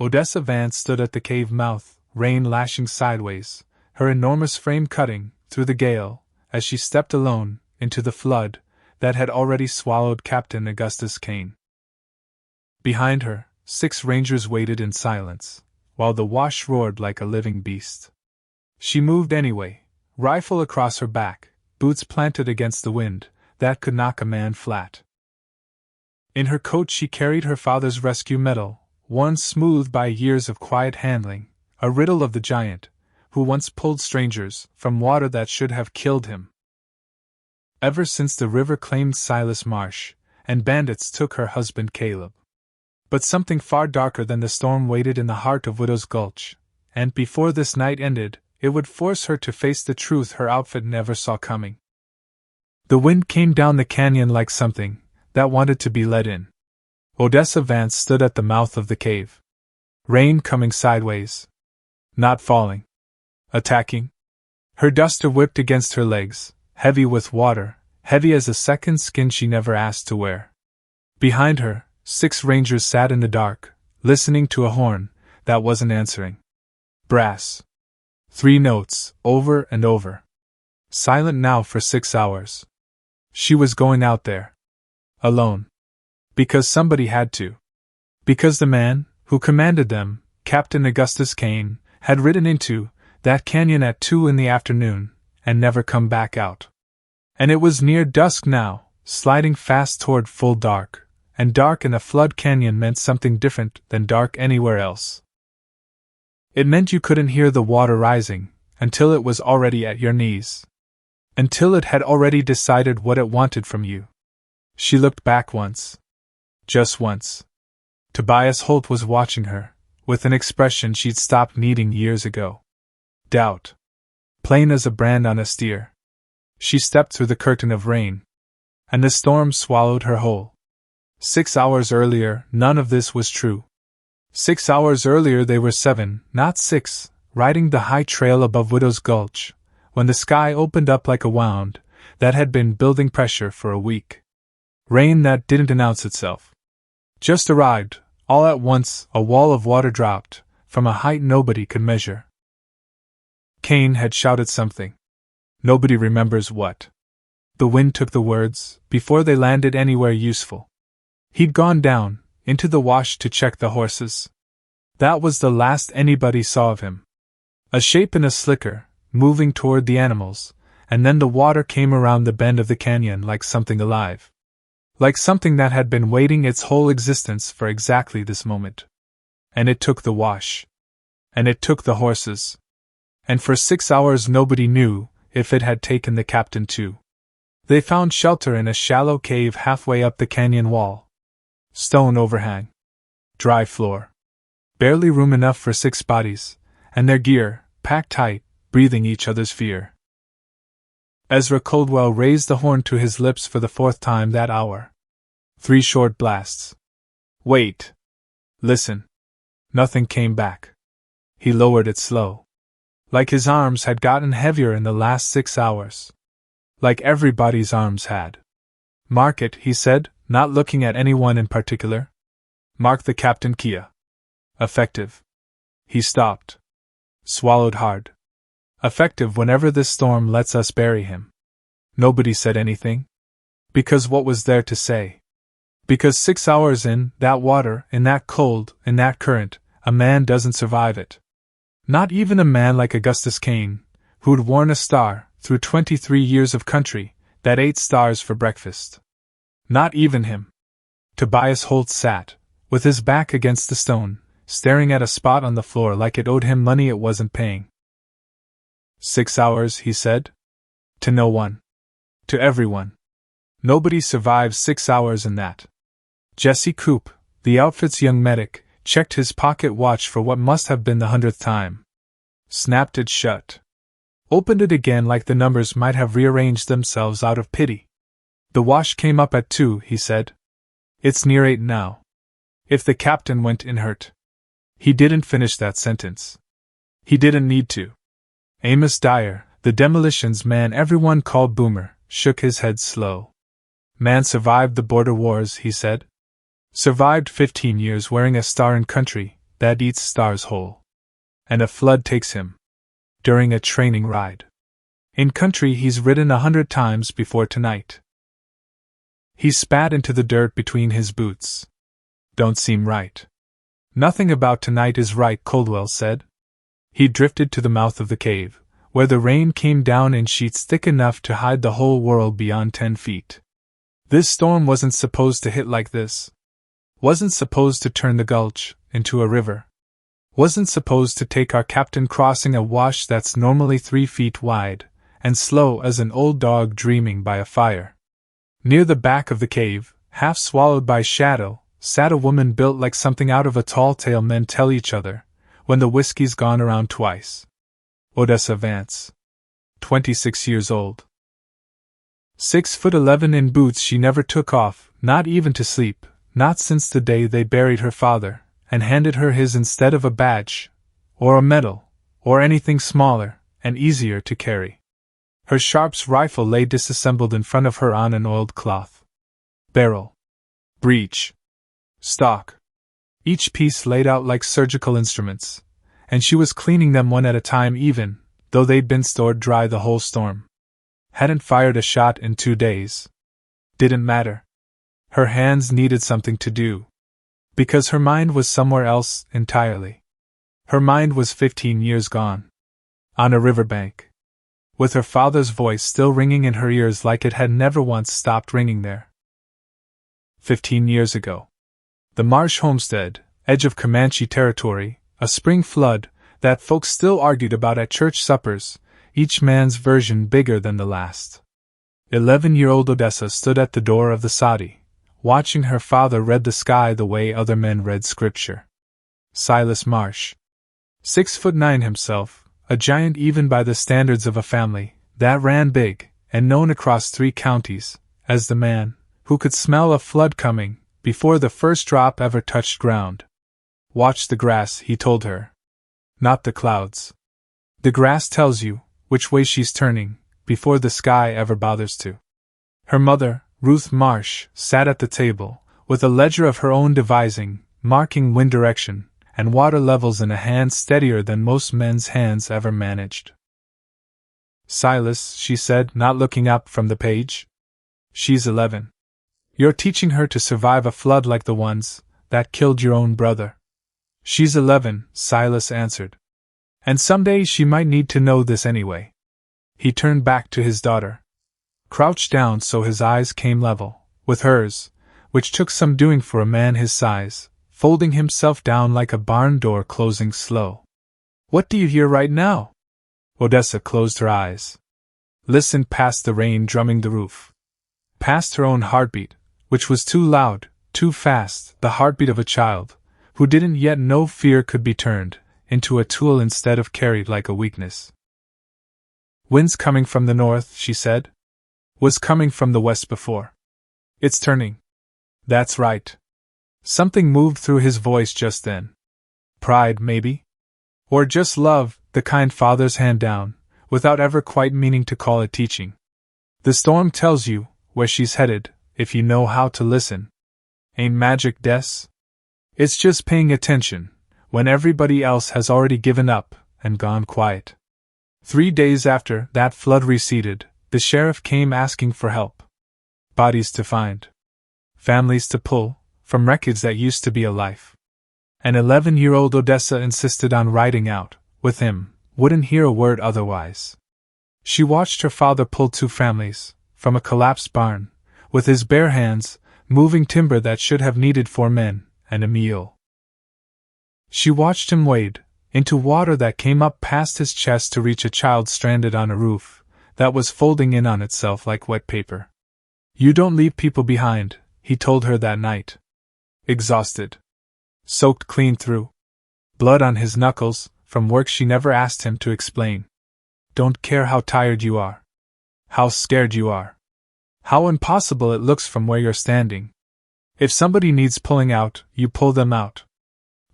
Odessa Vance stood at the cave mouth, rain lashing sideways, her enormous frame cutting through the gale, as she stepped alone into the flood that had already swallowed Captain Augustus Kane. Behind her, 6 Rangers waited in silence, while the wash roared like a living beast. She moved anyway, rifle across her back, boots planted against the wind that could knock a man flat. In her coat she carried her father's rescue medal, worn smooth by years of quiet handling, a riddle of the giant who once pulled strangers from water that should have killed him. Ever since the river claimed Silas Marsh, and bandits took her husband Caleb. But something far darker than the storm waited in the heart of Widow's Gulch, and before this night ended, it would force her to face the truth her outfit never saw coming. The wind came down the canyon like something that wanted to be let in. Odessa Vance stood at the mouth of the cave. Rain coming sideways. Not falling. Attacking. Her duster whipped against her legs, heavy with water, heavy as a second skin she never asked to wear. Behind her, 6 Rangers sat in the dark, listening to a horn that wasn't answering. Brass. 3 notes, over and over. Silent now for 6 hours. She was going out there. Alone. Because somebody had to. Because the man who commanded them, Captain Augustus Kane, had ridden into that canyon at 2 in the afternoon and never come back out. And it was near dusk now, sliding fast toward full dark, and dark in a flood canyon meant something different than dark anywhere else. It meant you couldn't hear the water rising until it was already at your knees. Until it had already decided what it wanted from you. She looked back once. Just once. Tobias Holt was watching her, with an expression she'd stopped needing years ago. Doubt. Plain as a brand on a steer. She stepped through the curtain of rain. And the storm swallowed her whole. 6 hours earlier, none of this was true. 6 hours earlier they were 7, not 6, riding the high trail above Widow's Gulch, when the sky opened up like a wound that had been building pressure for a week. Rain that didn't announce itself. Just arrived, all at once, a wall of water dropped, from a height nobody could measure. Kane had shouted something. Nobody remembers what. The wind took the words, before they landed anywhere useful. He'd gone down, into the wash to check the horses. That was the last anybody saw of him. A shape in a slicker, moving toward the animals, and then the water came around the bend of the canyon like something alive. Like something that had been waiting its whole existence for exactly this moment. And it took the wash. And it took the horses. And for 6 hours nobody knew if it had taken the captain too. They found shelter in a shallow cave halfway up the canyon wall. Stone overhang. Dry floor. Barely room enough for 6 bodies, and their gear, packed tight, breathing each other's fear. Ezra Coldwell raised the horn to his lips for the 4th time that hour. 3 short blasts. Wait. Listen. Nothing came back. He lowered it slow. Like his arms had gotten heavier in the last 6 hours. Like everybody's arms had. Mark it, he said, not looking at anyone in particular. Mark the Captain Kia. Effective. He stopped. Swallowed hard. Effective whenever this storm lets us bury him. Nobody said anything. Because what was there to say? Because 6 hours in that water, in that cold, in that current, a man doesn't survive it. Not even a man like Augustus Kane, who'd worn a star through 23 years of country that ate stars for breakfast. Not even him. Tobias Holt sat, with his back against the stone, staring at a spot on the floor like it owed him money it wasn't paying. 6 hours, he said. To no one. To everyone. Nobody survives 6 hours in that. Jesse Coop, the outfit's young medic, checked his pocket watch for what must have been the 100th time. Snapped it shut. Opened it again like the numbers might have rearranged themselves out of pity. The wash came up at 2, he said. It's near 8 now. If the captain went in hurt. He didn't finish that sentence. He didn't need to. Amos Dyer, the demolitions man everyone called Boomer, shook his head slow. Man survived the border wars, he said. Survived 15 years wearing a star in country that eats stars whole. And a flood takes him. During a training ride. In country he's ridden 100 times before tonight. He spat into the dirt between his boots. Don't seem right. Nothing about tonight is right, Coldwell said. He drifted to the mouth of the cave, where the rain came down in sheets thick enough to hide the whole world beyond 10 feet. This storm wasn't supposed to hit like this. Wasn't supposed to turn the gulch into a river. Wasn't supposed to take our captain crossing a wash that's normally 3 feet wide, and slow as an old dog dreaming by a fire. Near the back of the cave, half swallowed by shadow, sat a woman built like something out of a tall tale men tell each other, when the whiskey's gone around twice. Odessa Vance. 26 years old. 6'11" in boots she never took off, not even to sleep, not since the day they buried her father, and handed her his instead of a badge, or a medal, or anything smaller, and easier to carry. Her Sharps rifle lay disassembled in front of her on an oiled cloth. Barrel. Breech. Stock. Each piece laid out like surgical instruments, and she was cleaning them one at a time even, though they'd been stored dry the whole storm. Hadn't fired a shot in 2 days. Didn't matter. Her hands needed something to do. Because her mind was somewhere else entirely. Her mind was 15 years gone. On a riverbank. With her father's voice still ringing in her ears like it had never once stopped ringing there. 15 years ago. The Marsh homestead, edge of Comanche territory, a spring flood, that folks still argued about at church suppers, each man's version bigger than the last. 11-year-old Odessa stood at the door of the soddy, watching her father read the sky the way other men read scripture. Silas Marsh. 6'9" himself, a giant even by the standards of a family that ran big, and known across 3 counties, as the man who could smell a flood coming before the first drop ever touched ground. Watch the grass, he told her. Not the clouds. The grass tells you which way she's turning, before the sky ever bothers to. Her mother, Ruth Marsh, sat at the table, with a ledger of her own devising, marking wind direction, and water levels in a hand steadier than most men's hands ever managed. Silas, she said, not looking up from the page. She's 11. You're teaching her to survive a flood like the ones that killed your own brother. She's 11, Silas answered. And someday she might need to know this anyway. He turned back to his daughter. Crouched down so his eyes came level with hers, which took some doing for a man his size, folding himself down like a barn door closing slow. What do you hear right now? Odessa closed her eyes. Listened past the rain drumming the roof. Past her own heartbeat, which was too loud, too fast, the heartbeat of a child, who didn't yet know fear could be turned into a tool instead of carried like a weakness. Wind's coming from the north, she said. Was coming from the west before. It's turning. That's right. Something moved through his voice just then. Pride, maybe? Or just love, the kind fathers hand down, without ever quite meaning to call it teaching. The storm tells you where she's headed, if you know how to listen. Ain't magic, Des? It's just paying attention, when everybody else has already given up and gone quiet. 3 days after that flood receded, the sheriff came asking for help. Bodies to find. Families to pull, from wreckage that used to be a life. And 11-year-old Odessa insisted on riding out with him, wouldn't hear a word otherwise. She watched her father pull 2 families from a collapsed barn, with his bare hands, moving timber that should have needed 4 men and a mule. She watched him wade into water that came up past his chest to reach a child stranded on a roof that was folding in on itself like wet paper. You don't leave people behind, he told her that night. Exhausted. Soaked clean through. Blood on his knuckles, from work she never asked him to explain. Don't care how tired you are. How scared you are. How impossible it looks from where you're standing. If somebody needs pulling out, you pull them out.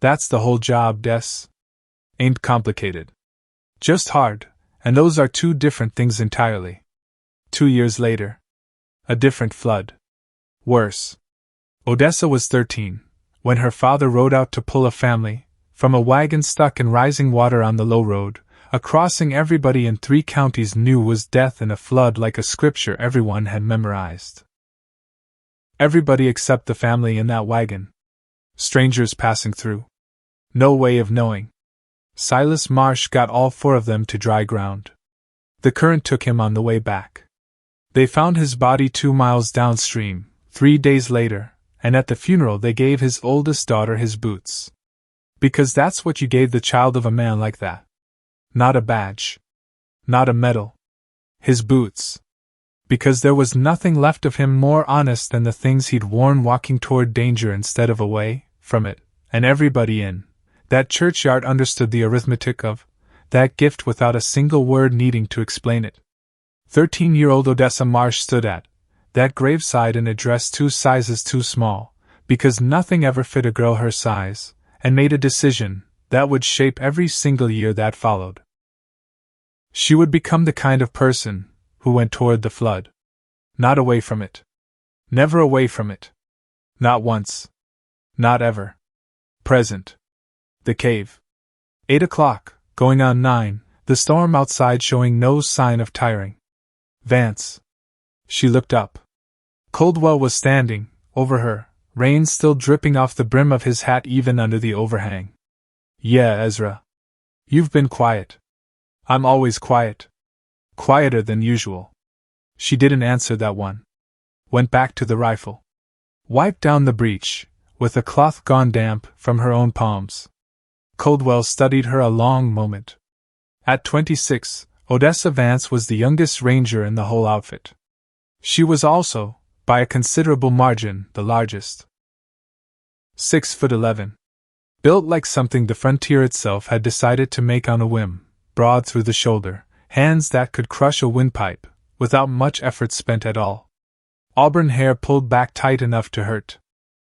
That's the whole job, Des. Ain't complicated. Just hard, and those are 2 different things entirely. 2 years later. A different flood. Worse. Odessa was 13, when her father rode out to pull a family from a wagon stuck in rising water on the low road, a crossing everybody in 3 counties knew was death in a flood, like a scripture everyone had memorized. Everybody except the family in that wagon. Strangers passing through. No way of knowing. Silas Marsh got all 4 of them to dry ground. The current took him on the way back. They found his body 2 miles downstream, 3 days later, and at the funeral they gave his oldest daughter his boots. Because that's what you gave the child of a man like that. Not a badge. Not a medal. His boots. Because there was nothing left of him more honest than the things he'd worn walking toward danger instead of away from it, and everybody in that churchyard understood the arithmetic of that gift without a single word needing to explain it. 13-year-old Odessa Marsh stood at that graveside in a dress 2 sizes too small, because nothing ever fit a girl her size, and made a decision that would shape every single year that followed. She would become the kind of person who went toward the flood. Not away from it. Never away from it. Not once. Not ever. Present. The cave. 8 o'clock, going on 9, the storm outside showing no sign of tiring. Vance. She looked up. Coldwell was standing over her, rain still dripping off the brim of his hat even under the overhang. Yeah, Ezra. You've been quiet. I'm always quiet. Quieter than usual. She didn't answer that one. Went back to the rifle. Wiped down the breach, with a cloth gone damp from her own palms. Coldwell studied her a long moment. At 26, Odessa Vance was the youngest ranger in the whole outfit. She was also, by a considerable margin, the largest. 6'11". Built like something the frontier itself had decided to make on a whim, broad through the shoulder, hands that could crush a windpipe, without much effort spent at all. Auburn hair pulled back tight enough to hurt.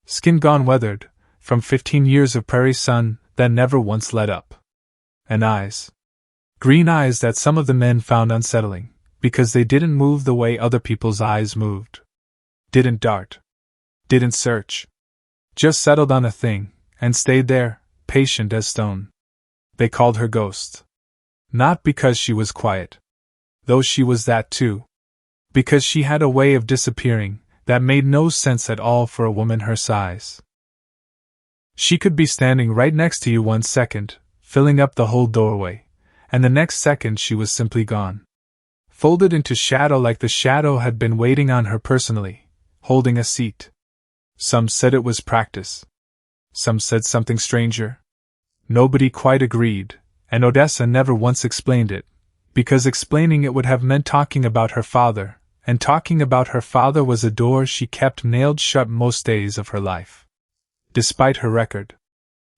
Skin gone weathered, from 15 years of prairie sun that never once let up. And eyes. Green eyes that some of the men found unsettling, because they didn't move the way other people's eyes moved. Didn't dart. Didn't search. Just settled on a thing, and stayed there, patient as stone. They called her Ghost. Not because she was quiet. Though she was that too. Because she had a way of disappearing that made no sense at all for a woman her size. She could be standing right next to you 1 second, filling up the whole doorway, and the next second she was simply gone. Folded into shadow like the shadow had been waiting on her personally, holding a seat. Some said it was practice. Some said something stranger. Nobody quite agreed, and Odessa never once explained it, because explaining it would have meant talking about her father, and talking about her father was a door she kept nailed shut most days of her life. Despite her record.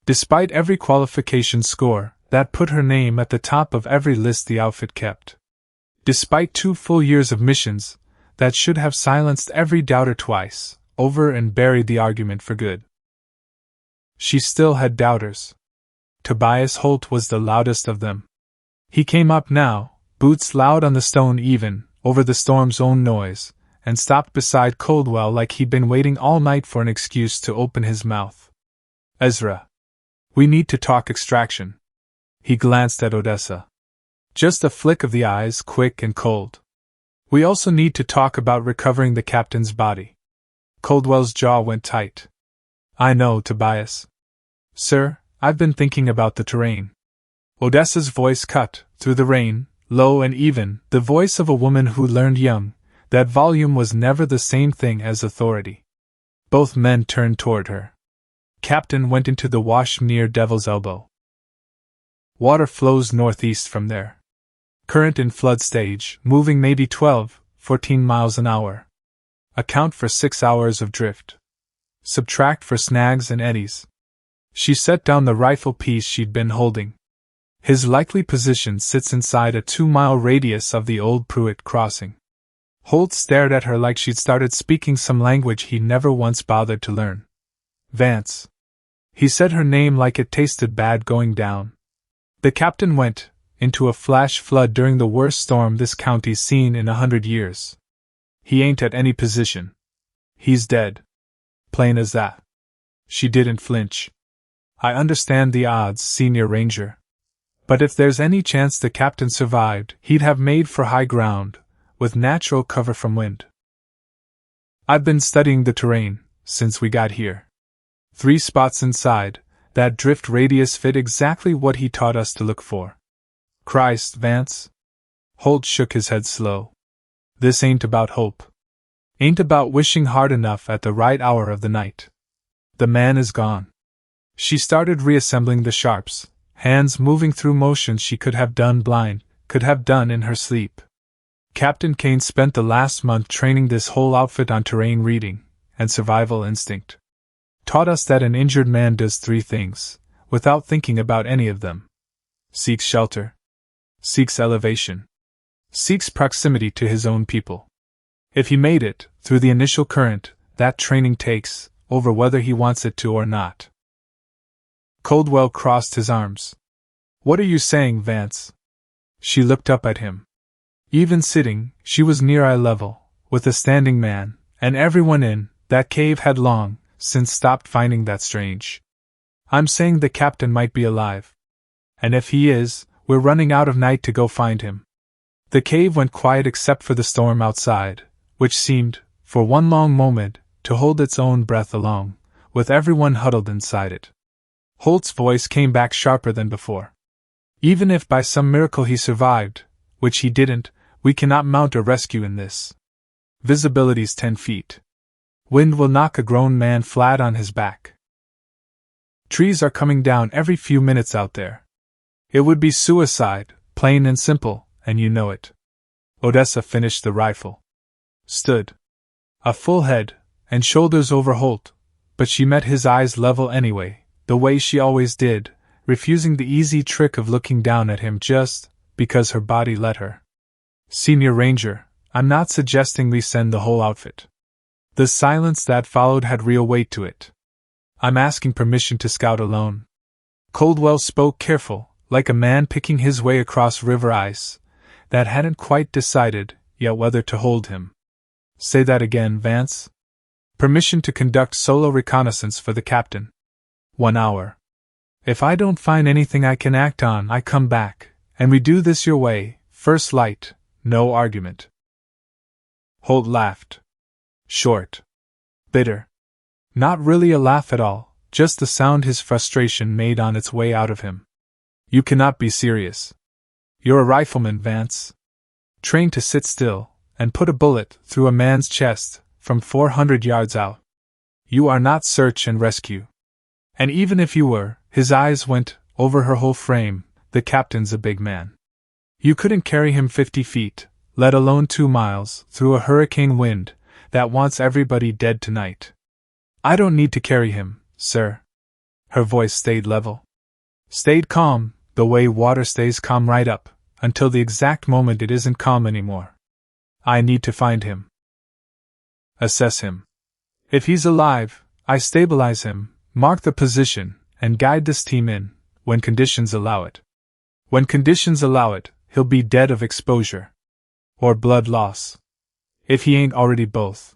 Despite every qualification score that put her name at the top of every list the outfit kept. Despite 2 full years of missions that should have silenced every doubter twice over and buried the argument for good. She still had doubters. Tobias Holt was the loudest of them. He came up now, boots loud on the stone even, over the storm's own noise, and stopped beside Coldwell like he'd been waiting all night for an excuse to open his mouth. Ezra. We need to talk extraction. He glanced at Odessa. Just a flick of the eyes, quick and cold. We also need to talk about recovering the captain's body. Coldwell's jaw went tight. I know, Tobias. Sir, I've been thinking about the terrain. Odessa's voice cut through the rain, low and even, the voice of a woman who learned young that volume was never the same thing as authority. Both men turned toward her. Captain went into the wash near Devil's Elbow. Water flows northeast from there. Current in flood stage, moving maybe 12-14 miles an hour. Account for 6 hours of drift. Subtract for snags and eddies. She set down the rifle piece she'd been holding. His likely position sits inside a 2-mile radius of the old Pruitt crossing. Holt stared at her like she'd started speaking some language he never once bothered to learn. Vance. He said her name like it tasted bad going down. The captain went into a flash flood during the worst storm this county's seen in 100 years. He ain't at any position. He's dead. Plain as that. She didn't flinch. I understand the odds, Senior Ranger. But if there's any chance the captain survived, he'd have made for high ground, with natural cover from wind. I've been studying the terrain since we got here. 3 spots inside that drift radius fit exactly what he taught us to look for. Christ, Vance. Holt shook his head slow. This ain't about hope. Ain't about wishing hard enough at the right hour of the night. The man is gone. She started reassembling the sharps, hands moving through motions she could have done blind, could have done in her sleep. Captain Kane spent the last month training this whole outfit on terrain reading and survival instinct. Taught us that an injured man does 3 things, without thinking about any of them. Seeks shelter. Seeks elevation. Seeks proximity to his own people. If he made it, through the initial current, that training takes over whether he wants it to or not. Coldwell crossed his arms. What are you saying, Vance? She looked up at him. Even sitting, she was near eye level with a standing man, and everyone in that cave had long since stopped finding that strange. I'm saying the captain might be alive. And if he is, we're running out of night to go find him. The cave went quiet except for the storm outside, which seemed, for one long moment, to hold its own breath along, with everyone huddled inside it. Holt's voice came back sharper than before. Even if by some miracle he survived, which he didn't, we cannot mount a rescue in this. Visibility's 10 feet. Wind will knock a grown man flat on his back. Trees are coming down every few minutes out there. It would be suicide, plain and simple, and you know it. Odessa finished the rifle. Stood. A full head and shoulders over Holt, but she met his eyes level anyway, the way she always did, refusing the easy trick of looking down at him just because her body let her. Senior Ranger, I'm not suggesting we send the whole outfit. The silence that followed had real weight to it. I'm asking permission to scout alone. Coldwell spoke careful, like a man picking his way across river ice that hadn't quite decided yet whether to hold him. Say that again, Vance. Permission to conduct solo reconnaissance for the captain. 1 hour. If I don't find anything I can act on, I come back, and we do this your way, first light, no argument. Holt laughed. Short. Bitter. Not really a laugh at all, just the sound his frustration made on its way out of him. You cannot be serious. You're a rifleman, Vance. Trained to sit still and put a bullet through a man's chest from 400 yards out. You are not search and rescue. And even if you were, his eyes went over her whole frame, the captain's a big man. You couldn't carry him 50 feet, let alone 2 miles, through a hurricane wind that wants everybody dead tonight. I don't need to carry him, sir. Her voice stayed level. Stayed calm, the way water stays calm right up, until the exact moment it isn't calm anymore. I need to find him. Assess him. If he's alive, I stabilize him, mark the position, and guide this team in, when conditions allow it. When conditions allow it, he'll be dead of exposure. Or blood loss. If he ain't already both.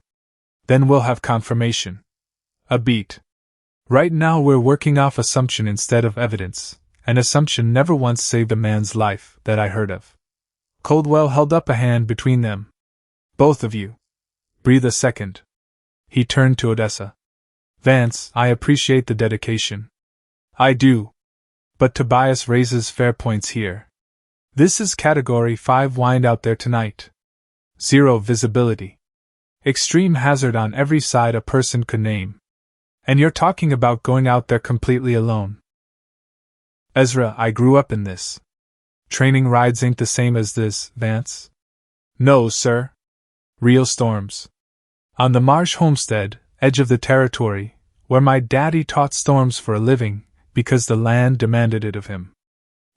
Then we'll have confirmation. A beat. Right now we're working off assumption instead of evidence, and assumption never once saved a man's life that I heard of. Coldwell held up a hand between them. Both of you. Breathe a second. He turned to Odessa. Vance, I appreciate the dedication. I do. But Tobias raises fair points here. This is Category 5 wind out there tonight. 0 visibility. Extreme hazard on every side a person could name. And you're talking about going out there completely alone. Ezra, I grew up in this. Training rides ain't the same as this, Vance. No, sir. Real storms. On the Marsh homestead, edge of the territory, where my daddy taught storms for a living, because the land demanded it of him.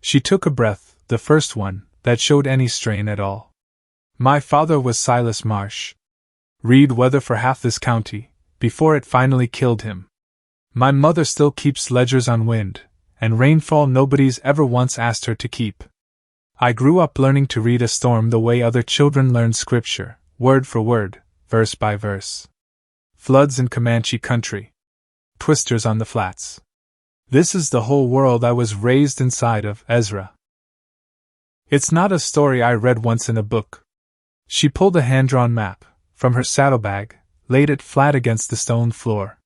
She took a breath, the first one that showed any strain at all. My father was Silas Marsh. Read weather for half this county, before it finally killed him. My mother still keeps ledgers on wind and rainfall nobody's ever once asked her to keep. I grew up learning to read a storm the way other children learn scripture, word for word, verse by verse. Floods in Comanche country. Twisters on the flats. This is the whole world I was raised inside of, Ezra. It's not a story I read once in a book. She pulled a hand-drawn map from her saddlebag, laid it flat against the stone floor.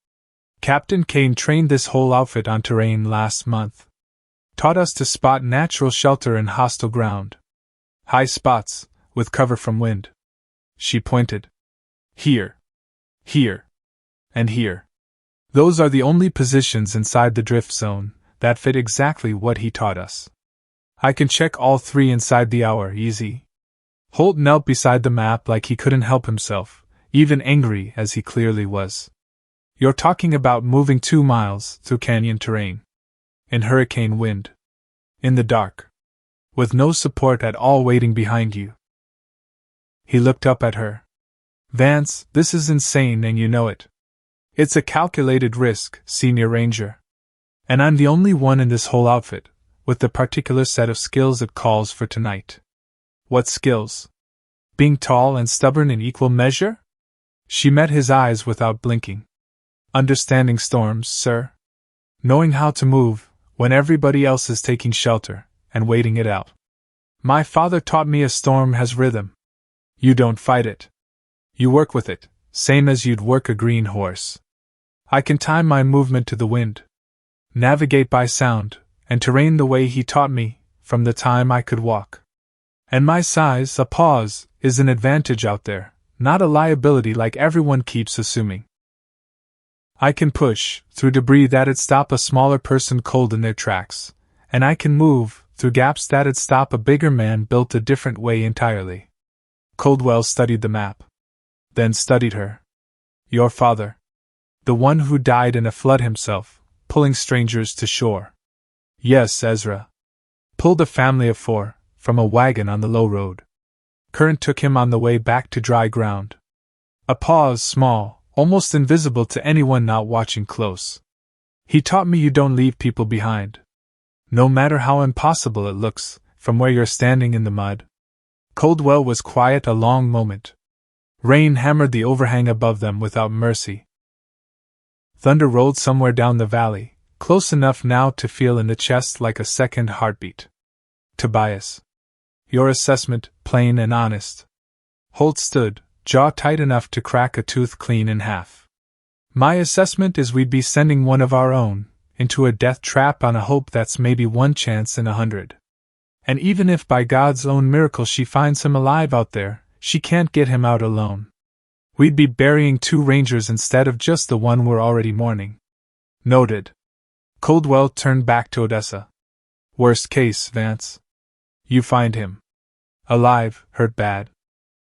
Captain Kane trained this whole outfit on terrain last month. Taught us to spot natural shelter in hostile ground. High spots, with cover from wind. She pointed. Here. Here. And here. Those are the only positions inside the drift zone that fit exactly what he taught us. I can check all three inside the hour, easy. Holt knelt beside the map like he couldn't help himself, even angry as he clearly was. You're talking about moving 2 miles through canyon terrain. In hurricane wind. In the dark. With no support at all waiting behind you. He looked up at her. Vance, this is insane and you know it. It's a calculated risk, Senior Ranger. And I'm the only one in this whole outfit with the particular set of skills it calls for tonight. What skills? Being tall and stubborn in equal measure? She met his eyes without blinking. Understanding storms, sir. Knowing how to move when everybody else is taking shelter and waiting it out. My father taught me a storm has rhythm. You don't fight it. You work with it, same as you'd work a green horse. I can time my movement to the wind. Navigate by sound and terrain the way he taught me, from the time I could walk. And my size, a pause, is an advantage out there, not a liability like everyone keeps assuming. I can push through debris that'd stop a smaller person cold in their tracks, and I can move through gaps that'd stop a bigger man built a different way entirely. Coldwell studied the map. Then studied her. Your father. The one who died in a flood himself, pulling strangers to shore. Yes, Ezra. Pulled a family of 4, from a wagon on the low road. Current took him on the way back to dry ground. A pause, small, almost invisible to anyone not watching close. He taught me you don't leave people behind. No matter how impossible it looks, from where you're standing in the mud. Coldwell was quiet a long moment. Rain hammered the overhang above them without mercy. Thunder rolled somewhere down the valley, close enough now to feel in the chest like a second heartbeat. Tobias. Your assessment, plain and honest. Holt stood, jaw tight enough to crack a tooth clean in half. My assessment is we'd be sending one of our own into a death trap on a hope that's maybe 1 chance in 100. And even if by God's own miracle she finds him alive out there, she can't get him out alone. We'd be burying 2 rangers instead of just the one we're already mourning. Noted. Coldwell turned back to Odessa. Worst case, Vance. You find him. Alive, hurt bad.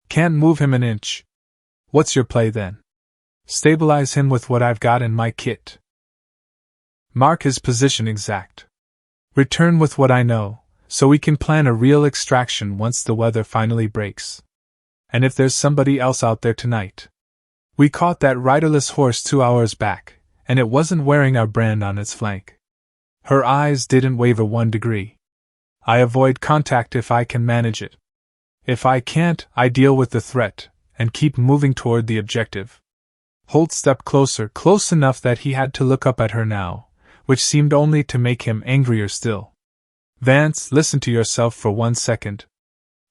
Can't move him an inch. What's your play then? Stabilize him with what I've got in my kit. Mark his position exact. Return with what I know, so we can plan a real extraction once the weather finally breaks. And if there's somebody else out there tonight. We caught that riderless horse 2 hours back, and it wasn't wearing our brand on its flank. Her eyes didn't waver 1 degree. I avoid contact if I can manage it. If I can't, I deal with the threat, and keep moving toward the objective. Holt stepped closer, close enough that he had to look up at her now, which seemed only to make him angrier still. Vance, listen to yourself for 1 second.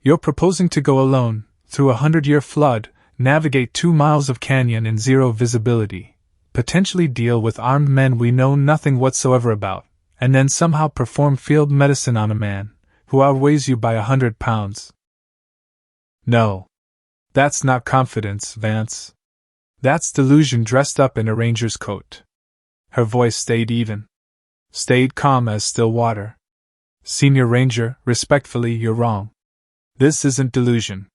You're proposing to go alone, through a 100-year flood, navigate 2 miles of canyon in 0 visibility, potentially deal with armed men we know nothing whatsoever about, and then somehow perform field medicine on a man who outweighs you by 100 pounds. No. That's not confidence, Vance. That's delusion dressed up in a ranger's coat. Her voice stayed even. Stayed calm as still water. Senior Ranger, respectfully, you're wrong. This isn't delusion.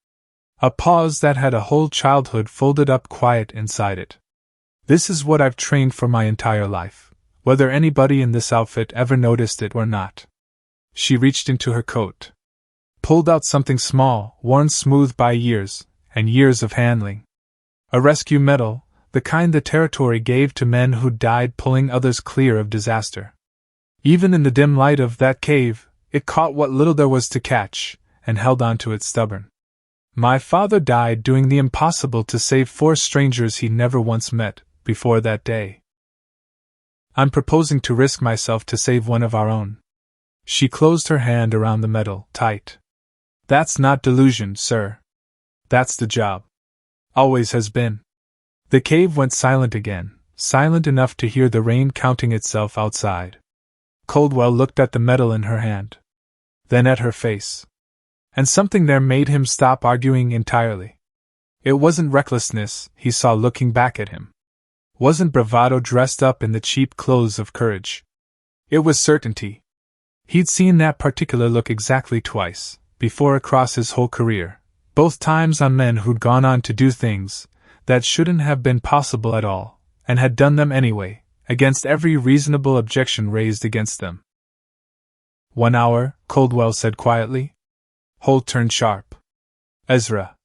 A pause that had a whole childhood folded up quiet inside it. This is what I've trained for my entire life, whether anybody in this outfit ever noticed it or not. She reached into her coat. Pulled out something small, worn smooth by years, and years of handling. A rescue medal, the kind the territory gave to men who died pulling others clear of disaster. Even in the dim light of that cave, it caught what little there was to catch, and held on to it stubborn. My father died doing the impossible to save 4 strangers he never once met, before that day. I'm proposing to risk myself to save one of our own. She closed her hand around the metal, tight. That's not delusion, sir. That's the job. Always has been. The cave went silent again, silent enough to hear the rain counting itself outside. Coldwell looked at the metal in her hand. Then at her face. And something there made him stop arguing entirely. It wasn't recklessness, he saw looking back at him. Wasn't bravado dressed up in the cheap clothes of courage. It was certainty. He'd seen that particular look exactly twice, before across his whole career, both times on men who'd gone on to do things that shouldn't have been possible at all, and had done them anyway, against every reasonable objection raised against them. 1 hour, Coldwell said quietly. Holt turned sharp. Ezra.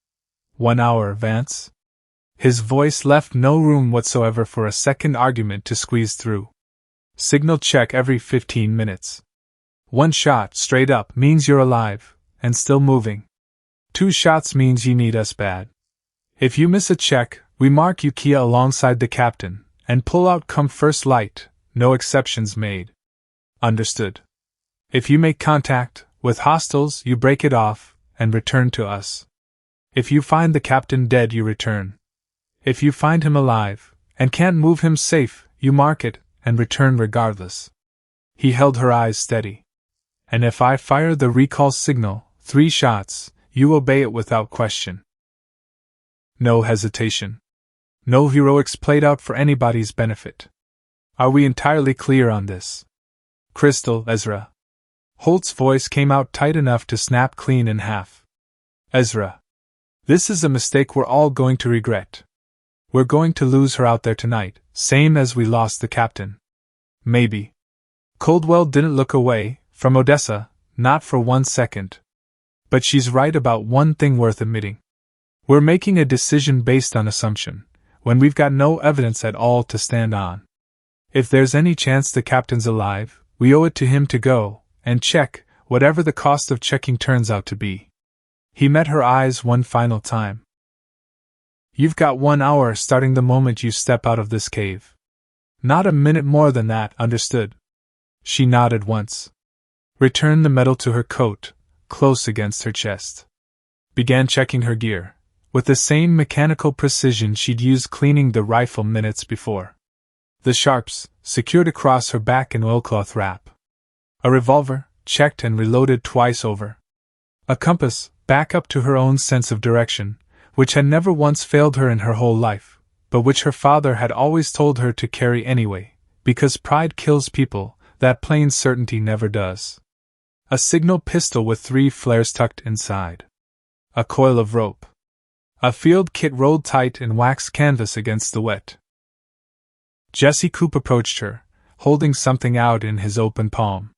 1 hour, Vance. His voice left no room whatsoever for a second argument to squeeze through. Signal check every 15 minutes. 1 shot straight up means you're alive, and still moving. 2 shots means you need us bad. If you miss a check, we mark you Kia alongside the captain, and pull out come first light, no exceptions made. Understood. If you make contact with hostiles, you break it off, and return to us. If you find the captain dead, you return. If you find him alive, and can't move him safe, you mark it, and return regardless. He held her eyes steady. And if I fire the recall signal, 3 shots, you obey it without question. No hesitation. No heroics played out for anybody's benefit. Are we entirely clear on this? Crystal, Ezra. Holt's voice came out tight enough to snap clean in half. Ezra. This is a mistake we're all going to regret. We're going to lose her out there tonight, same as we lost the captain. Maybe. Coldwell didn't look away from Odessa, not for 1 second. But she's right about one thing worth admitting. We're making a decision based on assumption, when we've got no evidence at all to stand on. If there's any chance the captain's alive, we owe it to him to go and check, whatever the cost of checking turns out to be. He met her eyes one final time. You've got 1 hour starting the moment you step out of this cave. Not a minute more than that, understood? She nodded once. Returned the metal to her coat, close against her chest. Began checking her gear, with the same mechanical precision she'd used cleaning the rifle minutes before. The sharps, secured across her back in oilcloth wrap. A revolver, checked and reloaded twice over. A compass, back up to her own sense of direction, which had never once failed her in her whole life, but which her father had always told her to carry anyway, because pride kills people, that plain certainty never does. A signal pistol with 3 flares tucked inside. A coil of rope. A field kit rolled tight in waxed canvas against the wet. Jesse Coop approached her, holding something out in his open palm.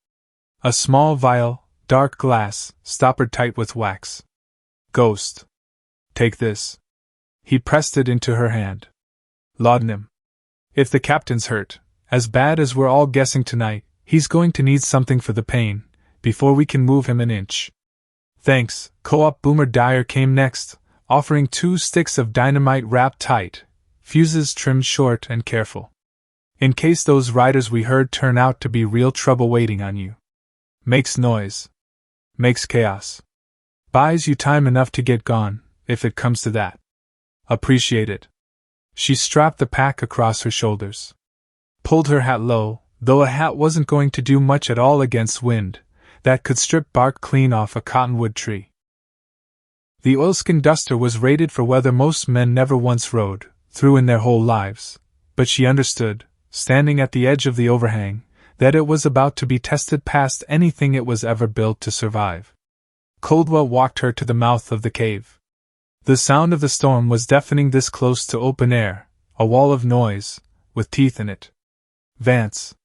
A small vial, dark glass, stoppered tight with wax. Ghost. Take this. He pressed it into her hand. Laudanum. If the captain's hurt, as bad as we're all guessing tonight, he's going to need something for the pain, before we can move him an inch. Thanks. Co-op Boomer Dyer came next, offering 2 sticks of dynamite wrapped tight, fuses trimmed short and careful. In case those riders we heard turn out to be real trouble waiting on you. Makes noise. Makes chaos. Buys you time enough to get gone, if it comes to that. Appreciate it. She strapped the pack across her shoulders. Pulled her hat low, though a hat wasn't going to do much at all against wind that could strip bark clean off a cottonwood tree. The oilskin duster was rated for weather most men never once rode through in their whole lives, but she understood, standing at the edge of the overhang, that it was about to be tested past anything it was ever built to survive. Coldwell walked her to the mouth of the cave. The sound of the storm was deafening this close to open air, a wall of noise, with teeth in it. Vance.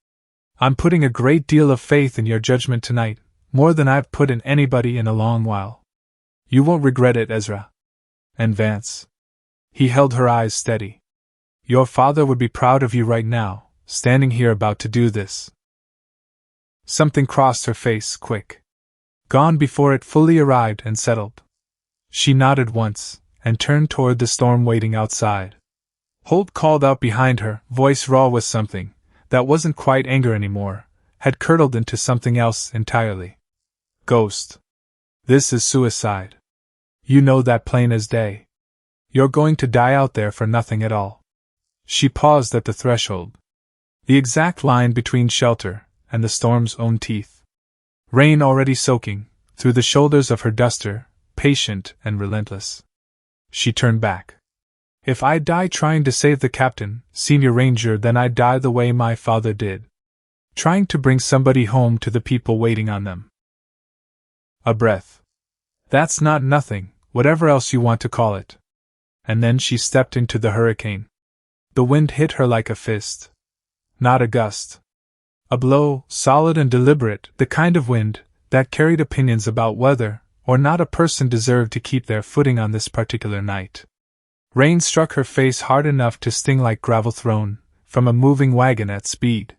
I'm putting a great deal of faith in your judgment tonight, more than I've put in anybody in a long while. You won't regret it, Ezra. And Vance. He held her eyes steady. Your father would be proud of you right now, standing here about to do this. Something crossed her face, quick. Gone before it fully arrived and settled. She nodded once, and turned toward the storm waiting outside. Holt called out behind her, voice raw with something that wasn't quite anger anymore, had curdled into something else entirely. Ghost. This is suicide. You know that plain as day. You're going to die out there for nothing at all. She paused at the threshold. The exact line between shelter and the storm's own teeth. Rain already soaking through the shoulders of her duster, patient and relentless. She turned back. If I die trying to save the captain, senior ranger, then I die the way my father did. Trying to bring somebody home to the people waiting on them. A breath. That's not nothing, whatever else you want to call it. And then she stepped into the hurricane. The wind hit her like a fist. Not a gust. A blow, solid and deliberate, the kind of wind that carried opinions about whether or not a person deserved to keep their footing on this particular night. Rain struck her face hard enough to sting like gravel thrown from a moving wagon at speed.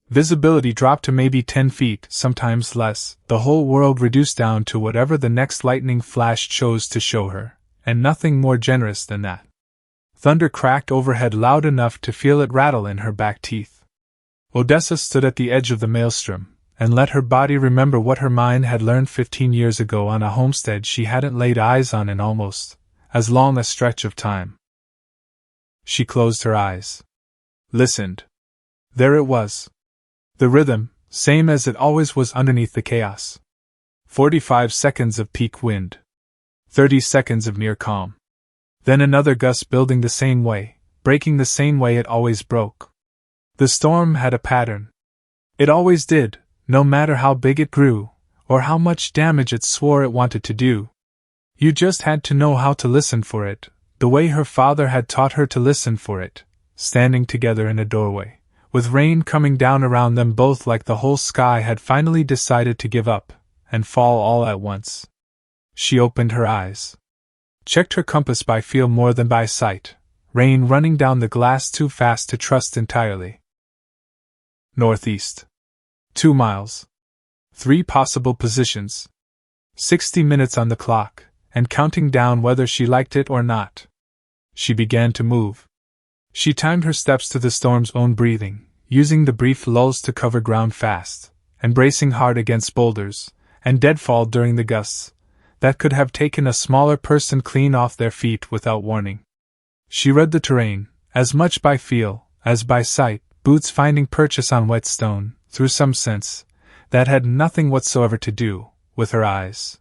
Visibility dropped to maybe 10 feet, sometimes less, the whole world reduced down to whatever the next lightning flash chose to show her, and nothing more generous than that. Thunder cracked overhead loud enough to feel it rattle in her back teeth. Odessa stood at the edge of the maelstrom, and let her body remember what her mind had learned 15 years ago on a homestead she hadn't laid eyes on in almost as long a stretch of time. She closed her eyes. Listened. There it was. The rhythm, same as it always was underneath the chaos. 45 seconds of peak wind. 30 seconds of near calm. Then another gust building the same way, breaking the same way it always broke. The storm had a pattern. It always did, no matter how big it grew, or how much damage it swore it wanted to do. You just had to know how to listen for it, the way her father had taught her to listen for it, standing together in a doorway, with rain coming down around them both like the whole sky had finally decided to give up, and fall all at once. She opened her eyes. Checked her compass by feel more than by sight, rain running down the glass too fast to trust entirely. Northeast. 2 miles. 3 possible positions. 60 minutes on the clock, and counting down whether she liked it or not. She began to move. She timed her steps to the storm's own breathing, using the brief lulls to cover ground fast, and bracing hard against boulders and deadfall during the gusts that could have taken a smaller person clean off their feet without warning. She read the terrain, as much by feel as by sight, boots finding purchase on wet stone, through some sense that had nothing whatsoever to do with her eyes.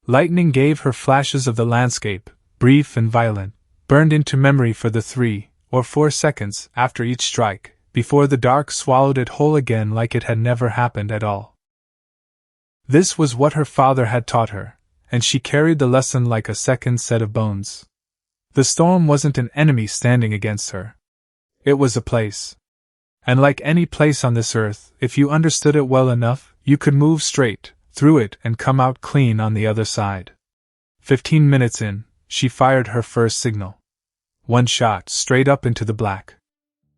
Lightning gave her flashes of the landscape, brief and violent, burned into memory for the 3 or 4 seconds after each strike, before the dark swallowed it whole again like it had never happened at all. This was what her father had taught her, and she carried the lesson like a second set of bones. The storm wasn't an enemy standing against her. It was a place. And like any place on this earth, if you understood it well enough, you could move straight through it and come out clean on the other side. 15 minutes in, she fired her first signal. One shot straight up into the black.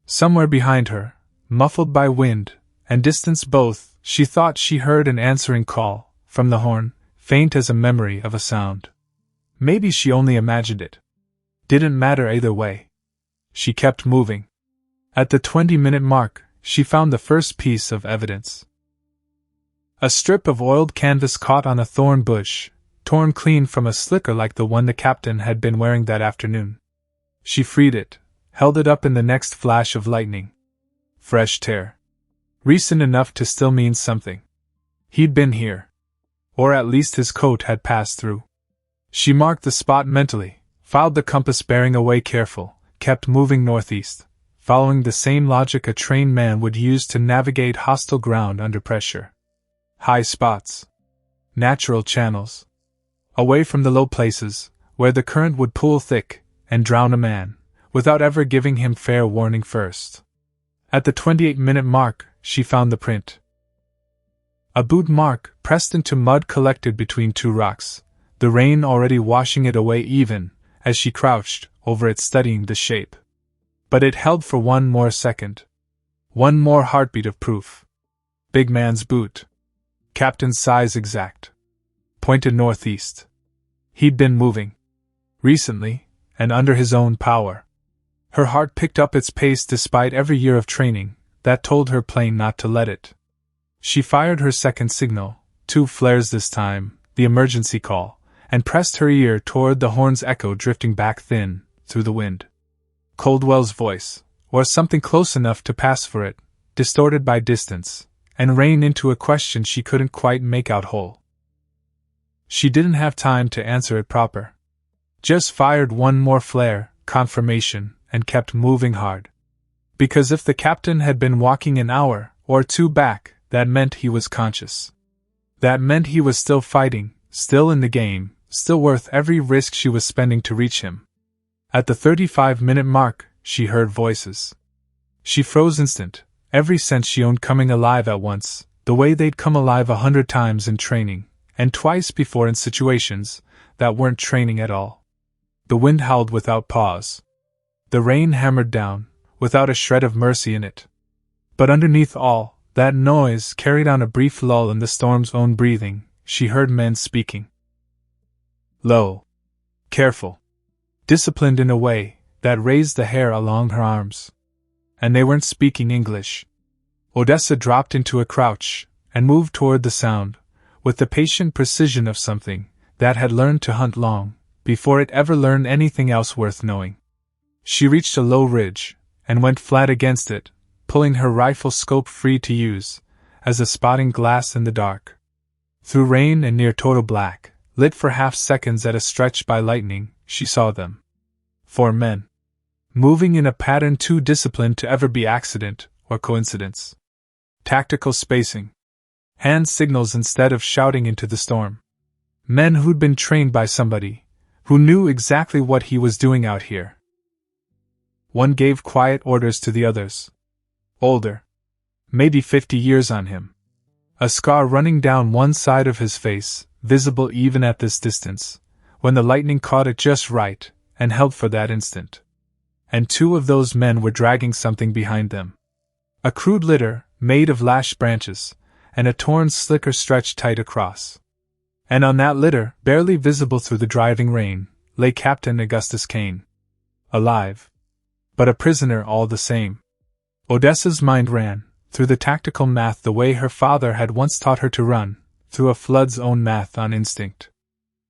Somewhere behind her, muffled by wind and distance both, she thought she heard an answering call from the horn, faint as a memory of a sound. Maybe she only imagined it. Didn't matter either way. She kept moving. At the 20-minute mark, she found the first piece of evidence. A strip of oiled canvas caught on a thorn bush, torn clean from a slicker like the one the captain had been wearing that afternoon. She freed it, held it up in the next flash of lightning. Fresh tear. Recent enough to still mean something. He'd been here. Or at least his coat had passed through. She marked the spot mentally, filed the compass bearing away careful, kept moving northeast, following the same logic a trained man would use to navigate hostile ground under pressure. High spots. Natural channels. Away from the low places, where the current would pool thick and drown a man, without ever giving him fair warning first. At the 28-minute mark, she found the print. A boot mark, pressed into mud collected between 2 rocks, the rain already washing it away even as she crouched over it studying the shape. But it held for 1 more second. 1 more heartbeat of proof. Big man's boot. Captain's size exact. Pointed northeast. He'd been moving. Recently, and under his own power. Her heart picked up its pace despite every year of training, that told her plain not to let it. She fired her second signal, 2 flares this time, the emergency call, and pressed her ear toward the horn's echo drifting back thin, through the wind. Coldwell's voice, or something close enough to pass for it, distorted by distance, and rang into a question she couldn't quite make out whole. She didn't have time to answer it proper. Just fired one more flare, confirmation, and kept moving hard. Because if the captain had been walking an hour or 2 back, that meant he was conscious. That meant he was still fighting, still in the game, still worth every risk she was spending to reach him. At the 35-minute mark, she heard voices. She froze instant, every sense she owned coming alive at once, the way they'd come alive 100 times in training, and twice before in situations that weren't training at all. The wind howled without pause. The rain hammered down, without a shred of mercy in it. But underneath all that noise carried on a brief lull in the storm's own breathing. She heard men speaking. Low. Careful. Disciplined in a way that raised the hair along her arms. And they weren't speaking English. Odessa dropped into a crouch and moved toward the sound, with the patient precision of something that had learned to hunt long before it ever learned anything else worth knowing. She reached a low ridge and went flat against it, pulling her rifle scope free to use as a spotting glass in the dark. Through rain and near total black, lit for half seconds at a stretch by lightning, she saw them. 4 men. Moving in a pattern too disciplined to ever be accident or coincidence. Tactical spacing. Hand signals instead of shouting into the storm. Men who'd been trained by somebody who knew exactly what he was doing out here. One gave quiet orders to the others. Older. Maybe 50 years on him. A scar running down one side of his face, visible even at this distance, when the lightning caught it just right and held for that instant. And 2 of those men were dragging something behind them. A crude litter, made of lashed branches, and a torn slicker stretched tight across. And on that litter, barely visible through the driving rain, lay Captain Augustus Kane. Alive. But a prisoner all the same. Odessa's mind ran, through the tactical math the way her father had once taught her to run, through a flood's own math on instinct.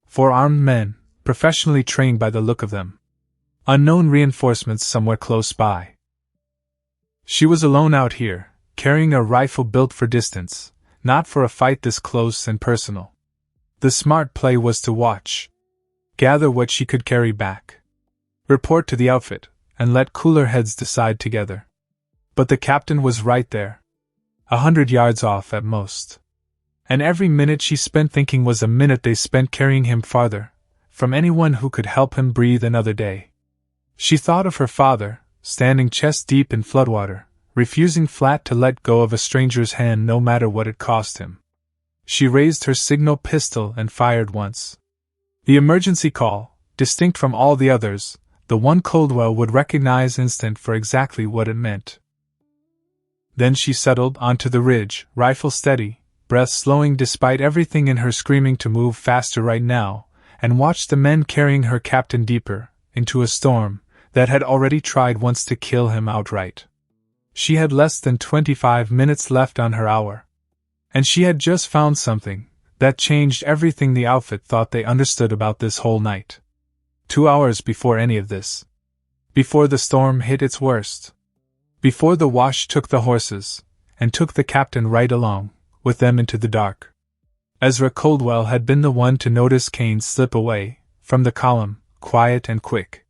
4 armed men, professionally trained by the look of them. Unknown reinforcements somewhere close by. She was alone out here, carrying a rifle built for distance, not for a fight this close and personal. The smart play was to watch. Gather what she could carry back. Report to the outfit, and let cooler heads decide together. But the captain was right there. 100 yards off at most. And every minute she spent thinking was a minute they spent carrying him farther, from anyone who could help him breathe another day. She thought of her father, standing chest deep in floodwater, refusing flat to let go of a stranger's hand no matter what it cost him. She raised her signal pistol and fired once. The emergency call, distinct from all the others, the one Coldwell would recognize instant for exactly what it meant. Then she settled onto the ridge, rifle steady, breath slowing despite everything in her screaming to move faster right now, and watched the men carrying her captain deeper into a storm that had already tried once to kill him outright. She had less than 25 minutes left on her hour. And she had just found something that changed everything the outfit thought they understood about this whole night. 2 hours before any of this. Before the storm hit its worst. Before the wash took the horses, and took the captain right along with them into the dark. Ezra Coldwell had been the one to notice Kane slip away from the column, quiet and quick.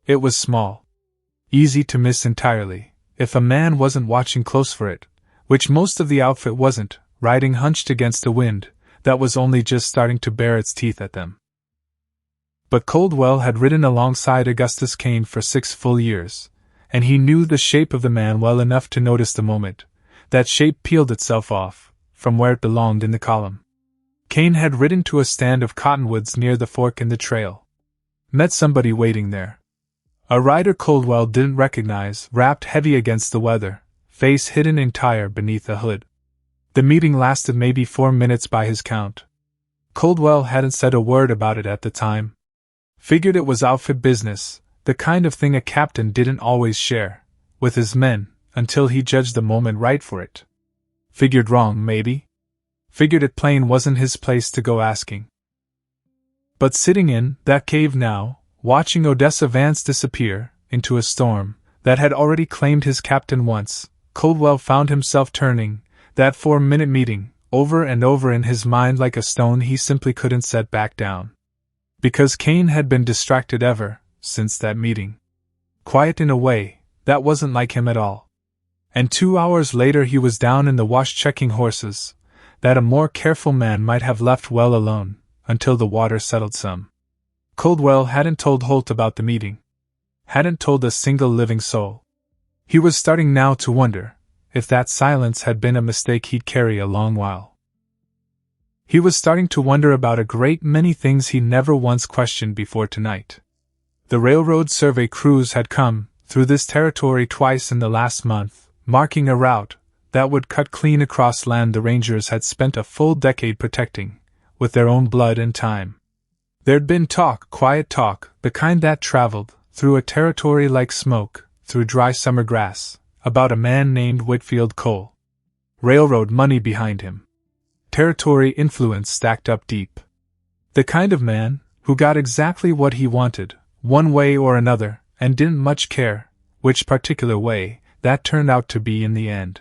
It was small. Easy to miss entirely, if a man wasn't watching close for it, which most of the outfit wasn't, riding hunched against a wind that was only just starting to bare its teeth at them. But Coldwell had ridden alongside Augustus Kane for 6 full years, and he knew the shape of the man well enough to notice the moment that shape peeled itself off from where it belonged in the column. Kane had ridden to a stand of cottonwoods near the fork in the trail. Met somebody waiting there. A rider Coldwell didn't recognize, wrapped heavy against the weather, face hidden entire beneath a hood. The meeting lasted maybe 4 minutes by his count. Coldwell hadn't said a word about it at the time. Figured it was outfit business, the kind of thing a captain didn't always share with his men, until he judged the moment right for it. Figured wrong, maybe? Figured it plain wasn't his place to go asking. But sitting in that cave now, watching Odessa Vance disappear into a storm that had already claimed his captain once, Coldwell found himself turning that 4-minute meeting over and over in his mind like a stone he simply couldn't set back down. Because Kane had been distracted ever since that meeting. Quiet in a way that wasn't like him at all. And 2 hours later he was down in the wash checking horses that a more careful man might have left well alone until the water settled some. Coldwell hadn't told Holt about the meeting. Hadn't told a single living soul. He was starting now to wonder if that silence had been a mistake he'd carry a long while. He was starting to wonder about a great many things he never once questioned before tonight. The railroad survey crews had come through this territory twice in the last month, marking a route that would cut clean across land the Rangers had spent a full decade protecting, with their own blood and time. There'd been talk, quiet talk, the kind that traveled through a territory like smoke, through dry summer grass, about a man named Whitfield Cole. Railroad money behind him. Territory influence stacked up deep. The kind of man who got exactly what he wanted, one way or another, and didn't much care which particular way that turned out to be in the end.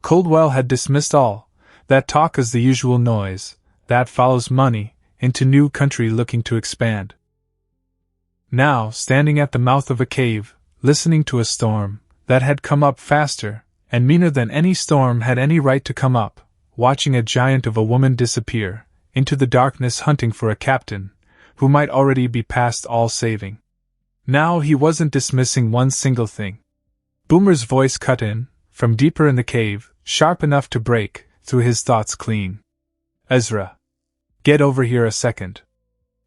Coldwell had dismissed all that talk as the usual noise that follows money into new country looking to expand. Now, standing at the mouth of a cave, listening to a storm that had come up faster and meaner than any storm had any right to come up, watching a giant of a woman disappear into the darkness hunting for a captain who might already be past all saving. Now he wasn't dismissing one single thing. Boomer's voice cut in, from deeper in the cave, sharp enough to break through his thoughts clean. "Ezra. Get over here a second."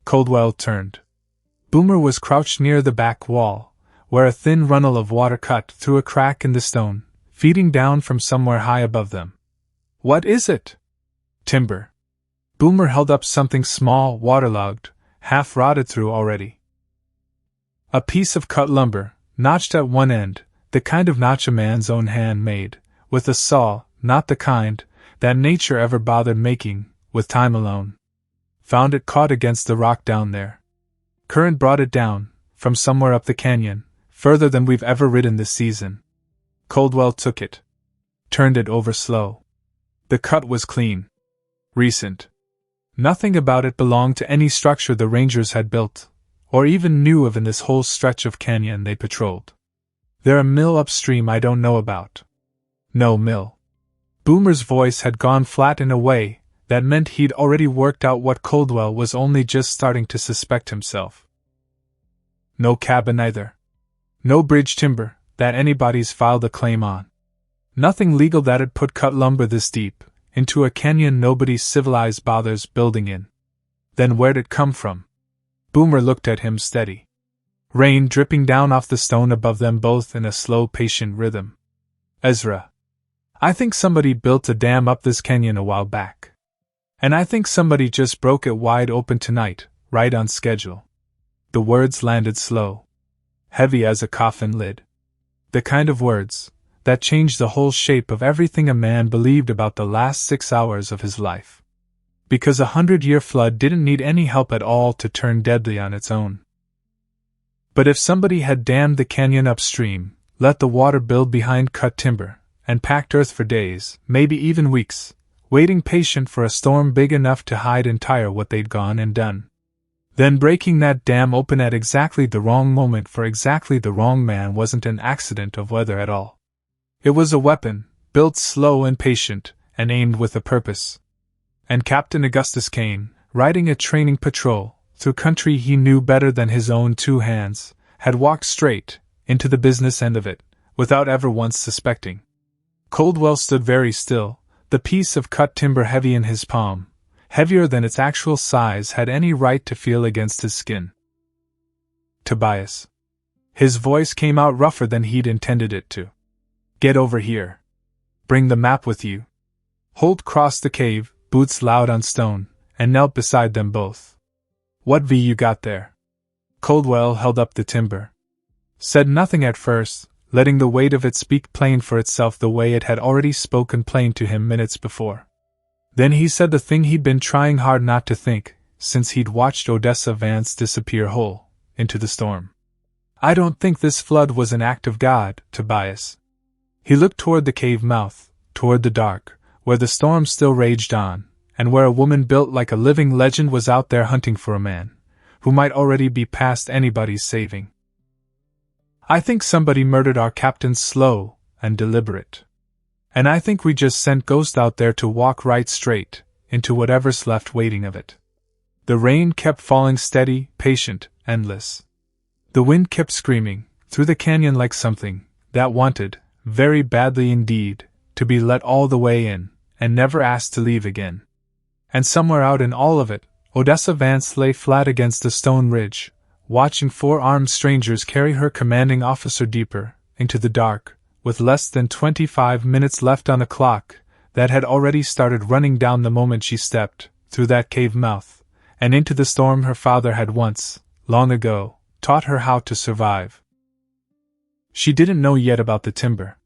Coldwell turned. Boomer was crouched near the back wall, where a thin runnel of water cut through a crack in the stone, feeding down from somewhere high above them. "What is it?" "Timber." Boomer held up something small, waterlogged, half rotted through already. A piece of cut lumber, notched at one end, the kind of notch a man's own hand made, with a saw, not the kind that nature ever bothered making, with time alone. Found it caught against the rock down there. Current brought it down, from somewhere up the canyon, further than we've ever ridden this season. Coldwell took it. Turned it over slow. The cut was clean. Recent. Nothing about it belonged to any structure the Rangers had built, or even knew of in this whole stretch of canyon they patrolled. "There a mill upstream I don't know about?" "No mill." Boomer's voice had gone flat in a way that meant he'd already worked out what Coldwell was only just starting to suspect himself. "No cabin either. No bridge timber that anybody's filed a claim on. Nothing legal that'd put cut lumber this deep into a canyon nobody civilized bothers building in." "Then where'd it come from?" Boomer looked at him steady. Rain dripping down off the stone above them both in a slow, patient rhythm. "Ezra. I think somebody built a dam up this canyon a while back. And I think somebody just broke it wide open tonight, right on schedule." The words landed slow. Heavy as a coffin lid. The kind of words that changed the whole shape of everything a man believed about the last 6 hours of his life. Because a 100-year flood didn't need any help at all to turn deadly on its own. But if somebody had dammed the canyon upstream, let the water build behind cut timber, and packed earth for days, maybe even weeks, waiting patient for a storm big enough to hide entire what they'd gone and done, then breaking that dam open at exactly the wrong moment for exactly the wrong man wasn't an accident of weather at all. It was a weapon, built slow and patient, and aimed with a purpose. And Captain Augustus Kane, riding a training patrol through country he knew better than his own two hands, had walked straight into the business end of it, without ever once suspecting. Coldwell stood very still, the piece of cut timber heavy in his palm, heavier than its actual size had any right to feel against his skin. "Tobias." His voice came out rougher than he'd intended it to. "Get over here. Bring the map with you." Holt crossed the cave, boots loud on stone, and knelt beside them both. "What you got there?" Coldwell held up the timber. Said nothing at first, letting the weight of it speak plain for itself the way it had already spoken plain to him minutes before. Then he said the thing he'd been trying hard not to think, since he'd watched Odessa Vance disappear whole into the storm. I don't think this flood was an act of God, Tobias. He looked toward the cave mouth, toward the dark, where the storm still raged on, and where a woman built like a living legend was out there hunting for a man, who might already be past anybody's saving. I think somebody murdered our captain slow and deliberate. And I think we just sent Ghost out there to walk right straight into whatever's left waiting of it. The rain kept falling steady, patient, endless. The wind kept screaming through the canyon like something that wanted, very badly indeed, to be let all the way in, and never asked to leave again. And somewhere out in all of it, Odessa Vance lay flat against a stone ridge, watching four armed strangers carry her commanding officer deeper into the dark, with less than 25 minutes left on the clock that had already started running down the moment she stepped through that cave mouth and into the storm her father had once, long ago, taught her how to survive. She didn't know yet about the timber.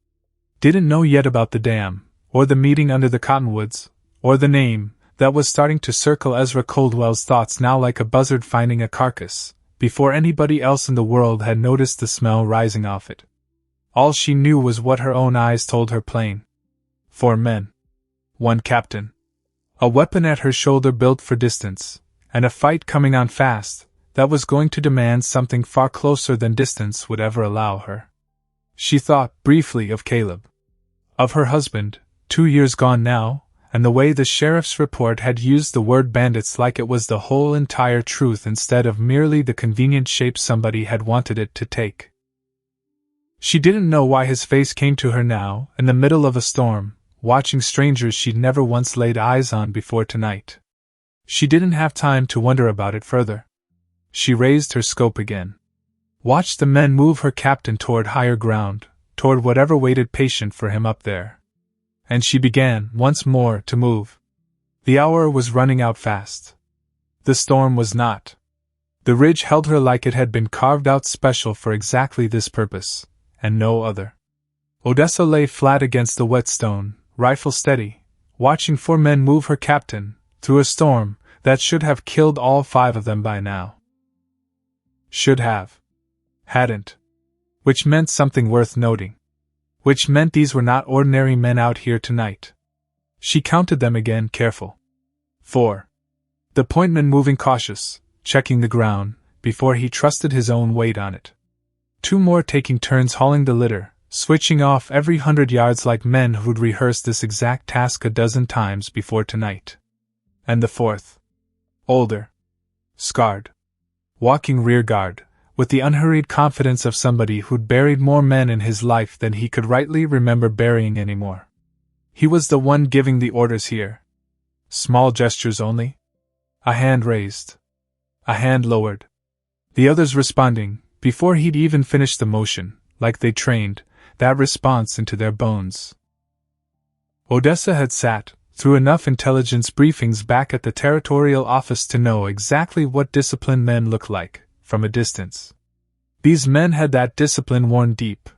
Didn't know yet about the dam, or the meeting under the cottonwoods, or the name that was starting to circle Ezra Coldwell's thoughts now like a buzzard finding a carcass, before anybody else in the world had noticed the smell rising off it. All she knew was what her own eyes told her plain. 4 men. 1 captain. A weapon at her shoulder built for distance, and a fight coming on fast that was going to demand something far closer than distance would ever allow her. She thought briefly of Caleb. Of her husband, 2 years gone now, and the way the sheriff's report had used the word bandits like it was the whole entire truth instead of merely the convenient shape somebody had wanted it to take. She didn't know why his face came to her now, in the middle of a storm, watching strangers she'd never once laid eyes on before tonight. She didn't have time to wonder about it further. She raised her scope again. Watched the men move her captain toward higher ground, toward whatever waited patient for him up there. And she began, once more, to move. The hour was running out fast. The storm was not. The ridge held her like it had been carved out special for exactly this purpose, and no other. Odessa lay flat against the wet stone, rifle steady, watching 4 men move her captain through a storm that should have killed all 5 of them by now. Should have. Hadn't. Which meant something worth noting. Which meant these were not ordinary men out here tonight. She counted them again, careful. 4. The pointman moving cautious, checking the ground, before he trusted his own weight on it. 2 more taking turns hauling the litter, switching off every 100 yards like men who'd rehearsed this exact task a dozen times before tonight. And the 4th. Older. Scarred. Walking rear guard, with the unhurried confidence of somebody who'd buried more men in his life than he could rightly remember burying anymore. He was the one giving the orders here. Small gestures only. A hand raised. A hand lowered. The others responding, before he'd even finished the motion, like they trained that response into their bones. Odessa had sat through enough intelligence briefings back at the territorial office to know exactly what disciplined men look like, from a distance. These men had that discipline worn deep.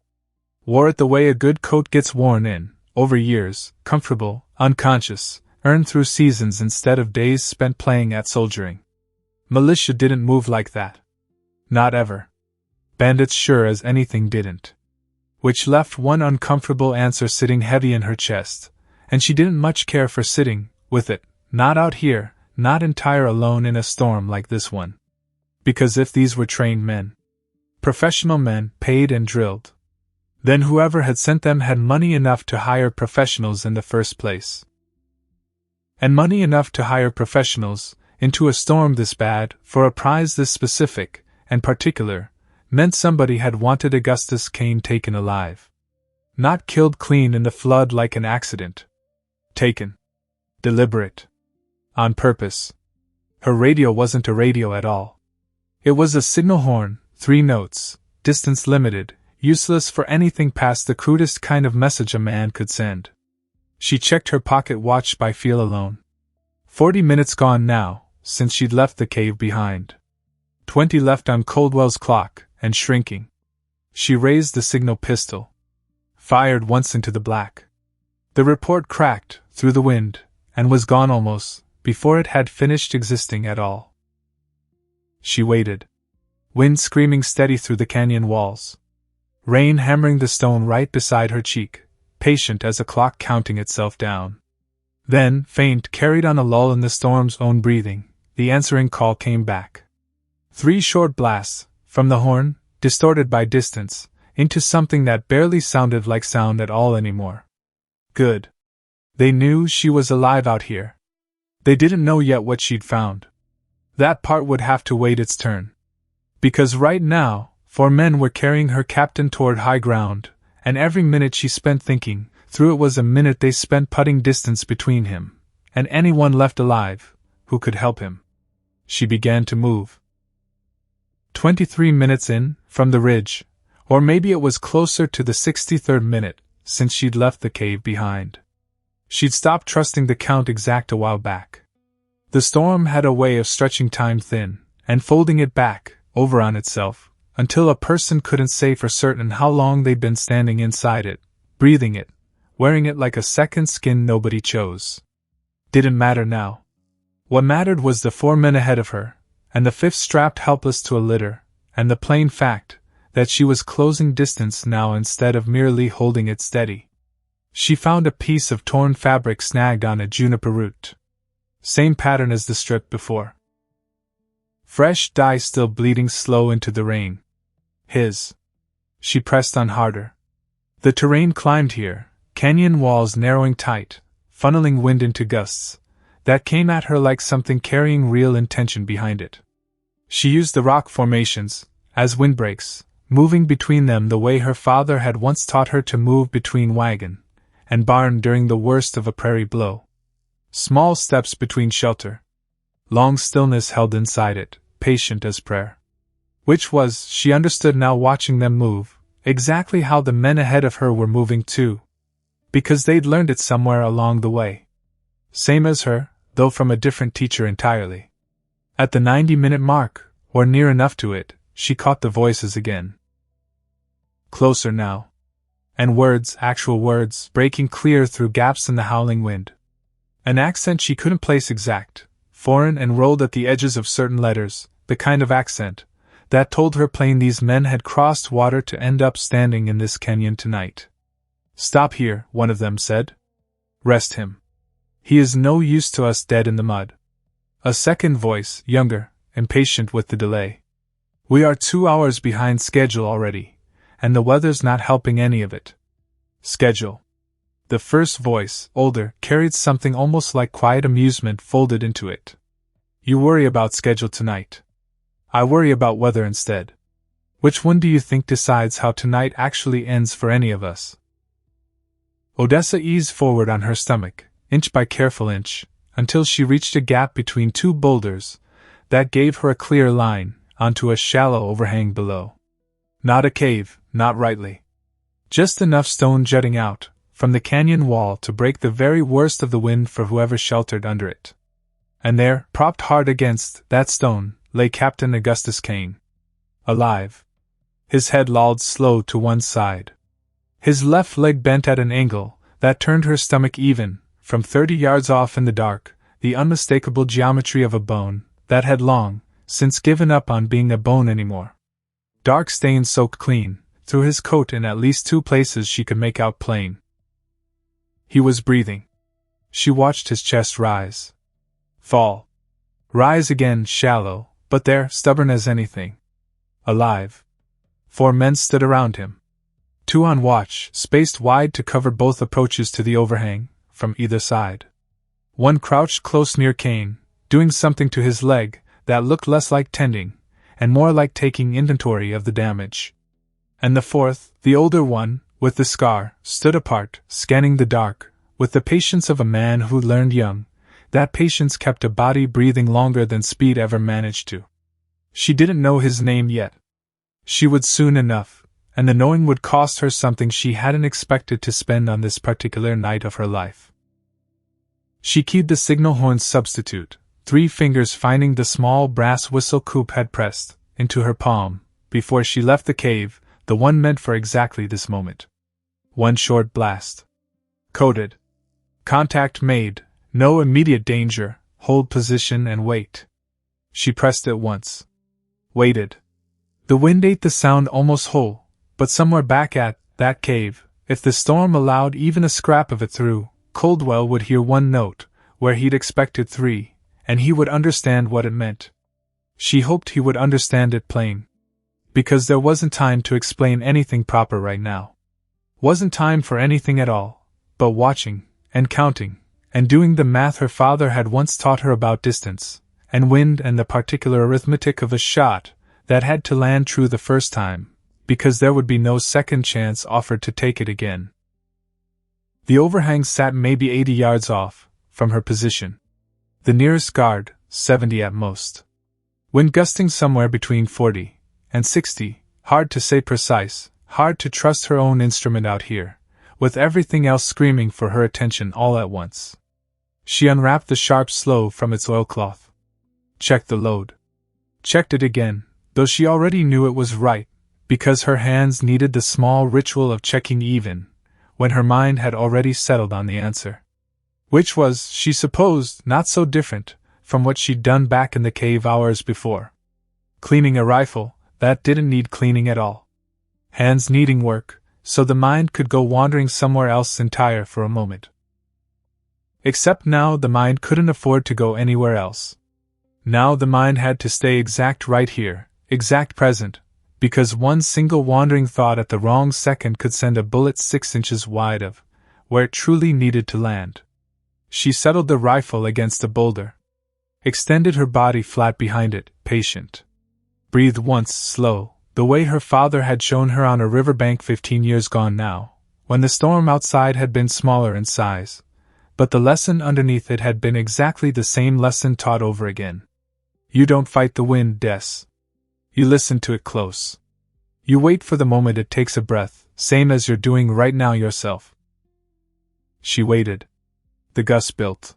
Wore it the way a good coat gets worn in, over years, comfortable, unconscious, earned through seasons instead of days spent playing at soldiering. Militia didn't move like that. Not ever. Bandits sure as anything didn't. Which left one uncomfortable answer sitting heavy in her chest, and she didn't much care for sitting with it, not out here, not entire alone in a storm like this one. Because if these were trained men, professional men, paid and drilled, then whoever had sent them had money enough to hire professionals in the first place. And money enough to hire professionals into a storm this bad, for a prize this specific and particular, meant somebody had wanted Augustus Kane taken alive. Not killed clean in the flood like an accident. Taken. Deliberate. On purpose. Her radio wasn't a radio at all. It was a signal horn, 3 notes, distance limited, useless for anything past the crudest kind of message a man could send. She checked her pocket watch by feel alone. 40 minutes gone now, since she'd left the cave behind. 20 left on Coldwell's clock, and shrinking. She raised the signal pistol. Fired once into the black. The report cracked through the wind, and was gone almost before it had finished existing at all. She waited. Wind screaming steady through the canyon walls. Rain hammering the stone right beside her cheek, patient as a clock counting itself down. Then, faint, carried on a lull in the storm's own breathing, the answering call came back. 3 short blasts, from the horn, distorted by distance, into something that barely sounded like sound at all anymore. Good. They knew she was alive out here. They didn't know yet what she'd found. That part would have to wait its turn. Because right now, 4 men were carrying her captain toward high ground, and every minute she spent thinking through it was a minute they spent putting distance between him and anyone left alive who could help him. She began to move. 23 minutes in, from the ridge, or maybe it was closer to the 63rd minute since she'd left the cave behind. She'd stopped trusting the count exact a while back. The storm had a way of stretching time thin and folding it back over on itself, until a person couldn't say for certain how long they'd been standing inside it, breathing it, wearing it like a second skin nobody chose. Didn't matter now. What mattered was the 4 men ahead of her, and the 5th strapped helpless to a litter, and the plain fact that she was closing distance now instead of merely holding it steady. She found a piece of torn fabric snagged on a juniper root. Same pattern as the strip before. Fresh dye still bleeding slow into the rain. She pressed on harder. The terrain climbed here, canyon walls narrowing tight, funneling wind into gusts that came at her like something carrying real intention behind it. She used the rock formations as windbreaks, moving between them the way her father had once taught her to move between wagon and barn during the worst of a prairie blow. Small steps between shelter. Long stillness held inside it, patient as prayer. Which was, she understood now watching them move, exactly how the men ahead of her were moving too. Because they'd learned it somewhere along the way. Same as her, though from a different teacher entirely. At the 90-minute mark, or near enough to it, she caught the voices again. Closer now. And words, actual words, breaking clear through gaps in the howling wind. An accent she couldn't place exact, foreign and rolled at the edges of certain letters, the kind of accent that told her plain these men had crossed water to end up standing in this canyon tonight. Stop here, one of them said. Rest him. He is no use to us dead in the mud. A second voice, younger, impatient with the delay. We are 2 hours behind schedule already, and the weather's not helping any of it. Schedule. The first voice, older, carried something almost like quiet amusement folded into it. You worry about schedule tonight. I worry about weather instead. Which one do you think decides how tonight actually ends for any of us? Odessa eased forward on her stomach, inch by careful inch, until she reached a gap between 2 boulders that gave her a clear line onto a shallow overhang below. Not a cave, not rightly. Just enough stone jutting out from the canyon wall to break the very worst of the wind for whoever sheltered under it. And there, propped hard against that stone, lay Captain Augustus Kane. Alive. His head lolled slow to one side. His left leg bent at an angle that turned her stomach even, from 30 yards off in the dark, the unmistakable geometry of a bone that had long since given up on being a bone anymore. Dark stains soaked clean through his coat in at least 2 places she could make out plain. He was breathing. She watched his chest rise. Fall. Rise again, shallow, but there, stubborn as anything. Alive. 4 men stood around him. 2 on watch, spaced wide to cover both approaches to the overhang, from either side. 1 crouched close near Kane, doing something to his leg that looked less like tending, and more like taking inventory of the damage. And the 4th, the older one, with the scar, stood apart, scanning the dark, with the patience of a man who learned young. That patience kept a body breathing longer than speed ever managed to. She didn't know his name yet. She would soon enough, and the knowing would cost her something she hadn't expected to spend on this particular night of her life. She keyed the signal horn's substitute, 3 fingers finding the small brass whistle Coop had pressed into her palm before she left the cave, the one meant for exactly this moment. One short blast. Coded. Contact made, no immediate danger, hold position and wait. She pressed it once. Waited. The wind ate the sound almost whole, but somewhere back at that cave, if the storm allowed even a scrap of it through, Coldwell would hear one note, where he'd expected three, and he would understand what it meant. She hoped he would understand it plain. Because there wasn't time to explain anything proper right now. Wasn't time for anything at all, but watching, and counting, and doing the math her father had once taught her about distance, and wind and the particular arithmetic of a shot that had to land true the first time, because there would be no second chance offered to take it again. The overhang sat maybe 80 yards off from her position. The nearest guard, 70 at most. Wind gusting somewhere between 40 and 60, hard to say precise, hard to trust her own instrument out here, with everything else screaming for her attention all at once. She unwrapped the sharp sloe from its oilcloth. Checked the load. Checked it again, though she already knew it was right, because her hands needed the small ritual of checking even, when her mind had already settled on the answer. Which was, she supposed, not so different from what she'd done back in the cave hours before. Cleaning a rifle, that didn't need cleaning at all. Hands needing work, so the mind could go wandering somewhere else entire for a moment. Except now the mind couldn't afford to go anywhere else. Now the mind had to stay exact right here, exact present, because one single wandering thought at the wrong second could send a bullet 6 inches wide of where it truly needed to land. She settled the rifle against a boulder. Extended her body flat behind it, patient. Breathed once, slow, the way her father had shown her on a riverbank 15 years gone now, when the storm outside had been smaller in size, but the lesson underneath it had been exactly the same lesson taught over again. You don't fight the wind, Des. You listen to it close. You wait for the moment it takes a breath, same as you're doing right now yourself. She waited. The gust built.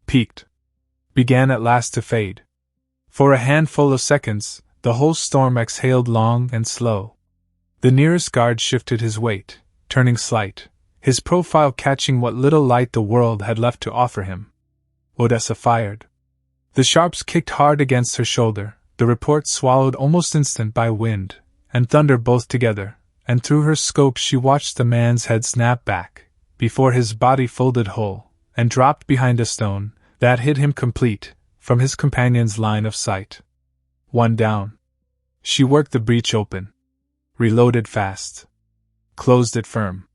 Peaked. Began at last to fade. For a handful of seconds, the whole storm exhaled long and slow. The nearest guard shifted his weight, turning slight, his profile catching what little light the world had left to offer him. Odessa fired. The sharps kicked hard against her shoulder, the report swallowed almost instant by wind and thunder both together, and through her scope she watched the man's head snap back, before his body folded whole, and dropped behind a stone that hid him complete from his companion's line of sight. One down. She worked the breech open. Reloaded fast. Closed it firm.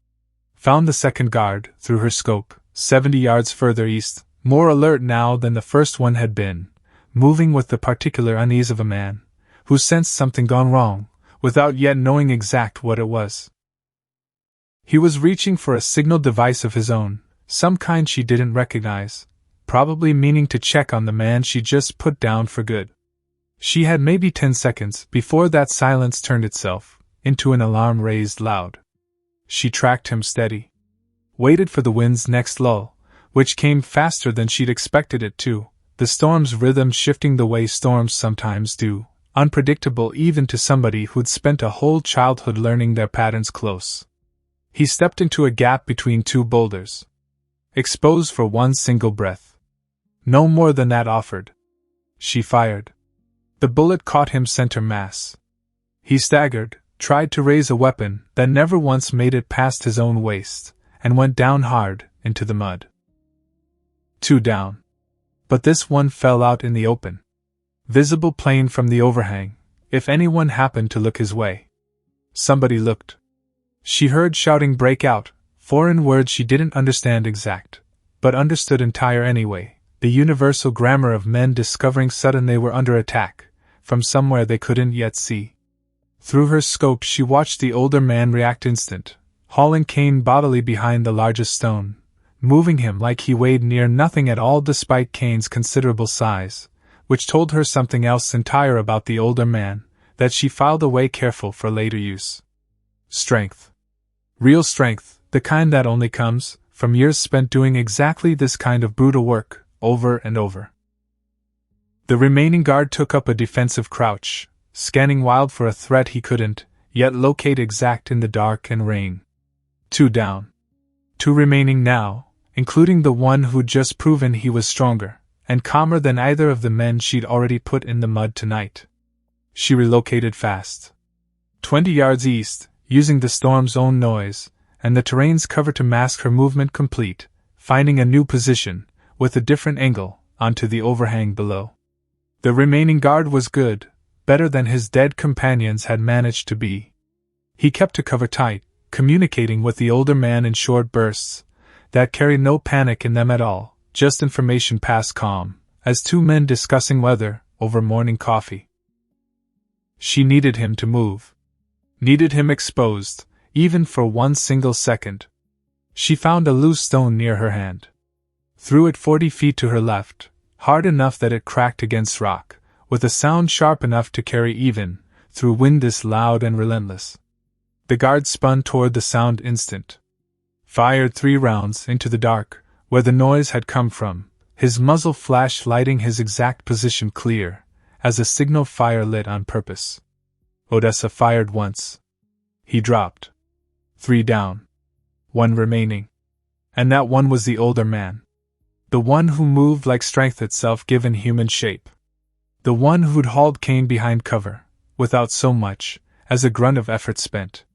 Found the second guard, through her scope, 70 yards further east, more alert now than the first one had been, moving with the particular unease of a man who sensed something gone wrong, without yet knowing exact what it was. He was reaching for a signal device of his own, some kind she didn't recognize, probably meaning to check on the man she just put down for good. She had maybe 10 seconds before that silence turned itself into an alarm raised loud. She tracked him steady. Waited for the wind's next lull, which came faster than she'd expected it to, the storm's rhythm shifting the way storms sometimes do, unpredictable even to somebody who'd spent a whole childhood learning their patterns close. He stepped into a gap between two boulders. Exposed for one single breath. No more than that offered. She fired. The bullet caught him center mass. He staggered, tried to raise a weapon that never once made it past his own waist, and went down hard into the mud. 2 down. But this one fell out in the open. Visible plain from the overhang, if anyone happened to look his way. Somebody looked. She heard shouting break out, foreign words she didn't understand exact, but understood entire anyway, the universal grammar of men discovering sudden they were under attack, from somewhere they couldn't yet see. Through her scope she watched the older man react instant, hauling Cain bodily behind the largest stone, moving him like he weighed near nothing at all despite Cain's considerable size, which told her something else entire about the older man, that she filed away careful for later use. Strength. Real strength, the kind that only comes from years spent doing exactly this kind of brutal work, over and over. The remaining guard took up a defensive crouch, scanning wild for a threat he couldn't yet locate exact in the dark and rain. 2 down. 2 remaining now, including the one who'd just proven he was stronger and calmer than either of the men she'd already put in the mud tonight. She relocated fast. 20 yards east, using the storm's own noise and the terrain's cover to mask her movement complete, finding a new position, with a different angle, onto the overhang below. The remaining guard was good, better than his dead companions had managed to be. He kept to cover tight, communicating with the older man in short bursts that carried no panic in them at all, just information past calm, as 2 men discussing weather over morning coffee. She needed him to move. Needed him exposed, even for 1 single second. She found a loose stone near her hand. Threw it 40 feet to her left, hard enough that it cracked against rock, with a sound sharp enough to carry even through wind this loud and relentless. The guard spun toward the sound instant. Fired 3 rounds into the dark, where the noise had come from, his muzzle flash lighting his exact position clear, as a signal fire lit on purpose. Odessa fired once. He dropped. 3 down. 1 remaining. And that one was the older man. The one who moved like strength itself given human shape. The one who'd hauled Cain behind cover, without so much as a grunt of effort spent.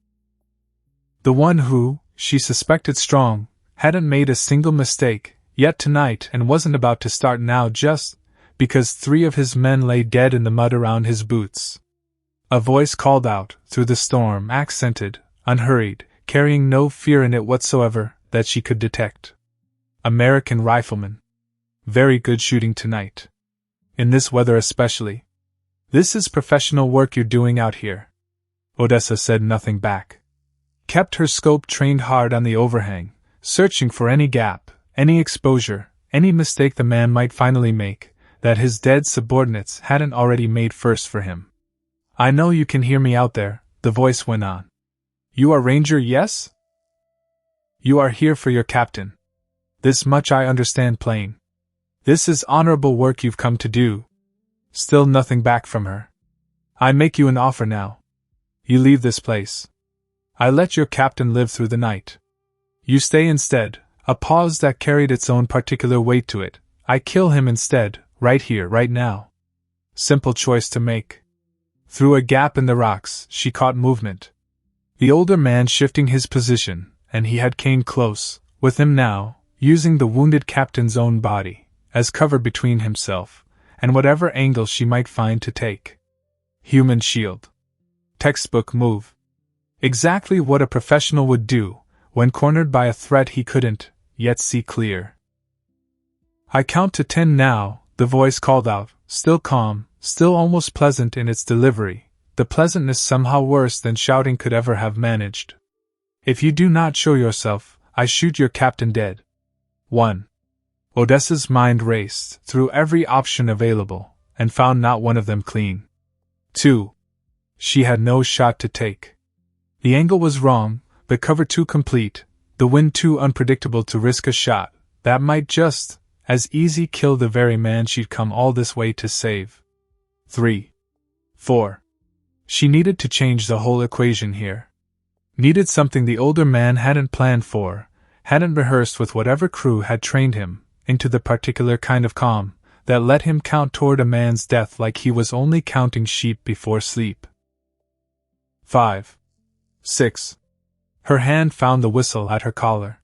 The one who, she suspected strong, hadn't made a single mistake yet tonight and wasn't about to start now just because 3 of his men lay dead in the mud around his boots. A voice called out through the storm, accented, unhurried, carrying no fear in it whatsoever that she could detect. American rifleman. Very good shooting tonight. In this weather especially. This is professional work you're doing out here. Odessa said nothing back. Kept her scope trained hard on the overhang, searching for any gap, any exposure, any mistake the man might finally make, that his dead subordinates hadn't already made first for him. I know you can hear me out there, the voice went on. You are Ranger, yes? You are here for your captain. This much I understand plain. This is honorable work you've come to do. Still nothing back from her. I make you an offer now. You leave this place. I let your captain live through the night. You stay instead, a pause that carried its own particular weight to it. I kill him instead, right here, right now. Simple choice to make. Through a gap in the rocks, she caught movement. The older man shifting his position, and he had Cain close, with him now, using the wounded captain's own body as cover between himself and whatever angle she might find to take. Human shield. Textbook move. Exactly what a professional would do when cornered by a threat he couldn't yet see clear. I count to 10 now, the voice called out, still calm, still almost pleasant in its delivery, the pleasantness somehow worse than shouting could ever have managed. If you do not show yourself, I shoot your captain dead. 1. Odessa's mind raced through every option available, and found not one of them clean. 2. She had no shot to take. The angle was wrong, the cover too complete, the wind too unpredictable to risk a shot that might just as easy kill the very man she'd come all this way to save. 3. 4. She needed to change the whole equation here. Needed something the older man hadn't planned for, hadn't rehearsed with whatever crew had trained him, into the particular kind of calm that let him count toward a man's death like he was only counting sheep before sleep. 5. 6. Her hand found the whistle at her collar.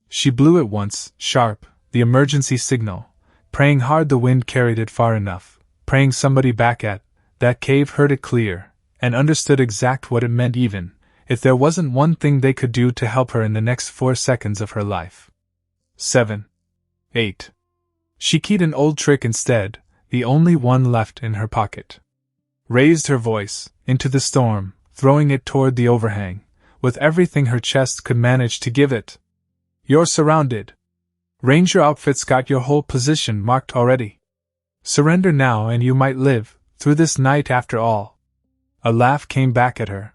She blew it once, sharp, the emergency signal, praying hard the wind carried it far enough, praying somebody back at that cave heard it clear, and understood exact what it meant even if there wasn't one thing they could do to help her in the next 4 seconds of her life. 7. 8. She keyed an old trick instead, the only one left in her pocket. Raised her voice into the storm, throwing it toward the overhang, with everything her chest could manage to give it. You're surrounded. Ranger outfit's got your whole position marked already. Surrender now and you might live through this night after all. A laugh came back at her.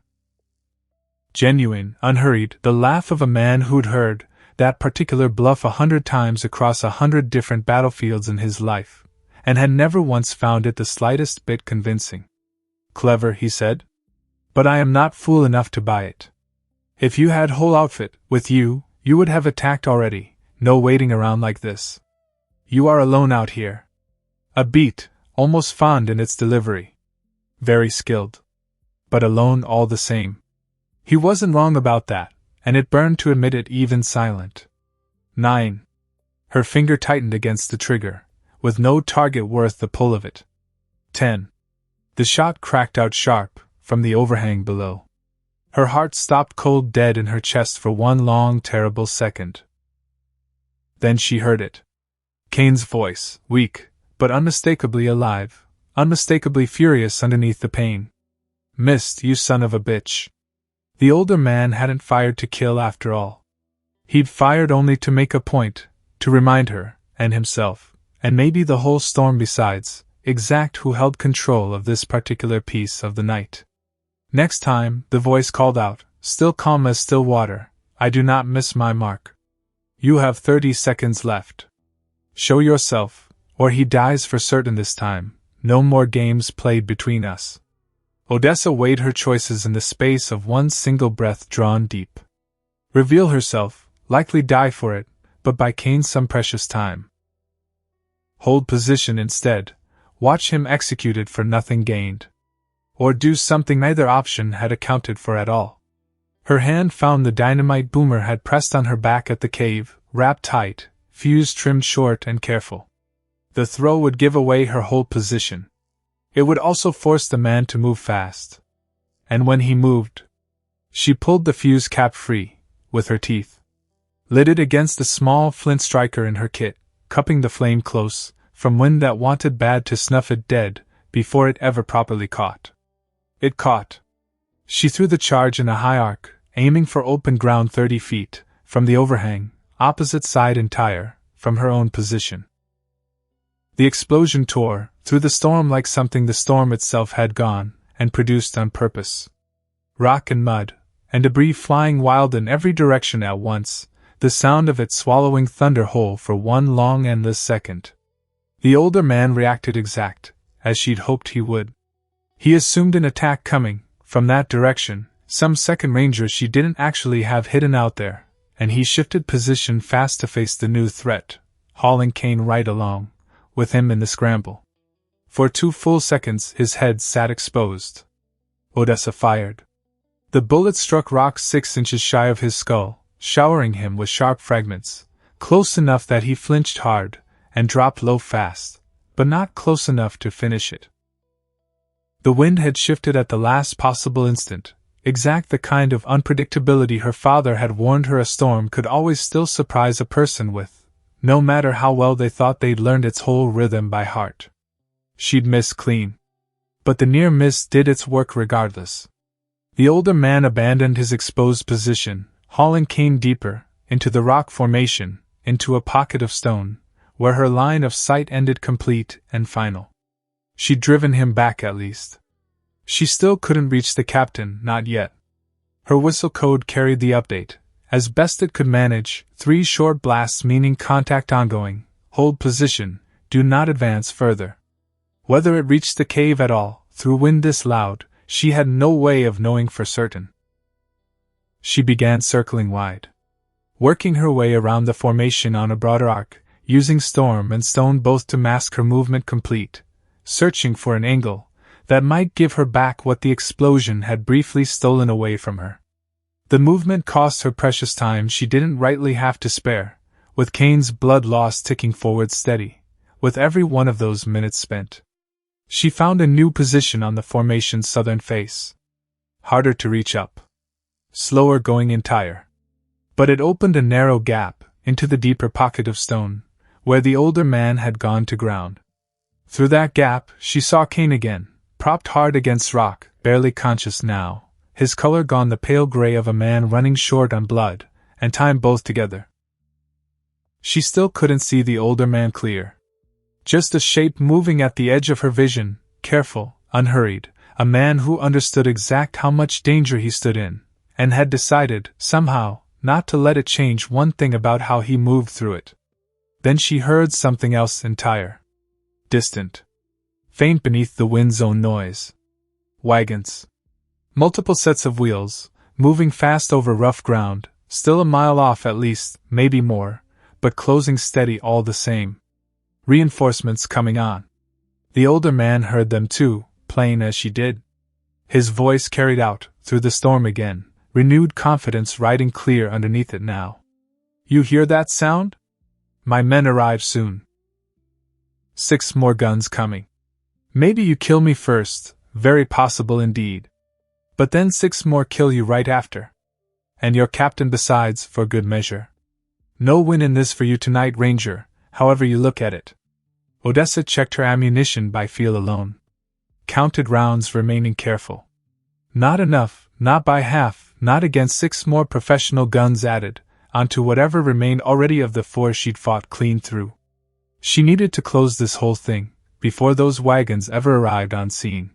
Genuine, unhurried, the laugh of a man who'd heard that particular bluff 100 times across 100 different battlefields in his life, and had never once found it the slightest bit convincing. Clever, he said. But I am not fool enough to buy it. If you had whole outfit with you, you would have attacked already, no waiting around like this. You are alone out here. A beat, almost fond in its delivery. Very skilled. But alone all the same. He wasn't wrong about that, and it burned to admit it even silent. 9. Her finger tightened against the trigger, with no target worth the pull of it. 10. The shot cracked out sharp, from the overhang below. Her heart stopped cold dead in her chest for one long, terrible second. Then she heard it. Kane's voice, weak, but unmistakably alive, unmistakably furious underneath the pain. Missed, you son of a bitch. The older man hadn't fired to kill after all. He'd fired only to make a point, to remind her, and himself, and maybe the whole storm besides, exact who held control of this particular piece of the night. Next time, the voice called out, still calm as still water, I do not miss my mark. You have 30 seconds left. Show yourself, or he dies for certain this time, no more games played between us. Odessa weighed her choices in the space of one single breath drawn deep. Reveal herself, likely die for it, but buy Kane some precious time. Hold position instead, watch him executed for nothing gained. Or do something neither option had accounted for at all. Her hand found the dynamite Boomer had pressed on her back at the cave, wrapped tight, fuse trimmed short and careful. The throw would give away her whole position. It would also force the man to move fast. And when he moved, she pulled the fuse cap free, with her teeth. Lit it against the small flint striker in her kit, cupping the flame close, from wind that wanted bad to snuff it dead, before it ever properly caught. It caught. She threw the charge in a high arc, aiming for open ground 30 feet, from the overhang, opposite side entire, from her own position. The explosion tore through the storm like something the storm itself had gone and produced on purpose. Rock and mud, and debris flying wild in every direction at once, the sound of it swallowing thunder whole for one long endless second. The older man reacted exact, as she'd hoped he would. He assumed an attack coming, from that direction, some second rangers she didn't actually have hidden out there, and he shifted position fast to face the new threat, hauling Kane right along, with him in the scramble. For 2 full seconds his head sat exposed. Odessa fired. The bullet struck Rock 6 inches shy of his skull, showering him with sharp fragments, close enough that he flinched hard, and dropped low fast, but not close enough to finish it. The wind had shifted at the last possible instant, exact the kind of unpredictability her father had warned her a storm could always still surprise a person with, no matter how well they thought they'd learned its whole rhythm by heart. She'd missed clean. But the near miss did its work regardless. The older man abandoned his exposed position, hauling Kane deeper, into the rock formation, into a pocket of stone, where her line of sight ended complete and final. She'd driven him back at least. She still couldn't reach the captain, not yet. Her whistle code carried the update, as best it could manage, 3 short blasts meaning contact ongoing, hold position, do not advance further. Whether it reached the cave at all, through wind this loud, she had no way of knowing for certain. She began circling wide, working her way around the formation on a broader arc, using storm and stone both to mask her movement complete, searching for an angle that might give her back what the explosion had briefly stolen away from her. The movement cost her precious time she didn't rightly have to spare, with Kane's blood loss ticking forward steady, with every one of those minutes spent. She found a new position on the formation's southern face. Harder to reach up. Slower going entire. But it opened a narrow gap into the deeper pocket of stone, where the older man had gone to ground. Through that gap, she saw Kane again, propped hard against rock, barely conscious now, his color gone the pale gray of a man running short on blood, and time both together. She still couldn't see the older man clear. Just a shape moving at the edge of her vision, careful, unhurried, a man who understood exact how much danger he stood in, and had decided, somehow, not to let it change one thing about how he moved through it. Then she heard something else entire. Distant. Faint beneath the wind's own noise. Wagons. Multiple sets of wheels, moving fast over rough ground, still a mile off at least, maybe more, but closing steady all the same. Reinforcements coming on. The older man heard them too, plain as she did. His voice carried out, through the storm again, renewed confidence riding clear underneath it now. You hear that sound? My men arrive soon. 6 more guns coming. Maybe you kill me first, very possible indeed. But then 6 more kill you right after. And your captain besides, for good measure. No win in this for you tonight, Ranger, however you look at it. Odessa checked her ammunition by feel alone. Counted rounds, remaining careful. Not enough, not by half, not against 6 more professional guns added, onto whatever remained already of the 4 she'd fought clean through. She needed to close this whole thing, before those wagons ever arrived on scene.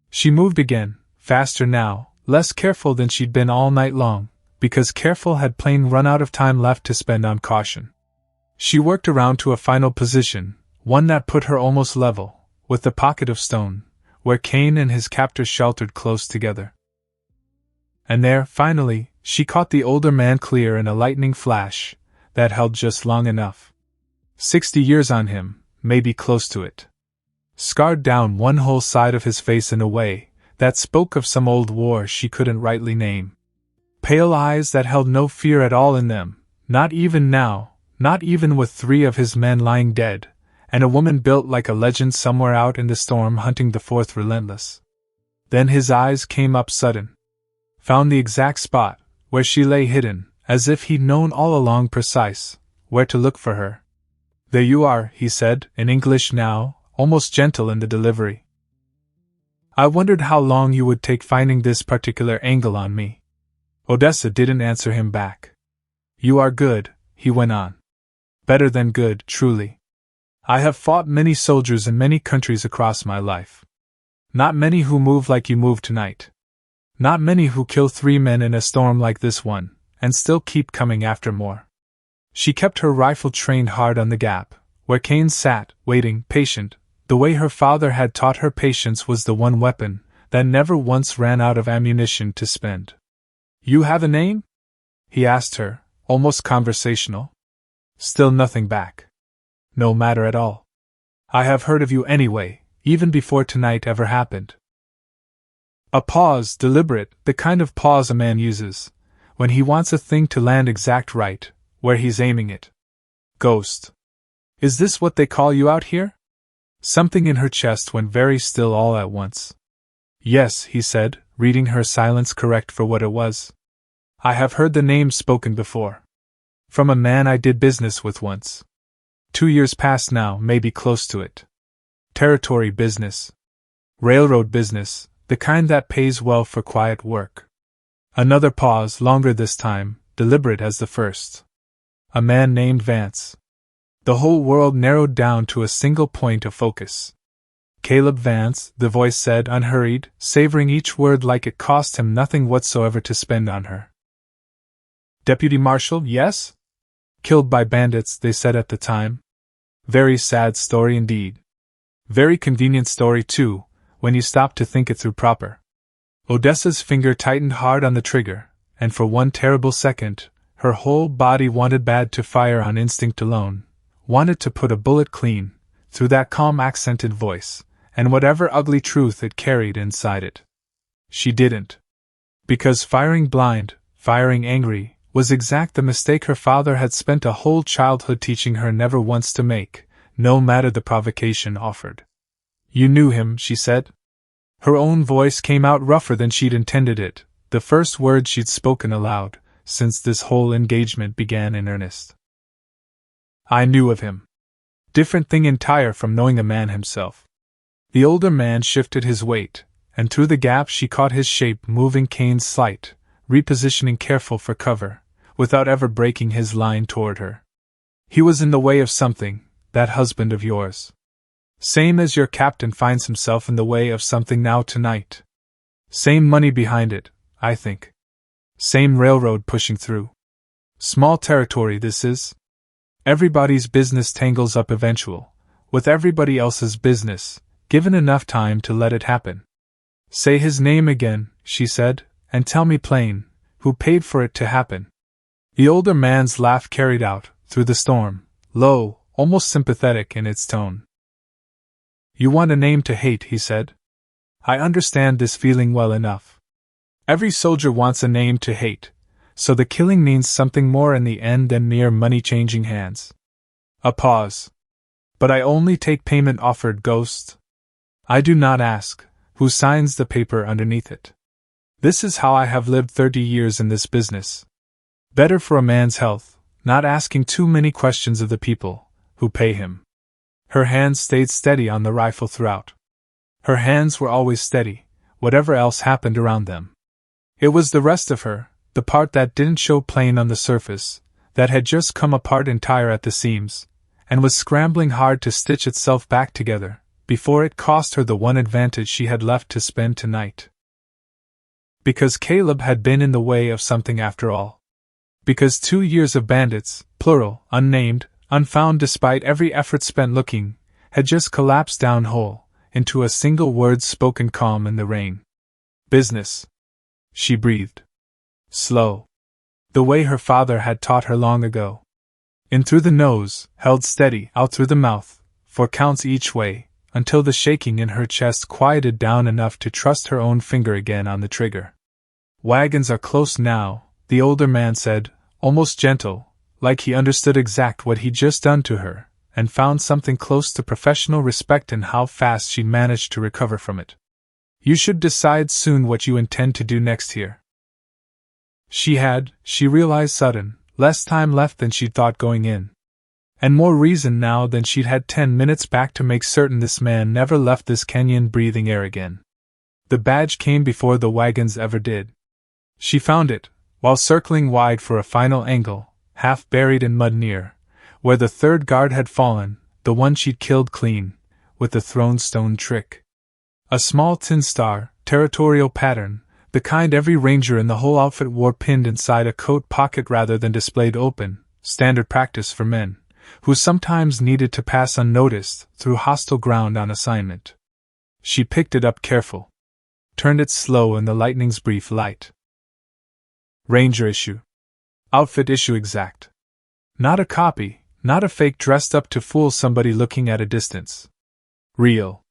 She moved again, faster now, less careful than she'd been all night long, because careful had plain run out of time left to spend on caution. She worked around to a final position, one that put her almost level, with the pocket of stone, where Cain and his captors sheltered close together. And there, finally, she caught the older man clear in a lightning flash, that held just long enough. 60 years on him, maybe close to it. Scarred down one whole side of his face in a way that spoke of some old war she couldn't rightly name. Pale eyes that held no fear at all in them, not even now, not even with 3 of his men lying dead, and a woman built like a legend somewhere out in the storm hunting the 4th relentless. Then his eyes came up sudden. Found the exact spot, where she lay hidden, as if he'd known all along precise, where to look for her. There you are, he said, in English now, almost gentle in the delivery. I wondered how long you would take finding this particular angle on me. Odessa didn't answer him back. You are good, he went on. Better than good, truly. I have fought many soldiers in many countries across my life. Not many who move like you move tonight. Not many who kill 3 men in a storm like this one, and still keep coming after more. She kept her rifle trained hard on the gap, where Cain sat, waiting, patient. The way her father had taught her patience was the one weapon that never once ran out of ammunition to spend. You have a name? He asked her, almost conversational. Still nothing back. No matter at all. I have heard of you anyway, even before tonight ever happened. A pause, deliberate, the kind of pause a man uses when he wants a thing to land exact right, where he's aiming it. Ghost. Is this what they call you out here? Something in her chest went very still all at once. Yes, he said, reading her silence correct for what it was. I have heard the name spoken before. From a man I did business with once. 2 years past now, maybe close to it. Territory business. Railroad business, the kind that pays well for quiet work. Another pause, longer this time, deliberate as the first. A man named Vance. The whole world narrowed down to a single point of focus. Caleb Vance, the voice said, unhurried, savoring each word like it cost him nothing whatsoever to spend on her. Deputy Marshal, yes? Killed by bandits, they said at the time. Very sad story indeed. Very convenient story, too, when you stop to think it through proper. Odessa's finger tightened hard on the trigger, and for one terrible second, her whole body wanted bad to fire on instinct alone, wanted to put a bullet clean through that calm accented voice, and whatever ugly truth it carried inside it. She didn't. Because firing blind, firing angry, was exact the mistake her father had spent a whole childhood teaching her never once to make, no matter the provocation offered. You knew him, she said. Her own voice came out rougher than she'd intended it, the first word she'd spoken aloud since this whole engagement began in earnest. I knew of him. Different thing entire from knowing a man himself. The older man shifted his weight, and through the gap she caught his shape moving Cain's slight, repositioning careful for cover, without ever breaking his line toward her. He was in the way of something, that husband of yours. Same as your captain finds himself in the way of something now tonight. Same money behind it, I think. Same railroad pushing through. Small territory this is. Everybody's business tangles up eventual, with everybody else's business, given enough time to let it happen. Say his name again, she said, and tell me plain, who paid for it to happen? The older man's laugh carried out, through the storm, low, almost sympathetic in its tone. You want a name to hate, he said. I understand this feeling well enough. Every soldier wants a name to hate, so the killing means something more in the end than mere money-changing hands. A pause. But I only take payment offered, Ghost. I do not ask, who signs the paper underneath it. This is how I have lived 30 years in this business. Better for a man's health, not asking too many questions of the people who pay him. Her hands stayed steady on the rifle throughout. Her hands were always steady, whatever else happened around them. It was the rest of her, the part that didn't show plain on the surface, that had just come apart entire at the seams, and was scrambling hard to stitch itself back together, before it cost her the one advantage she had left to spend tonight. Because Caleb had been in the way of something after all. Because 2 years of bandits, plural, unnamed, unfound despite every effort spent looking, had just collapsed down whole, into a single word spoken calm in the rain. Business. She breathed. Slow. The way her father had taught her long ago. In through the nose, held steady, out through the mouth, 4 counts each way, until the shaking in her chest quieted down enough to trust her own finger again on the trigger. Wagons are close now, the older man said, almost gentle, like he understood exact what he'd just done to her, and found something close to professional respect in how fast she'd managed to recover from it. You should decide soon what you intend to do next here. She realized sudden, less time left than she'd thought going in. And more reason now than she'd had 10 minutes back to make certain this man never left this canyon breathing air again. The badge came before the wagons ever did. She found it, while circling wide for a final angle, half buried in mud near, where the 3rd guard had fallen, the one she'd killed clean, with the thrown stone trick. A small tin star, territorial pattern, the kind every ranger in the whole outfit wore pinned inside a coat pocket rather than displayed open, standard practice for men, who sometimes needed to pass unnoticed through hostile ground on assignment. She picked it up careful. Turned it slow in the lightning's brief light. Ranger issue. Outfit issue exact. Not a copy, not a fake dressed up to fool somebody looking at a distance. Real.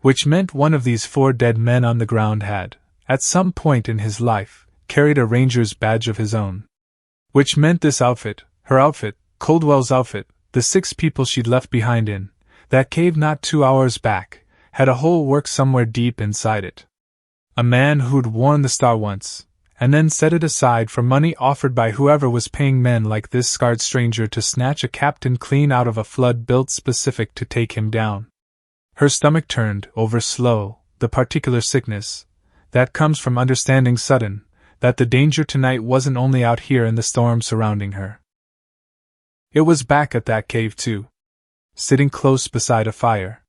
Which meant one of these 4 dead men on the ground had, at some point in his life, carried a ranger's badge of his own. Which meant this outfit, her outfit, Coldwell's outfit, the 6 people she'd left behind in that cave not 2 hours back, had a hole worked somewhere deep inside it. A man who'd worn the star once, and then set it aside for money offered by whoever was paying men like this scarred stranger to snatch a captain clean out of a flood built specific to take him down. Her stomach turned over slow, the particular sickness that comes from understanding sudden that the danger tonight wasn't only out here in the storm surrounding her. It was back at that cave too, sitting close beside a fire,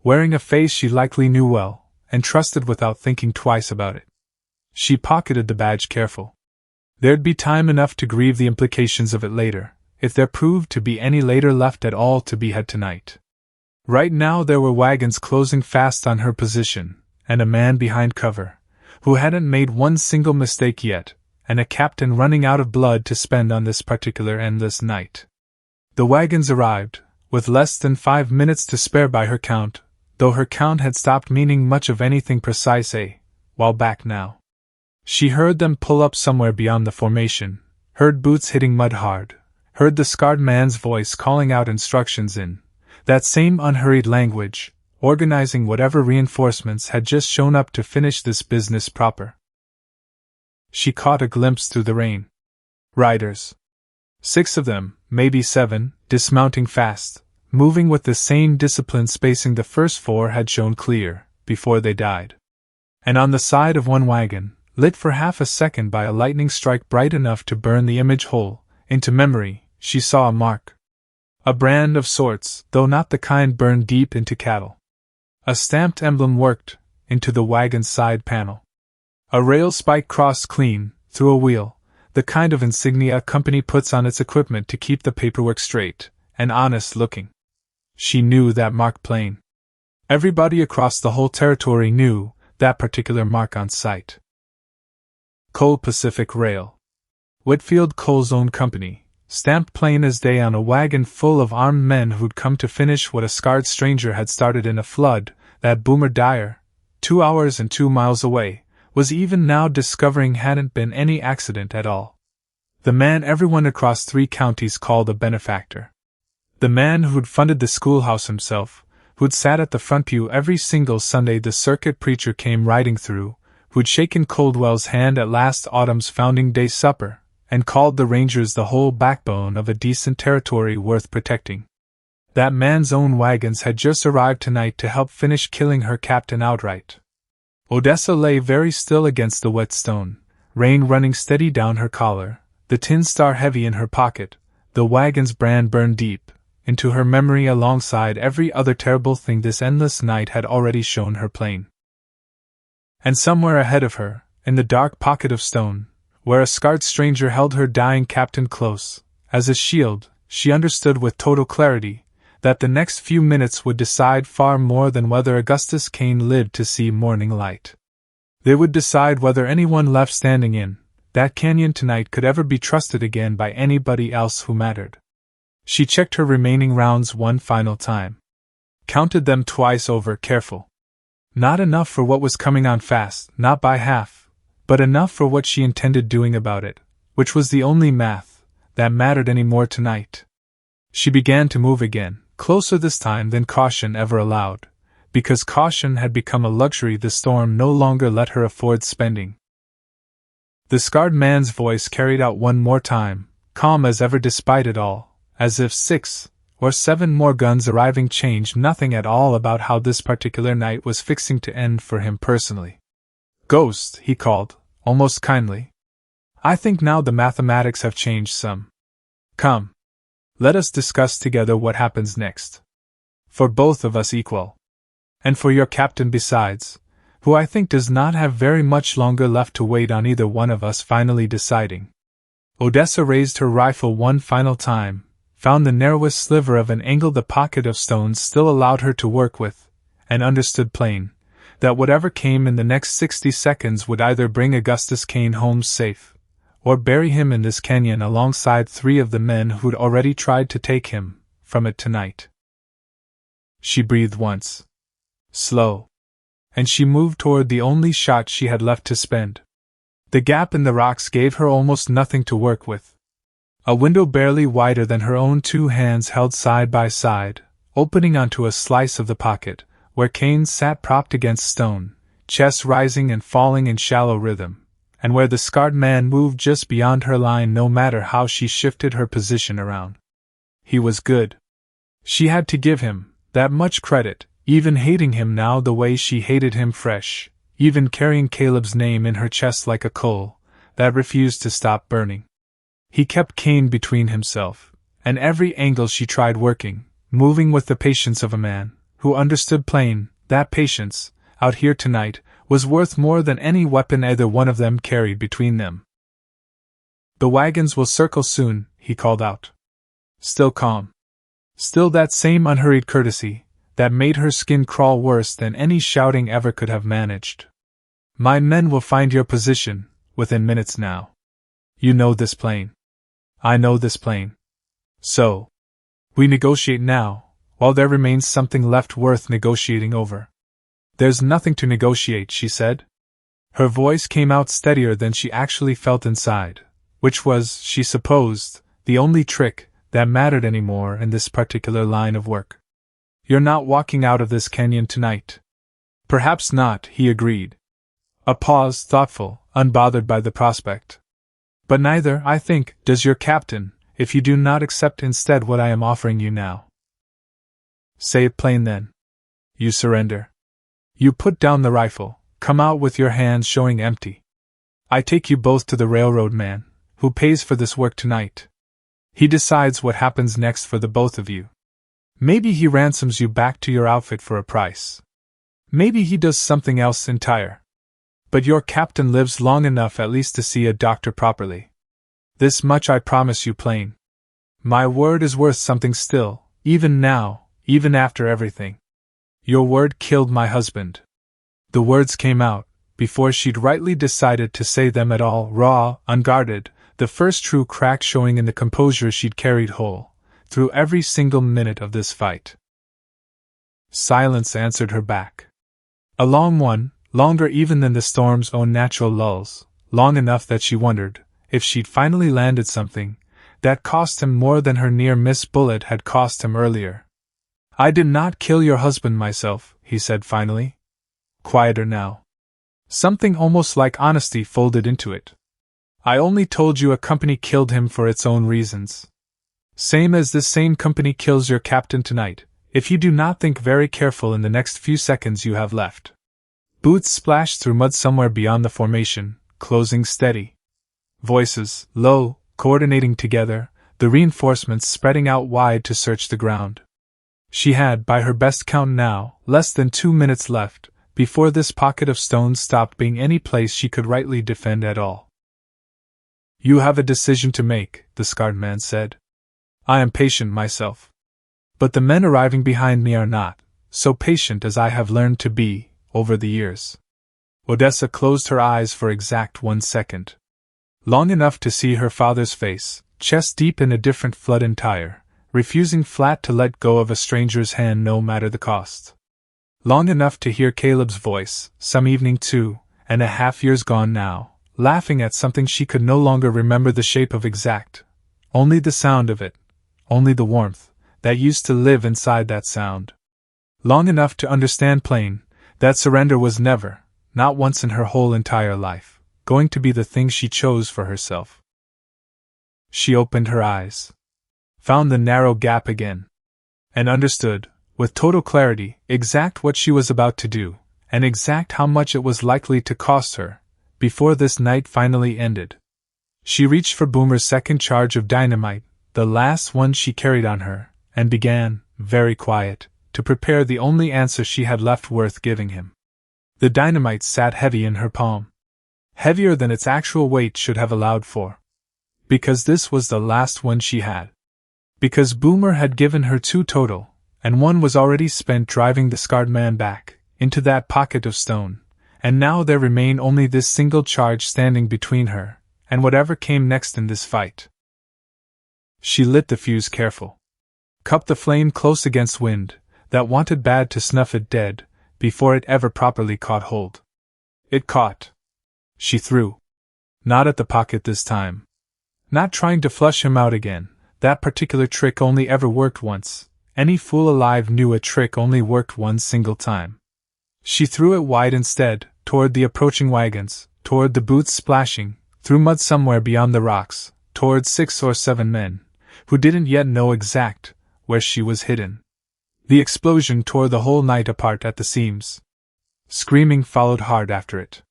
wearing a face she likely knew well, and trusted without thinking twice about it. She pocketed the badge careful. There'd be time enough to grieve the implications of it later, if there proved to be any later left at all to be had tonight. Right now there were wagons closing fast on her position, and a man behind cover, who hadn't made one single mistake yet, and a captain running out of blood to spend on this particular endless night. The wagons arrived, with less than 5 minutes to spare by her count, though her count had stopped meaning much of anything precise a while back now. She heard them pull up somewhere beyond the formation, heard boots hitting mud hard, heard the scarred man's voice calling out instructions in that same unhurried language, organizing whatever reinforcements had just shown up to finish this business proper. She caught a glimpse through the rain. Riders. 6 of them, maybe 7, dismounting fast, moving with the same discipline spacing the first 4 had shown clear, before they died. And on the side of one wagon, lit for half a second by a lightning strike bright enough to burn the image whole into memory, she saw a mark. A brand of sorts, though not the kind burned deep into cattle. A stamped emblem worked into the wagon's side panel. A rail spike crossed clean through a wheel, the kind of insignia a company puts on its equipment to keep the paperwork straight and honest looking. She knew that mark plain. Everybody across the whole territory knew that particular mark on sight. Coal Pacific Rail. Whitfield Coal's own company, stamped plain as day on a wagon full of armed men who'd come to finish what a scarred stranger had started in a flood, that Boomer Dyer, 2 hours and 2 miles away, was even now discovering hadn't been any accident at all. The man everyone across 3 counties called a benefactor. The man who'd funded the schoolhouse himself, who'd sat at the front pew every single Sunday the circuit preacher came riding through, who'd shaken Coldwell's hand at last autumn's founding day supper, and called the Rangers the whole backbone of a decent territory worth protecting. That man's own wagons had just arrived tonight to help finish killing her captain outright. Odessa lay very still against the wet stone, rain running steady down her collar, the tin star heavy in her pocket, the wagon's brand burned deep into her memory alongside every other terrible thing this endless night had already shown her plain. And somewhere ahead of her, in the dark pocket of stone, where a scarred stranger held her dying captain close, as a shield, she understood with total clarity that the next few minutes would decide far more than whether Augustus Kane lived to see morning light. They would decide whether anyone left standing in that canyon tonight could ever be trusted again by anybody else who mattered. She checked her remaining rounds one final time. Counted them twice over, careful. Not enough for what was coming on fast, not by half, but enough for what she intended doing about it, which was the only math that mattered any more tonight. She began to move again, closer this time than caution ever allowed, because caution had become a luxury the storm no longer let her afford spending. The scarred man's voice carried out one more time, calm as ever despite it all, as if 6 or 7 more guns arriving changed nothing at all about how this particular night was fixing to end for him personally. "Ghost," he called, almost kindly. "I think now the mathematics have changed some. Come. Let us discuss together what happens next. For both of us equal. And for your captain besides, who I think does not have very much longer left to wait on either one of us finally deciding." Odessa raised her rifle one final time, found the narrowest sliver of an angle the pocket of stones still allowed her to work with, and understood plain that whatever came in the next 60 seconds would either bring Augustus Kane home safe, or bury him in this canyon alongside 3 of the men who'd already tried to take him from it tonight. She breathed once. Slow. And she moved toward the only shot she had left to spend. The gap in the rocks gave her almost nothing to work with. A window barely wider than her own 2 hands held side by side, opening onto a slice of the pocket, where Kane sat propped against stone, chest rising and falling in shallow rhythm, and where the scarred man moved just beyond her line no matter how she shifted her position around. He was good. She had to give him that much credit, even hating him now the way she hated him fresh, even carrying Caleb's name in her chest like a coal that refused to stop burning. He kept Kane between himself and every angle she tried working, moving with the patience of a man who understood plain that patience, out here tonight, was worth more than any weapon either one of them carried between them. "The wagons will circle soon," he called out. Still calm. Still that same unhurried courtesy that made her skin crawl worse than any shouting ever could have managed. "My men will find your position within minutes now. You know this plain. I know this plain. So, we negotiate now, while there remains something left worth negotiating over." "There's nothing to negotiate," she said. Her voice came out steadier than she actually felt inside, which was, she supposed, the only trick that mattered anymore in this particular line of work. "You're not walking out of this canyon tonight." "Perhaps not," he agreed. A pause, thoughtful, unbothered by the prospect. "But neither, I think, does your captain, if you do not accept instead what I am offering you now." "Say it plain then. You surrender. You put down the rifle, come out with your hands showing empty. I take you both to the railroad man, who pays for this work tonight. He decides what happens next for the both of you. Maybe he ransoms you back to your outfit for a price. Maybe he does something else entire. But your captain lives long enough at least to see a doctor properly. This much I promise you plain. My word is worth something still, even now, even after everything. Your word killed my husband." The words came out, before she'd rightly decided to say them at all, raw, unguarded, the first true crack showing in the composure she'd carried whole through every single minute of this fight. Silence answered her back. A long one, longer even than the storm's own natural lulls, long enough that she wondered if she'd finally landed something that cost him more than her near-miss bullet had cost him earlier. "I did not kill your husband myself," he said finally. Quieter now. Something almost like honesty folded into it. "I only told you a company killed him for its own reasons. Same as this same company kills your captain tonight, if you do not think very careful in the next few seconds you have left." Boots splashed through mud somewhere beyond the formation, closing steady. Voices, low, coordinating together, the reinforcements spreading out wide to search the ground. She had, by her best count now, less than 2 minutes left, before this pocket of stones stopped being any place she could rightly defend at all. "You have a decision to make," the scarred man said. "I am patient myself. But the men arriving behind me are not so patient as I have learned to be over the years." Odessa closed her eyes for exact 1 second. Long enough to see her father's face, chest deep in a different flood entire, refusing flat to let go of a stranger's hand no matter the cost. Long enough to hear Caleb's voice, some evening 2.5 years gone now, laughing at something she could no longer remember the shape of exact, only the sound of it, only the warmth that used to live inside that sound. Long enough to understand plain that surrender was never, not once in her whole entire life, going to be the thing she chose for herself. She opened her eyes, found the narrow gap again, and understood, with total clarity, exact what she was about to do, and exact how much it was likely to cost her, before this night finally ended. She reached for Boomer's second charge of dynamite, the last one she carried on her, and began, very quiet, to prepare the only answer she had left worth giving him. The dynamite sat heavy in her palm. Heavier than its actual weight should have allowed for. Because this was the last one she had. Because Boomer had given her 2 total, and one was already spent driving the scarred man back into that pocket of stone, and now there remained only this single charge standing between her and whatever came next in this fight. She lit the fuse careful. Cupped the flame close against wind that wanted bad to snuff it dead before it ever properly caught hold. It caught. She threw. Not at the pocket this time. Not trying to flush him out again. That particular trick only ever worked once. Any fool alive knew a trick only worked one single time. She threw it wide instead, toward the approaching wagons, toward the boots splashing, through mud somewhere beyond the rocks, toward 6 or 7 men, who didn't yet know exact where she was hidden. The explosion tore the whole night apart at the seams. Screaming followed hard after it.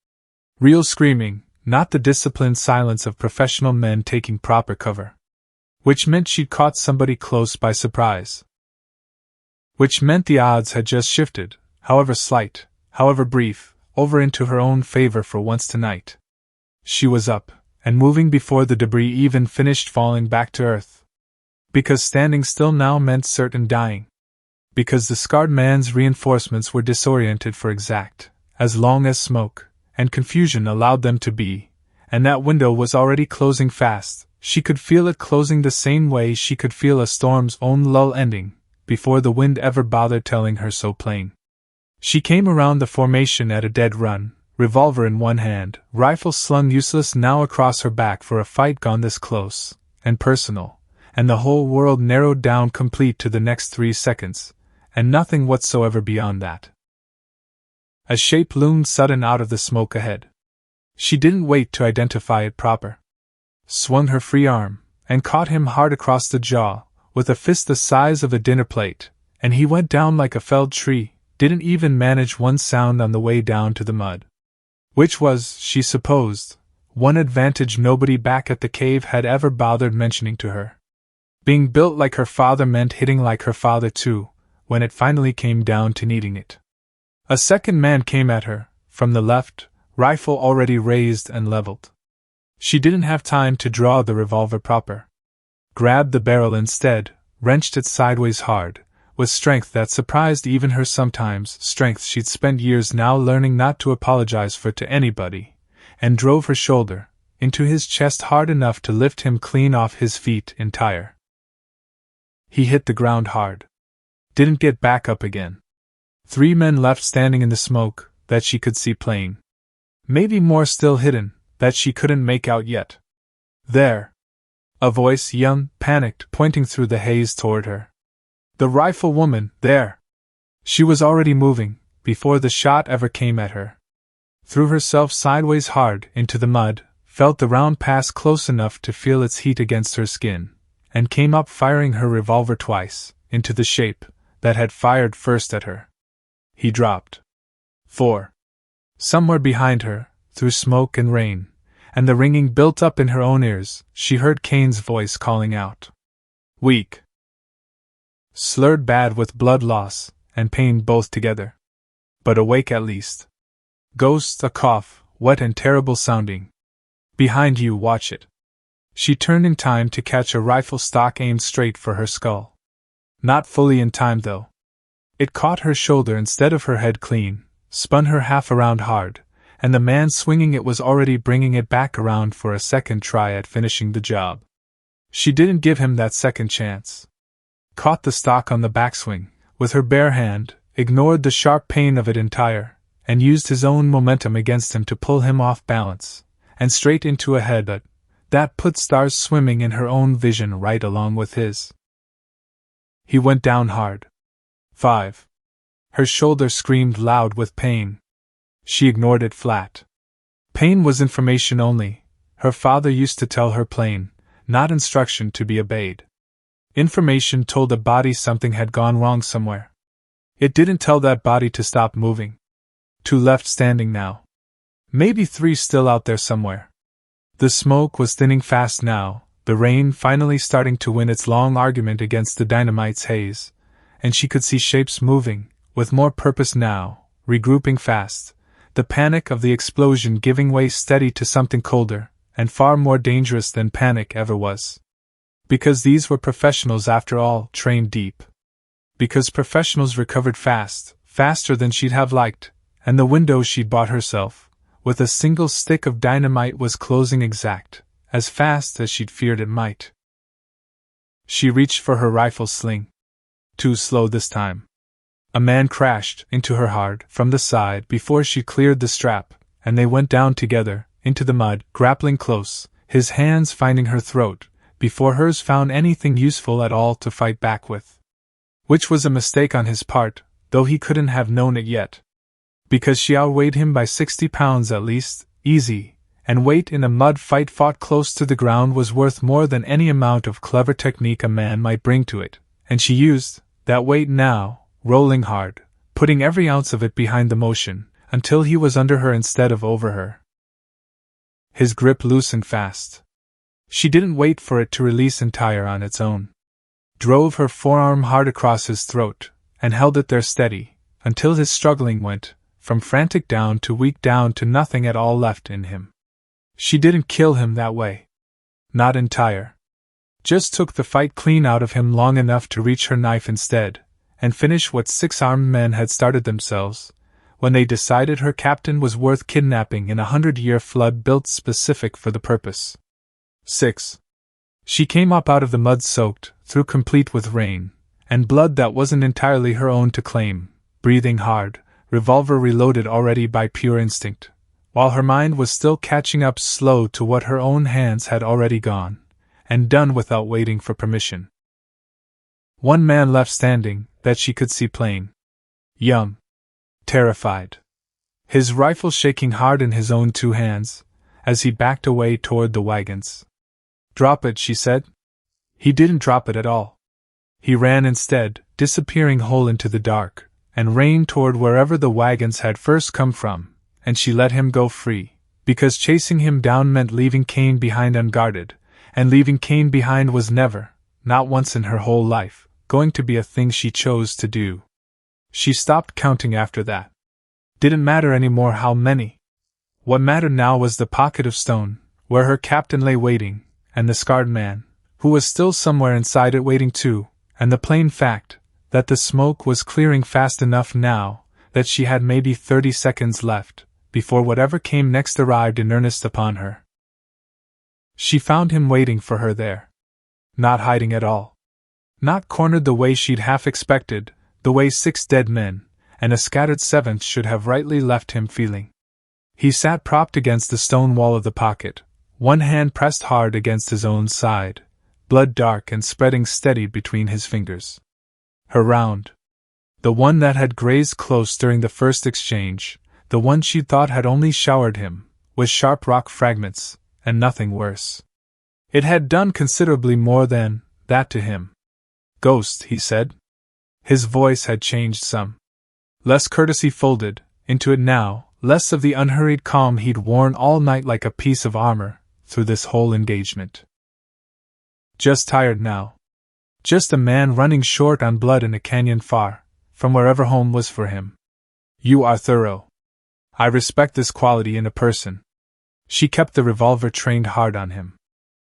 Real screaming, not the disciplined silence of professional men taking proper cover. Which meant she'd caught somebody close by surprise. Which meant the odds had just shifted, however slight, however brief, over into her own favor for once tonight. She was up, and moving before the debris even finished falling back to earth. Because standing still now meant certain dying. Because the scarred man's reinforcements were disoriented for exact, as long as smoke and confusion allowed them to be, and that window was already closing fast. She could feel it closing the same way she could feel a storm's own lull ending, before the wind ever bothered telling her so plain. She came around the formation at a dead run, revolver in one hand, rifle slung useless now across her back for a fight gone this close and personal, and the whole world narrowed down complete to the next 3 seconds, and nothing whatsoever beyond that. A shape loomed sudden out of the smoke ahead. She didn't wait to identify it proper. Swung her free arm, and caught him hard across the jaw, with a fist the size of a dinner plate, and he went down like a felled tree, didn't even manage one sound on the way down to the mud. Which was, she supposed, one advantage nobody back at the cave had ever bothered mentioning to her. Being built like her father meant hitting like her father too, when it finally came down to needing it. A second man came at her, from the left, rifle already raised and leveled. She didn't have time to draw the revolver proper. Grabbed the barrel instead, wrenched it sideways hard, with strength that surprised even her sometimes, strength she'd spent years now learning not to apologize for to anybody, and drove her shoulder into his chest hard enough to lift him clean off his feet entire. He hit the ground hard. Didn't get back up again. 3 men left standing in the smoke, that she could see plain. Maybe more still hidden, that she couldn't make out yet. There! A voice, young, panicked, pointing through the haze toward her. The rifle woman, there! She was already moving, before the shot ever came at her. Threw herself sideways hard into the mud, felt the round pass close enough to feel its heat against her skin, and came up firing her revolver twice, into the shape that had fired first at her. He dropped. 4. Somewhere behind her, through smoke and rain, and the ringing built up in her own ears, she heard Kane's voice calling out. Weak. Slurred bad with blood loss and pain both together. But awake at least. Ghosts, a cough, wet and terrible sounding. Behind you, watch it. She turned in time to catch a rifle stock aimed straight for her skull. Not fully in time, though. It caught her shoulder instead of her head clean, spun her half around hard, and the man swinging it was already bringing it back around for a second try at finishing the job. She didn't give him that second chance. Caught the stock on the backswing, with her bare hand, ignored the sharp pain of it entire, and used his own momentum against him to pull him off balance, and straight into a head that put stars swimming in her own vision right along with his. He went down hard. 5. Her shoulder screamed loud with pain. She ignored it flat. Pain was information only, her father used to tell her plain, not instruction to be obeyed. Information told a body something had gone wrong somewhere. It didn't tell that body to stop moving. 2 left standing now. Maybe 3 still out there somewhere. The smoke was thinning fast now, the rain finally starting to win its long argument against the dynamite's haze, and she could see shapes moving, with more purpose now, regrouping fast, the panic of the explosion giving way steady to something colder, and far more dangerous than panic ever was. Because these were professionals after all, trained deep. Because professionals recovered fast, faster than she'd have liked, and the window she'd bought herself, with a single stick of dynamite was closing exact, as fast as she'd feared it might. She reached for her rifle sling. Too slow this time. A man crashed into her hard from the side before she cleared the strap, and they went down together, into the mud, grappling close, his hands finding her throat, before hers found anything useful at all to fight back with. Which was a mistake on his part, though he couldn't have known it yet. Because she outweighed him by 60 pounds at least, easy, and weight in a mud fight fought close to the ground was worth more than any amount of clever technique a man might bring to it, and she used that weight now, rolling hard, putting every ounce of it behind the motion, until he was under her instead of over her. His grip loosened fast. She didn't wait for it to release entire on its own. Drove her forearm hard across his throat, and held it there steady, until his struggling went, from frantic down to weak down to nothing at all left in him. She didn't kill him that way. Not entire. Just took the fight clean out of him long enough to reach her knife instead, and finish what 6 armed men had started themselves, when they decided her captain was worth kidnapping in a 100-year flood built specific for the purpose. 6. She came up out of the mud soaked, through complete with rain, and blood that wasn't entirely her own to claim, breathing hard, revolver reloaded already by pure instinct, while her mind was still catching up slow to what her own hands had already gone, and done without waiting for permission. 1 man left standing, that she could see plain. Young. Terrified. His rifle shaking hard in his own 2 hands, as he backed away toward the wagons. Drop it, she said. He didn't drop it at all. He ran instead, disappearing whole into the dark, and ran toward wherever the wagons had first come from, and she let him go free, because chasing him down meant leaving Kane behind unguarded, and leaving Kane behind was never, not once in her whole life, going to be a thing she chose to do. She stopped counting after that. Didn't matter anymore how many. What mattered now was the pocket of stone, where her captain lay waiting, and the scarred man, who was still somewhere inside it waiting too, and the plain fact that the smoke was clearing fast enough now that she had maybe 30 seconds left before whatever came next arrived in earnest upon her. She found him waiting for her there. Not hiding at all. Not cornered the way she'd half expected, the way 6 dead men and a scattered 7th should have rightly left him feeling. He sat propped against the stone wall of the pocket, one hand pressed hard against his own side, blood dark and spreading steady between his fingers. Her round. The one that had grazed close during the first exchange, the one she'd thought had only showered him with sharp rock fragments, and nothing worse. It had done considerably more than that to him. Ghost, he said. His voice had changed some. Less courtesy folded into it now, less of the unhurried calm he'd worn all night like a piece of armor through this whole engagement. Just tired now. Just a man running short on blood in a canyon far from wherever home was for him. You are thorough. I respect this quality in a person. She kept the revolver trained hard on him.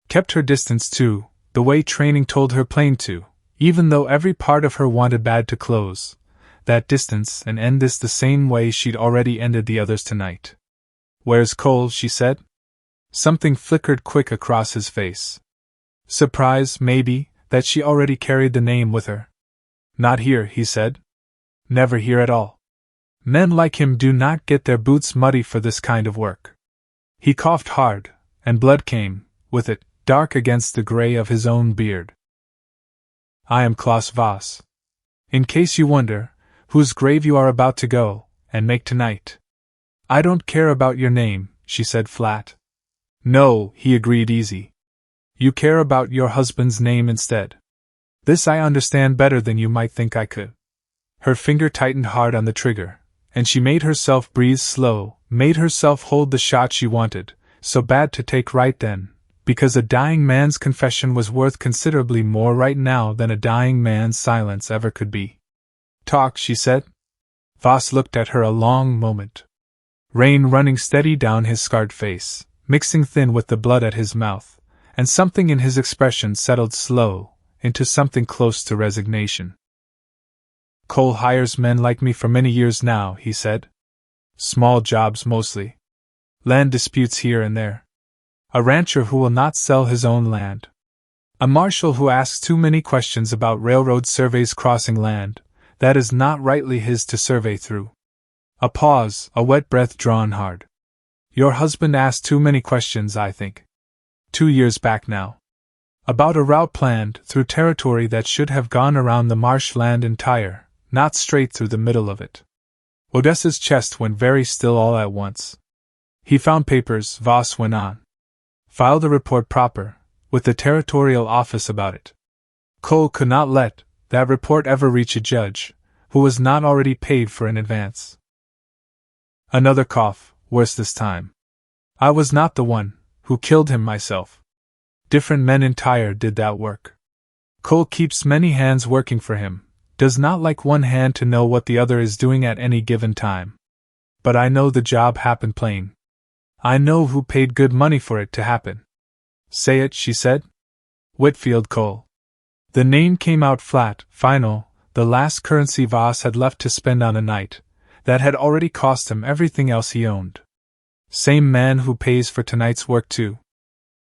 Kept her distance too, the way training told her plain to, even though every part of her wanted bad to close that distance and end this the same way she'd already ended the others tonight. Where's Cole? She said. Something flickered quick across his face. Surprise, maybe, that she already carried the name with her. Not here, he said. Never here at all. Men like him do not get their boots muddy for this kind of work. He coughed hard, and blood came, with it, dark against the gray of his own beard. I am Klaus Voss. In case you wonder, whose grave you are about to go and make tonight. I don't care about your name, she said flat. No, he agreed easy. You care about your husband's name instead. This I understand better than you might think I could. Her finger tightened hard on the trigger, and she made herself breathe slow, made herself hold the shot she wanted, so bad to take right then, because a dying man's confession was worth considerably more right now than a dying man's silence ever could be. Talk, she said. Voss looked at her a long moment. Rain running steady down his scarred face, mixing thin with the blood at his mouth, and something in his expression settled slow into something close to resignation. Cole hires men like me for many years now, he said. Small jobs mostly. Land disputes here and there. A rancher who will not sell his own land. A marshal who asks too many questions about railroad surveys crossing land that is not rightly his to survey through. A pause, a wet breath drawn hard. Your husband asked too many questions, I think. 2 years back now. About a route planned through territory that should have gone around the marsh land entire, not straight through the middle of it. Odessa's chest went very still all at once. He found papers, Voss went on. Filed a report proper, with the territorial office about it. Cole could not let that report ever reach a judge, who was not already paid for in advance. Another cough, worse this time. I was not the one who killed him myself. Different men entire did that work. Cole keeps many hands working for him, does not like one hand to know what the other is doing at any given time. But I know the job happened plain. I know who paid good money for it to happen. Say it, she said. Whitfield Cole. The name came out flat, final, the last currency Voss had left to spend on a night that had already cost him everything else he owned. Same man who pays for tonight's work too.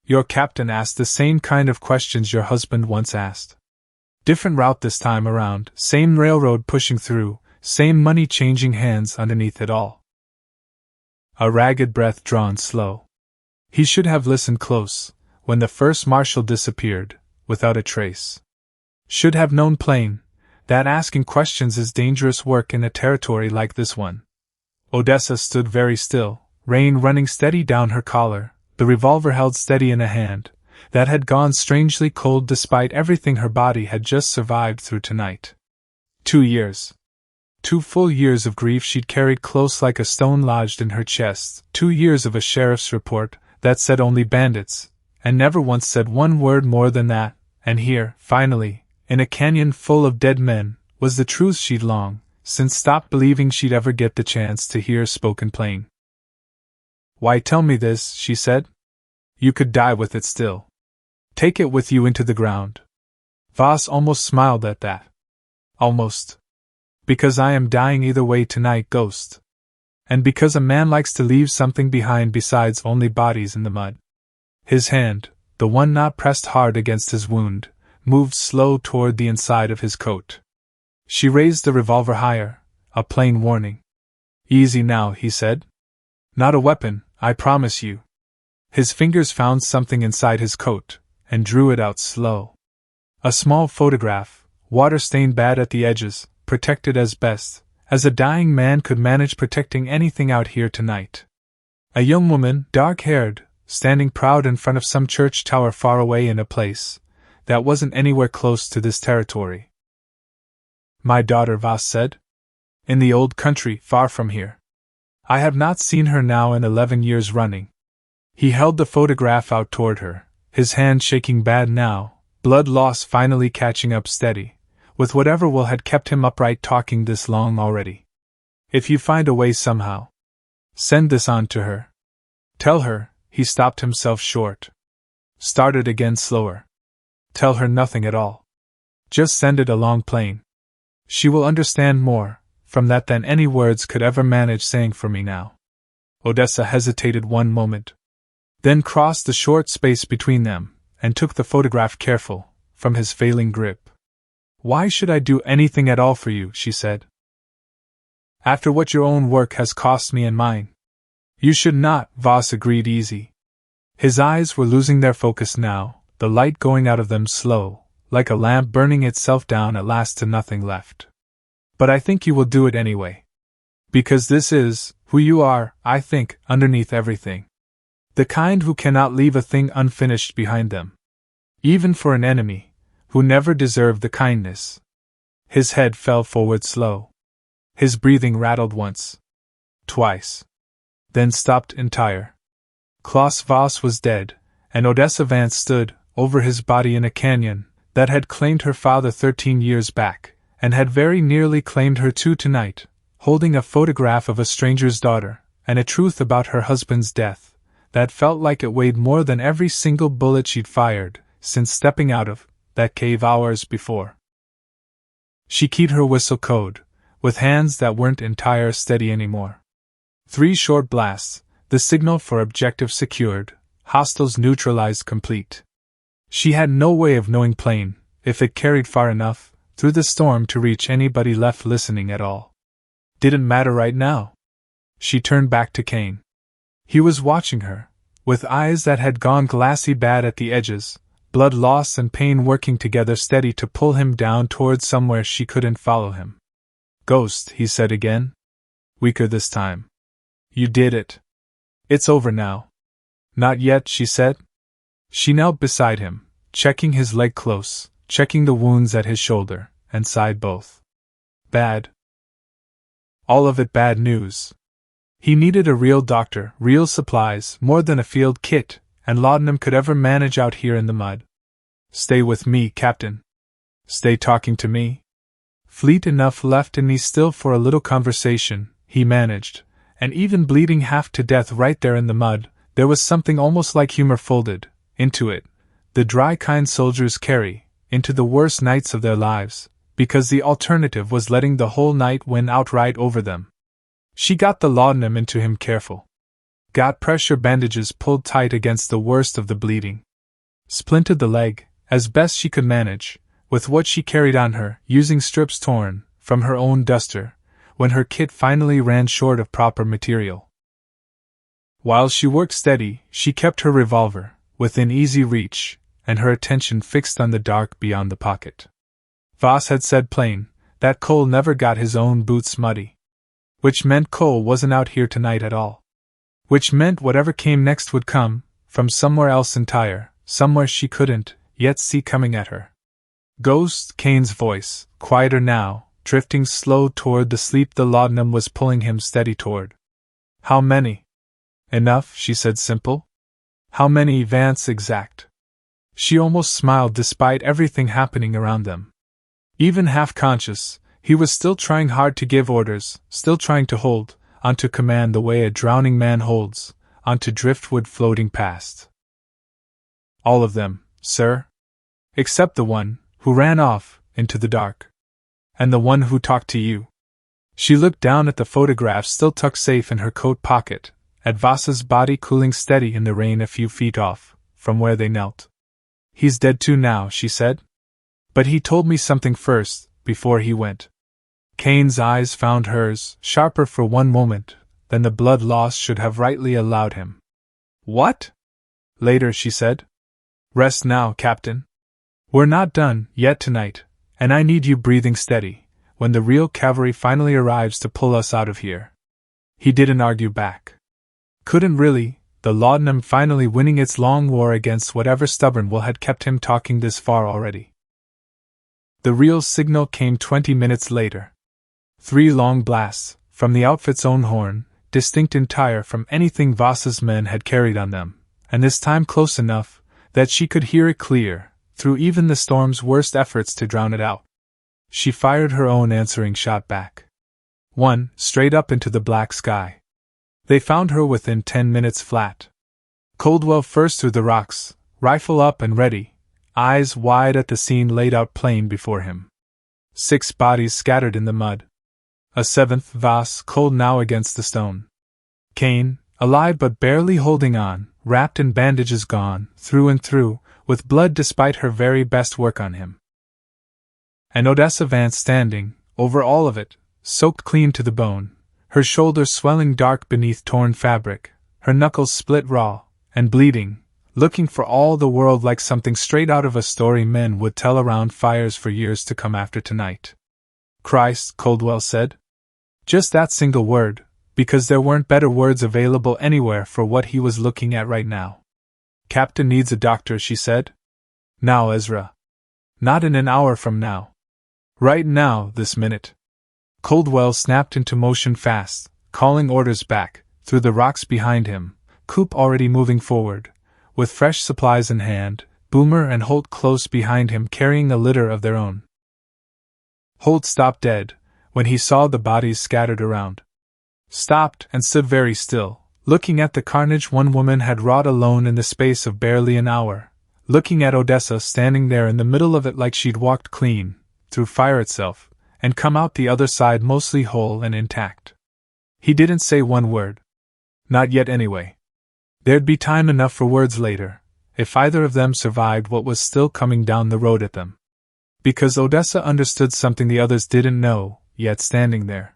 Your captain asked the same kind of questions your husband once asked. Different route this time around, same railroad pushing through, same money changing hands underneath it all. A ragged breath drawn slow. He should have listened close when the first marshal disappeared, without a trace. Should have known plain that asking questions is dangerous work in a territory like this one. Odessa stood very still, rain running steady down her collar, the revolver held steady in a hand that had gone strangely cold despite everything her body had just survived through tonight. 2 years. 2 full years of grief she'd carried close like a stone lodged in her chest, 2 years of a sheriff's report that said only bandits, and never once said one word more than that, and here, finally, in a canyon full of dead men, was the truth she'd long since stopped believing she'd ever get the chance to hear spoken plain. Why tell me this, she said. You could die with it still. Take it with you into the ground. Voss almost smiled at that. Almost. Because I am dying either way tonight, Ghost. And because a man likes to leave something behind besides only bodies in the mud. His hand, the one not pressed hard against his wound, moved slow toward the inside of his coat. She raised the revolver higher, a plain warning. Easy now, he said. Not a weapon, I promise you. His fingers found something inside his coat, and drew it out slow. A small photograph, water-stained bad at the edges, protected as best as a dying man could manage protecting anything out here tonight. A young woman, dark-haired, standing proud in front of some church tower far away in a place that wasn't anywhere close to this territory. My daughter, Vance said. In the old country, far from here. I have not seen her now in 11 years running. He held the photograph out toward her, his hand shaking bad now, blood loss finally catching up steady, with whatever will had kept him upright talking this long already. If you find a way somehow, send this on to her. Tell her, he stopped himself short. Started again slower. Tell her nothing at all. Just send it along plain. She will understand more from that than any words could ever manage saying for me now. Odessa hesitated one moment, then crossed the short space between them, and took the photograph careful from his failing grip. Why should I do anything at all for you, she said. After what your own work has cost me and mine. You should not, Vance agreed easy. His eyes were losing their focus now, the light going out of them slow, like a lamp burning itself down at last to nothing left. But I think you will do it anyway. Because this is who you are, I think, underneath everything. The kind who cannot leave a thing unfinished behind them. Even for an enemy, who never deserved the kindness. His head fell forward slow. His breathing rattled once. Twice. Then stopped entire. Klaus Vance was dead, and Odessa Vance stood over his body in a canyon that had claimed her father 13 years back, and had very nearly claimed her too tonight, holding a photograph of a stranger's daughter, and a truth about her husband's death, that felt like it weighed more than every single bullet she'd fired since stepping out of that cave hours before. She keyed her whistle code, with hands that weren't entire steady anymore. 3 short blasts, the signal for objective secured, hostiles neutralized complete. She had no way of knowing plain, if it carried far enough, through the storm to reach anybody left listening at all. Didn't matter right now. She turned back to Kane. He was watching her, with eyes that had gone glassy bad at the edges, blood loss and pain working together steady to pull him down towards somewhere she couldn't follow him. Ghost, he said again. Weaker this time. You did it. It's over now. Not yet, she said. She knelt beside him, checking his leg close, checking the wounds at his shoulder, and sighed both. Bad. All of it bad news. He needed a real doctor, real supplies, more than a field kit, and laudanum could ever manage out here in the mud. Stay with me, Captain. Stay talking to me. Fleet enough left in me still for a little conversation, he managed, and even bleeding half to death right there in the mud, there was something almost like humor folded into it, the dry kind soldiers carry into the worst nights of their lives, because the alternative was letting the whole night win outright over them. She got the laudanum into him careful. Got pressure bandages pulled tight against the worst of the bleeding. Splinted the leg, as best she could manage, with what she carried on her, using strips torn from her own duster, when her kit finally ran short of proper material. While she worked steady, she kept her revolver within easy reach, and her attention fixed on the dark beyond the pocket. Vance had said plain that Cole never got his own boots muddy. Which meant Cole wasn't out here tonight at all. Which meant whatever came next would come from somewhere else entire, somewhere she couldn't yet see coming at her. Ghost, Kane's voice, quieter now, drifting slow toward the sleep the laudanum was pulling him steady toward. How many? Enough, she said simple. How many, Vance exact? She almost smiled despite everything happening around them. Even half-conscious, he was still trying hard to give orders, still trying to hold onto command the way a drowning man holds onto driftwood floating past. All of them, sir. Except the one who ran off into the dark. And the one who talked to you? She looked down at the photograph still tucked safe in her coat pocket, at Vasa's body cooling steady in the rain a few feet off, from where they knelt. He's dead too now, she said. But he told me something first, before he went. Kane's eyes found hers, sharper for one moment than the blood loss should have rightly allowed him. What? Later, she said. Rest now, Captain. We're not done yet tonight, and I need you breathing steady when the real cavalry finally arrives to pull us out of here. He didn't argue back. Couldn't really, the laudanum finally winning its long war against whatever stubborn will had kept him talking this far already. The real signal came 20 minutes later. 3 long blasts, from the outfit's own horn, distinct entire from anything Vasa's men had carried on them, and this time close enough that she could hear it clear, through even the storm's worst efforts to drown it out. She fired her own answering shot back. One, straight up into the black sky. They found her within 10 minutes flat. Coldwell first through the rocks, rifle up and ready, eyes wide at the scene laid out plain before him. 6 bodies scattered in the mud. A 7th, Vas, cold now against the stone. Kane, alive but barely holding on, wrapped in bandages gone, through and through, with blood despite her very best work on him. And Odessa Vance standing, over all of it, soaked clean to the bone, her shoulders swelling dark beneath torn fabric, her knuckles split raw, and bleeding, looking for all the world like something straight out of a story men would tell around fires for years to come after tonight. Christ, Coldwell said. Just that single word, because there weren't better words available anywhere for what he was looking at right now. Captain needs a doctor, she said. Now, Ezra. Not in an hour from now. Right now, this minute. Coldwell snapped into motion fast, calling orders back, through the rocks behind him, Coop already moving forward, with fresh supplies in hand, Boomer and Holt close behind him carrying a litter of their own. Holt stopped dead when he saw the bodies scattered around. Stopped and stood very still, looking at the carnage one woman had wrought alone in the space of barely an hour, looking at Odessa standing there in the middle of it like she'd walked clean, through fire itself, and come out the other side mostly whole and intact. He didn't say one word. Not yet anyway. There'd be time enough for words later, if either of them survived what was still coming down the road at them. Because Odessa understood something the others didn't know, yet standing there.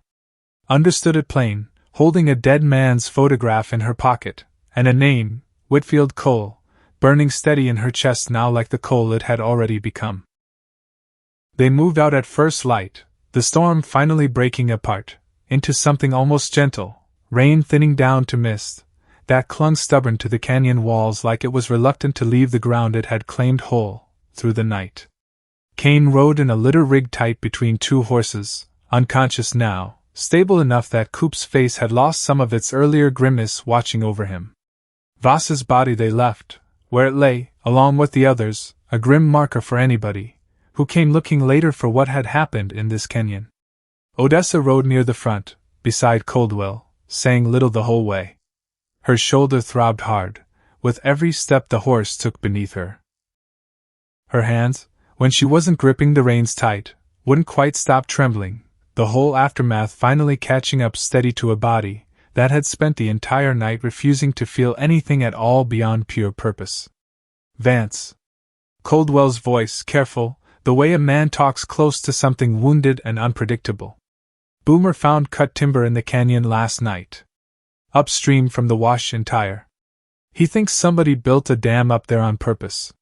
Understood it plain, holding a dead man's photograph in her pocket, and a name, Whitfield Cole, burning steady in her chest now like the coal it had already become. They moved out at first light, the storm finally breaking apart, into something almost gentle, rain thinning down to mist, that clung stubborn to the canyon walls like it was reluctant to leave the ground it had claimed whole, through the night. Kane rode in a litter rigged tight between 2 horses, unconscious now, stable enough that Coop's face had lost some of its earlier grimace watching over him. Vasa's body they left, where it lay, along with the others, a grim marker for anybody who came looking later for what had happened in this canyon. Odessa rode near the front, beside Coldwell, saying little the whole way. Her shoulder throbbed hard, with every step the horse took beneath her. Her hands, when she wasn't gripping the reins tight, wouldn't quite stop trembling, the whole aftermath finally catching up steady to a body that had spent the entire night refusing to feel anything at all beyond pure purpose. Vance. Coldwell's voice, careful, the way a man talks close to something wounded and unpredictable. Boomer found cut timber in the canyon last night. Upstream from the wash entire. He thinks somebody built a dam up there on purpose.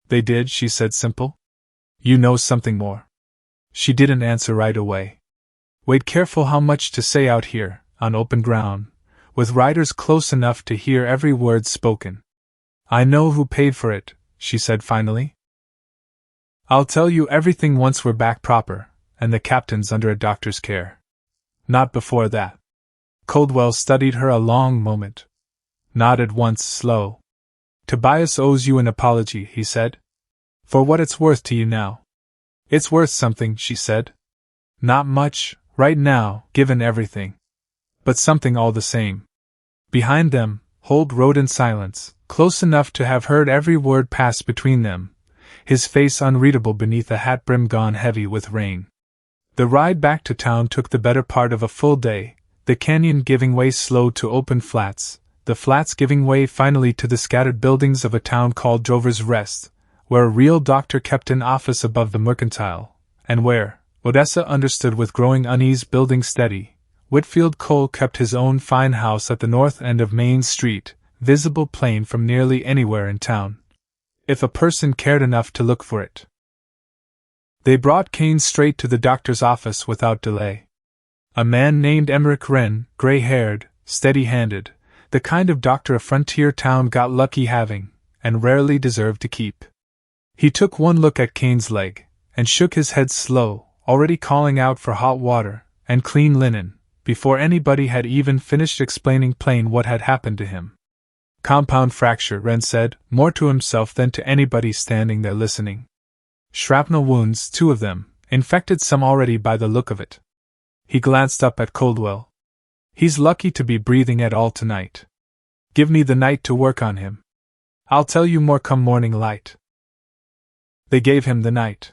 They did, she said simple. You know something more. She didn't answer right away. Wait, careful how much to say out here, on open ground, with riders close enough to hear every word spoken. I know who paid for it, she said finally. I'll tell you everything once we're back proper, and the captain's under a doctor's care. Not before that. Coldwell studied her a long moment. Nodded once, slow. Tobias owes you an apology, he said. For what it's worth to you now. It's worth something, she said. Not much, right now, given everything. But something all the same. Behind them, Holt rode in silence, close enough to have heard every word pass between them, his face unreadable beneath a hat brim gone heavy with rain. The ride back to town took the better part of a full day, the canyon giving way slow to open flats, the flats giving way finally to the scattered buildings of a town called Drover's Rest, where a real doctor kept an office above the mercantile, and where, Odessa understood with growing unease building steady, Whitfield Cole kept his own fine house at the north end of Main Street, visible plain from nearly anywhere in town, if a person cared enough to look for it. They brought Kane straight to the doctor's office without delay. A man named Emmerich Wren, gray-haired, steady-handed, the kind of doctor a frontier town got lucky having, and rarely deserved to keep. He took one look at Kane's leg, and shook his head slow, already calling out for hot water and clean linen, before anybody had even finished explaining plain what had happened to him. Compound fracture, Wren said, more to himself than to anybody standing there listening. Shrapnel wounds, 2 of them, infected some already by the look of it. He glanced up at Coldwell. He's lucky to be breathing at all tonight. Give me the night to work on him. I'll tell you more come morning light. They gave him the night.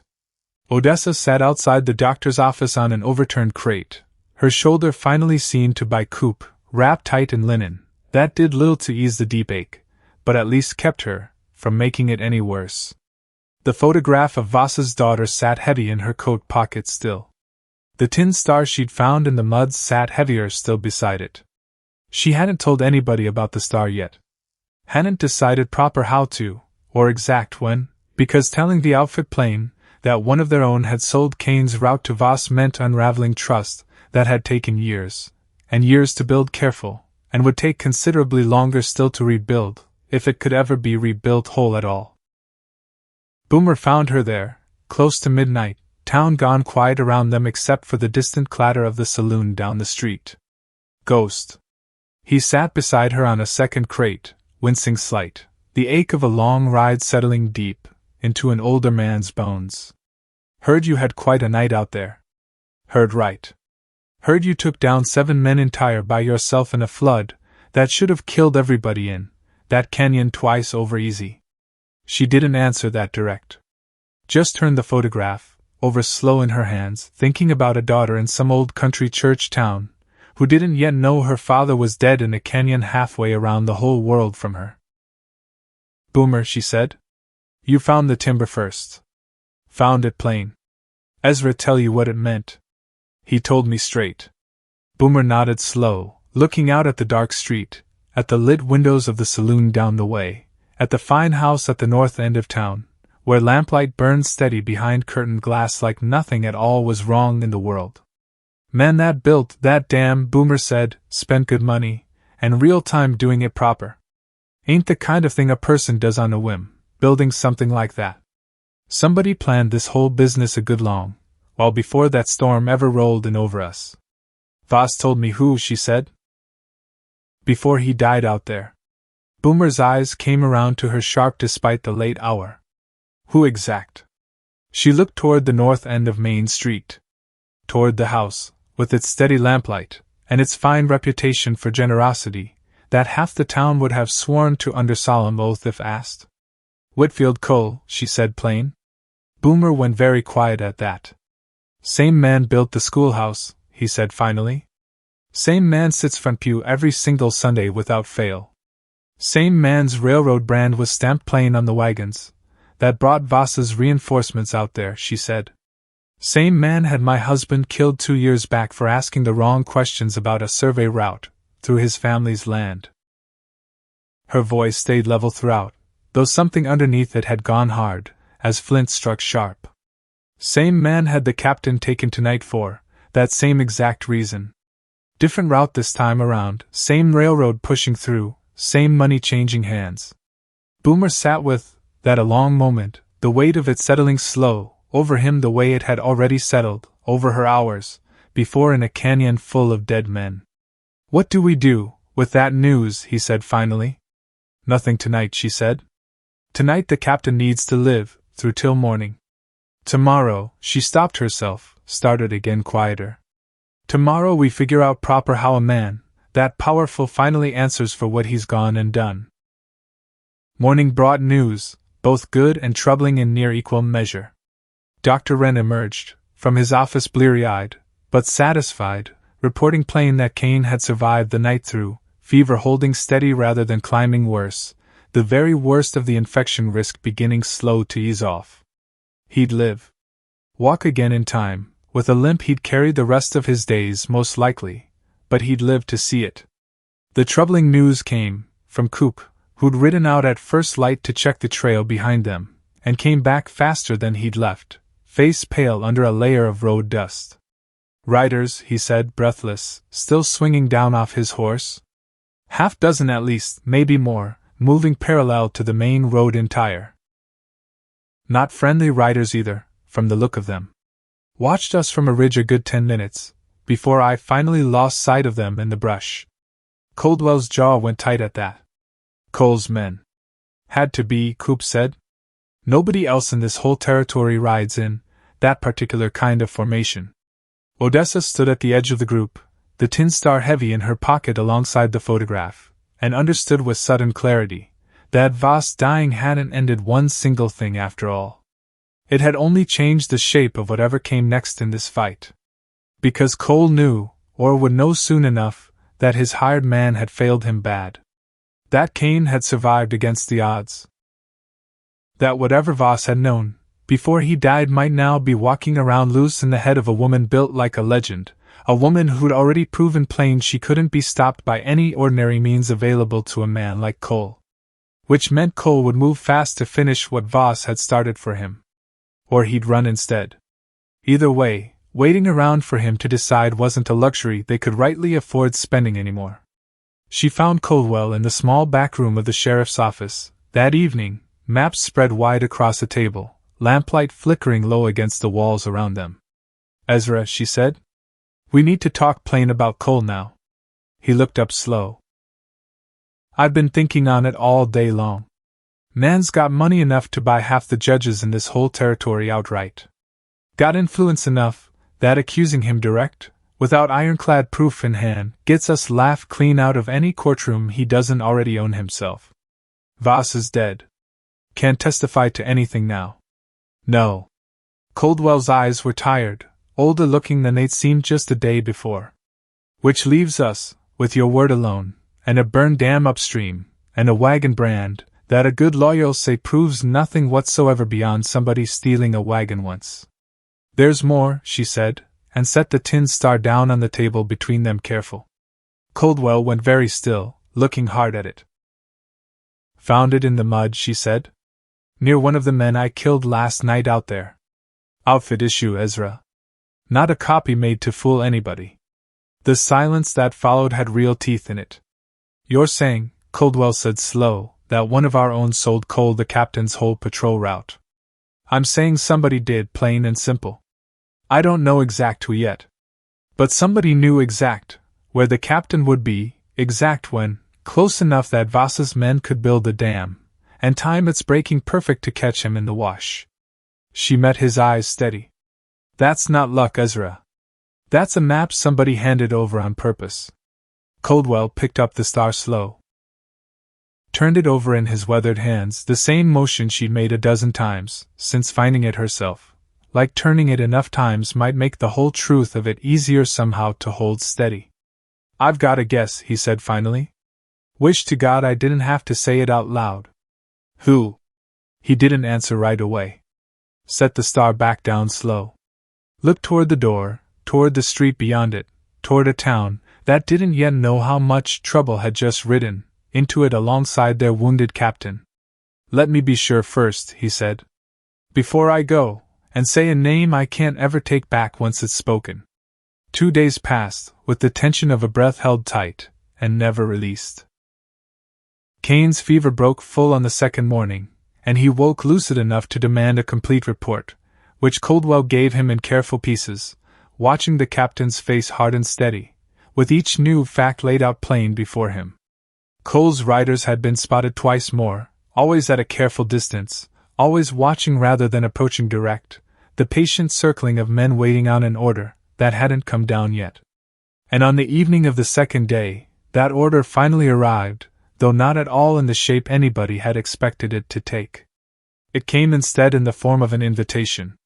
Odessa sat outside the doctor's office on an overturned crate, her shoulder finally seen to by Coop, wrapped tight in linen. That did little to ease the deep ache, but at least kept her from making it any worse. The photograph of Voss's daughter sat heavy in her coat pocket still. The tin star she'd found in the mud sat heavier still beside it. She hadn't told anybody about the star yet. Hadn't decided proper how to, or exact when, because telling the outfit plain that one of their own had sold Kane's route to Voss meant unraveling trust that had taken years, and years to build careful, and would take considerably longer still to rebuild, if it could ever be rebuilt whole at all. Boomer found her there, close to midnight, town gone quiet around them except for the distant clatter of the saloon down the street. Ghost. He sat beside her on a second crate, wincing slight, the ache of a long ride settling deep into an older man's bones. Heard you had quite a night out there. Heard right. Heard you took down 7 men entire by yourself in a flood that should have killed everybody in that canyon twice over easy. She didn't answer that direct. Just turned the photograph over slow in her hands, thinking about a daughter in some old country church town who didn't yet know her father was dead in a canyon halfway around the whole world from her. Boomer, she said. You found the timber first. Found it plain. Ezra tell you what it meant. He told me straight. Boomer nodded slow, looking out at the dark street, at the lit windows of the saloon down the way, at the fine house at the north end of town, where lamplight burned steady behind curtained glass like nothing at all was wrong in the world. Man that built that dam, Boomer said, spent good money, and real time doing it proper. Ain't the kind of thing a person does on a whim, building something like that. Somebody planned this whole business a good long while before that storm ever rolled in over us. Voss told me who, she said. Before he died out there. Boomer's eyes came around to her sharp despite the late hour. Who exact? She looked toward the north end of Main Street. Toward the house, with its steady lamplight, and its fine reputation for generosity, that half the town would have sworn to under solemn oath if asked. Whitfield Cole, she said plain. Boomer went very quiet at that. Same man built the schoolhouse, he said finally. Same man sits front pew every single Sunday without fail. Same man's railroad brand was stamped plain on the wagons that brought Voss's reinforcements out there, she said. Same man had my husband killed 2 years back for asking the wrong questions about a survey route through his family's land. Her voice stayed level throughout, though something underneath it had gone hard, as flint struck sharp. Same man had the captain taken tonight for that same exact reason. Different route this time around, same railroad pushing through, same money changing hands. Boomer sat with that a long moment, the weight of it settling slow over him the way it had already settled over her hours before in a canyon full of dead men. What do we do with that news? He said finally. Nothing tonight, she said. Tonight the captain needs to live through till morning. Tomorrow, she stopped herself, started again quieter. Tomorrow we figure out proper how a man, that powerful, finally answers for what he's gone and done. Morning brought news, both good and troubling in near equal measure. Dr. Wren emerged from his office bleary-eyed, but satisfied, reporting plain that Kane had survived the night through, fever holding steady rather than climbing worse, the very worst of the infection risk beginning slow to ease off. He'd live. Walk again in time, with a limp he'd carry the rest of his days most likely, but he'd live to see it. The troubling news came from Coop, who'd ridden out at first light to check the trail behind them, and came back faster than he'd left, face pale under a layer of road dust. "Riders," he said, breathless, still swinging down off his horse. "Half dozen at least, maybe more, moving parallel to the main road entire. Not friendly riders either, from the look of them. Watched us from a ridge a good 10 minutes, before I finally lost sight of them in the brush." Coldwell's jaw went tight at that. Cole's men. Had to be, Coop said. Nobody else in this whole territory rides in that particular kind of formation. Odessa stood at the edge of the group, the tin star heavy in her pocket alongside the photograph, and understood with sudden clarity that Voss dying hadn't ended one single thing after all. It had only changed the shape of whatever came next in this fight. Because Cole knew, or would know soon enough, that his hired man had failed him bad. That Kane had survived against the odds. That whatever Voss had known before he died might now be walking around loose in the head of a woman built like a legend, a woman who'd already proven plain she couldn't be stopped by any ordinary means available to a man like Cole. Which meant Cole would move fast to finish what Voss had started for him. Or he'd run instead. Either way, waiting around for him to decide wasn't a luxury they could rightly afford spending anymore. She found Coldwell in the small back room of the sheriff's office, that evening, maps spread wide across a table, lamplight flickering low against the walls around them. "Ezra," she said, "we need to talk plain about Cole now." He looked up slow. "I've been thinking on it all day long. Man's got money enough to buy half the judges in this whole territory outright. Got influence enough that accusing him direct, without ironclad proof in hand, gets us laughed clean out of any courtroom he doesn't already own himself. Voss is dead. Can't testify to anything now. No." Coldwell's eyes were tired, older looking than they'd seemed just the day before. "Which leaves us, with your word alone, and a burned dam upstream, and a wagon brand, that a good lawyer'll say proves nothing whatsoever beyond somebody stealing a wagon once. There's more," she said, and set the tin star down on the table between them careful. Coldwell went very still, looking hard at it. "Found it in the mud," she said. "Near one of the men I killed last night out there. Outfit issue, Ezra. Not a copy made to fool anybody." The silence that followed had real teeth in it. "You're saying," Coldwell said slow, "that one of our own sold Cole the captain's whole patrol route." "I'm saying somebody did, plain and simple. I don't know exact who yet. But somebody knew exact where the captain would be, exact when, close enough that Voss's men could build the dam, and time its breaking perfect to catch him in the wash." She met his eyes steady. "That's not luck, Ezra. That's a map somebody handed over on purpose." Coldwell picked up the star slow. Turned it over in his weathered hands, the same motion she'd made a dozen times, since finding it herself. Like turning it enough times might make the whole truth of it easier somehow to hold steady. "I've got a guess," he said finally. "Wish to God I didn't have to say it out loud." "Who?" He didn't answer right away. Set the star back down slow. Looked toward the door, toward the street beyond it, toward a town that didn't yet know how much trouble had just ridden into it alongside their wounded captain. "Let me be sure first," he said. "Before I go, and say a name I can't ever take back once it's spoken." 2 days passed, with the tension of a breath held tight, and never released. Kane's fever broke full on the second morning, and he woke lucid enough to demand a complete report, which Coldwell gave him in careful pieces, watching the captain's face hard and steady, with each new fact laid out plain before him. Cole's riders had been spotted twice more, always at a careful distance, always watching rather than approaching direct, the patient circling of men waiting on an order that hadn't come down yet. And on the evening of the second day, that order finally arrived, though not at all in the shape anybody had expected it to take. It came instead in the form of an invitation.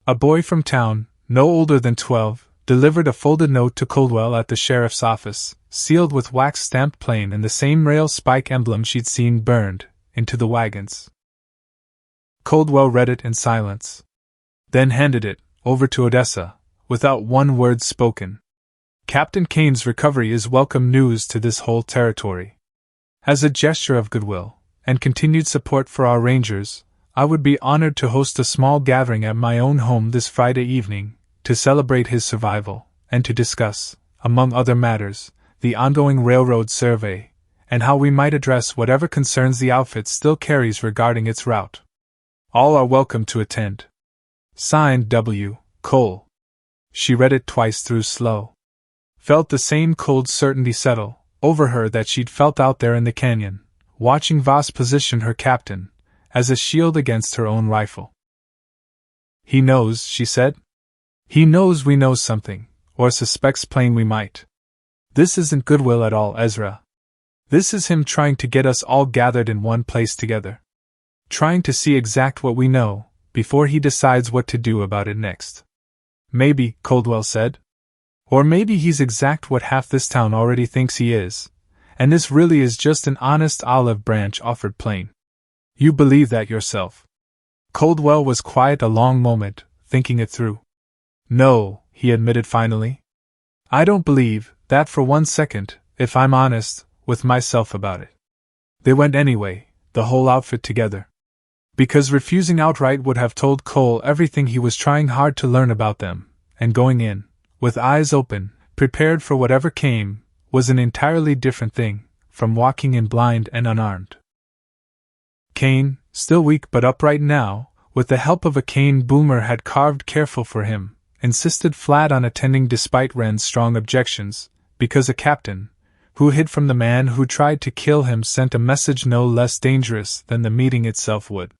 A boy from town, no older than 12, delivered a folded note to Coldwell at the sheriff's office, sealed with wax-stamped plain and the same rail spike emblem she'd seen burned into the wagons. Coldwell read it in silence, then handed it over to Odessa, without one word spoken. Captain Kane's recovery is welcome news to this whole territory. As a gesture of goodwill and continued support for our Rangers, I would be honored to host a small gathering at my own home this Friday evening to celebrate his survival and to discuss, among other matters, the ongoing railroad survey and how we might address whatever concerns the outfit still carries regarding its route. All are welcome to attend. Signed W. Cole. She read it twice through slow. Felt the same cold certainty settle over her that she'd felt out there in the canyon, watching Voss position her captain as a shield against her own rifle. He knows, she said. He knows we know something, or suspects plain we might. This isn't goodwill at all, Ezra. This is him trying to get us all gathered in one place together. Trying to see exact what we know, before he decides what to do about it next. Maybe, Coldwell said. Or maybe he's exact what half this town already thinks he is, and this really is just an honest olive branch offered plain. You believe that yourself? Coldwell was quiet a long moment, thinking it through. No, he admitted finally. I don't believe that for 1 second, if I'm honest with myself about it. They went anyway, the whole outfit together. Because refusing outright would have told Cole everything he was trying hard to learn about them, and going in, with eyes open, prepared for whatever came, was an entirely different thing from walking in blind and unarmed. Kane, still weak but upright now, with the help of a cane Boomer had carved careful for him, insisted flat on attending despite Wren's strong objections, because a captain, who hid from the man who tried to kill him, sent a message no less dangerous than the meeting itself would.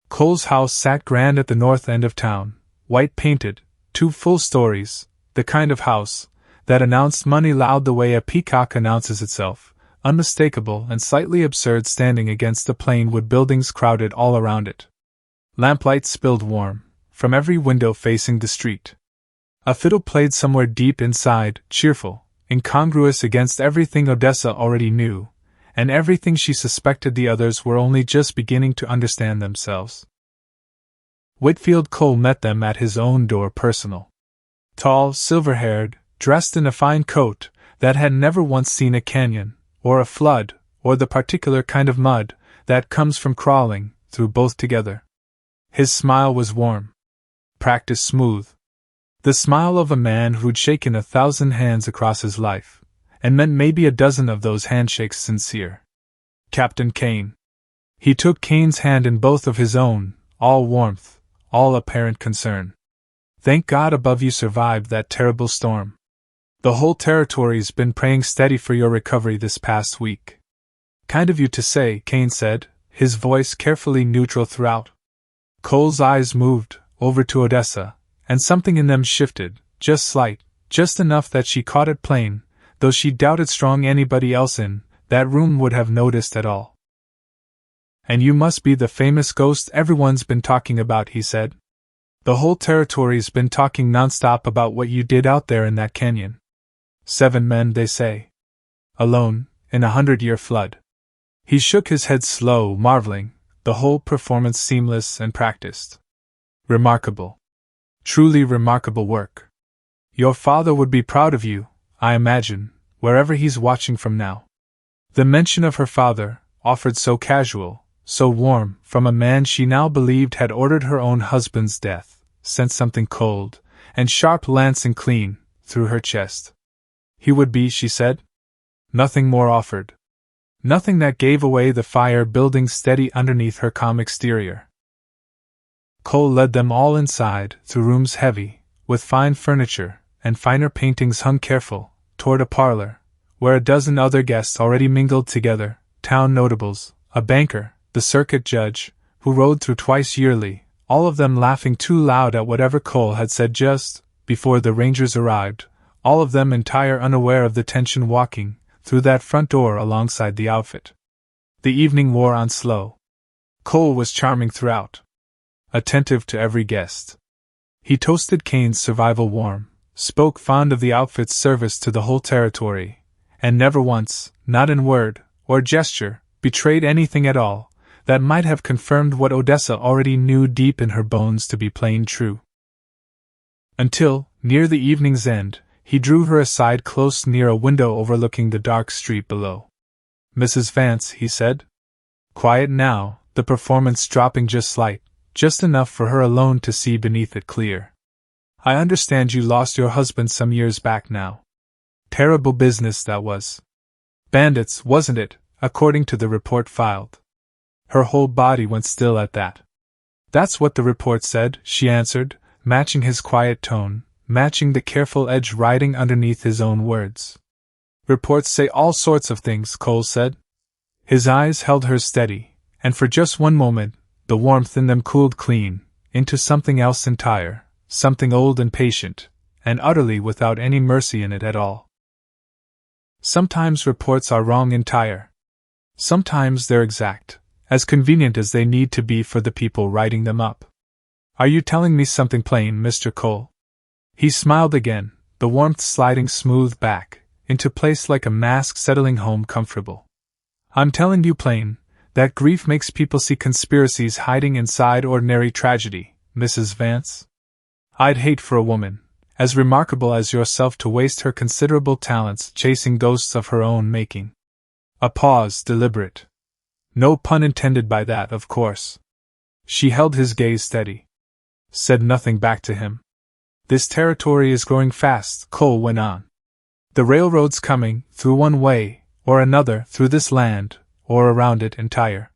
Cole's house sat grand at the north end of town, white painted, 2 full stories, the kind of house that announced money loud the way a peacock announces itself, unmistakable and slightly absurd standing against the plain wood buildings crowded all around it. Lamplight spilled warm from every window facing the street. A fiddle played somewhere deep inside, cheerful, incongruous against everything Odessa already knew, and everything she suspected the others were only just beginning to understand themselves. Whitfield Cole met them at his own door personal. Tall, silver-haired, dressed in a fine coat that had never once seen a canyon, or a flood, or the particular kind of mud that comes from crawling through both together. His smile was warm, practiced smooth. The smile of a man who'd shaken 1,000 hands across his life, and meant maybe a dozen of those handshakes sincere. Captain Kane. He took Kane's hand in both of his own, all warmth, all apparent concern. Thank God above you survived that terrible storm. The whole territory's been praying steady for your recovery this past week. Kind of you to say, Kane said, his voice carefully neutral throughout. Cole's eyes moved over to Odessa, and something in them shifted, just slight, just enough that she caught it plain, though she doubted strong anybody else in that room would have noticed at all. And you must be the famous ghost everyone's been talking about, he said. The whole territory's been talking nonstop about what you did out there in that canyon. 7 men, they say. Alone, in a 100-year flood. He shook his head slow, marveling, the whole performance seamless and practiced. Remarkable. Truly remarkable work. Your father would be proud of you, I imagine, wherever he's watching from now. The mention of her father, offered so casual, so warm, from a man she now believed had ordered her own husband's death, sent something cold and sharp lancing clean through her chest. He would be, she said. Nothing more offered. Nothing that gave away the fire building steady underneath her calm exterior. Cole led them all inside, through rooms heavy, with fine furniture and finer paintings hung careful, toward a parlor, where a dozen other guests already mingled together, town notables, a banker, the circuit judge, who rode through twice yearly, all of them laughing too loud at whatever Cole had said just before the Rangers arrived, all of them entire unaware of the tension walking through that front door alongside the outfit. The evening wore on slow. Cole was charming throughout. Attentive to every guest. He toasted Kane's survival warm, spoke fond of the outfit's service to the whole territory, and never once, not in word or gesture, betrayed anything at all that might have confirmed what Odessa already knew deep in her bones to be plain true. Until, near the evening's end, he drew her aside close near a window overlooking the dark street below. "Mrs. Vance," he said. "Quiet now, the performance dropping just enough for her alone to see beneath it clear. I understand you lost your husband some years back now. Terrible business that was. Bandits, wasn't it, according to the report filed?" Her whole body went still at that. "That's what the report said," she answered, matching his quiet tone, matching the careful edge riding underneath his own words. "Reports say all sorts of things," Cole said. His eyes held hers steady, and for just one moment, the warmth in them cooled clean, into something else entire, something old and patient, and utterly without any mercy in it at all. "Sometimes reports are wrong entire. Sometimes they're exact, as convenient as they need to be for the people writing them up. Are you telling me something plain, Mr. Cole?" He smiled again, the warmth sliding smooth back into place like a mask settling home comfortable. "I'm telling you plain, that grief makes people see conspiracies hiding inside ordinary tragedy, Mrs. Vance. I'd hate for a woman, as remarkable as yourself, to waste her considerable talents chasing ghosts of her own making." A pause, deliberate. No pun intended by that, of course. She held his gaze steady. Said nothing back to him. "This territory is growing fast," Cole went on. "The railroad's coming, through one way or another, through this land, or around it entire.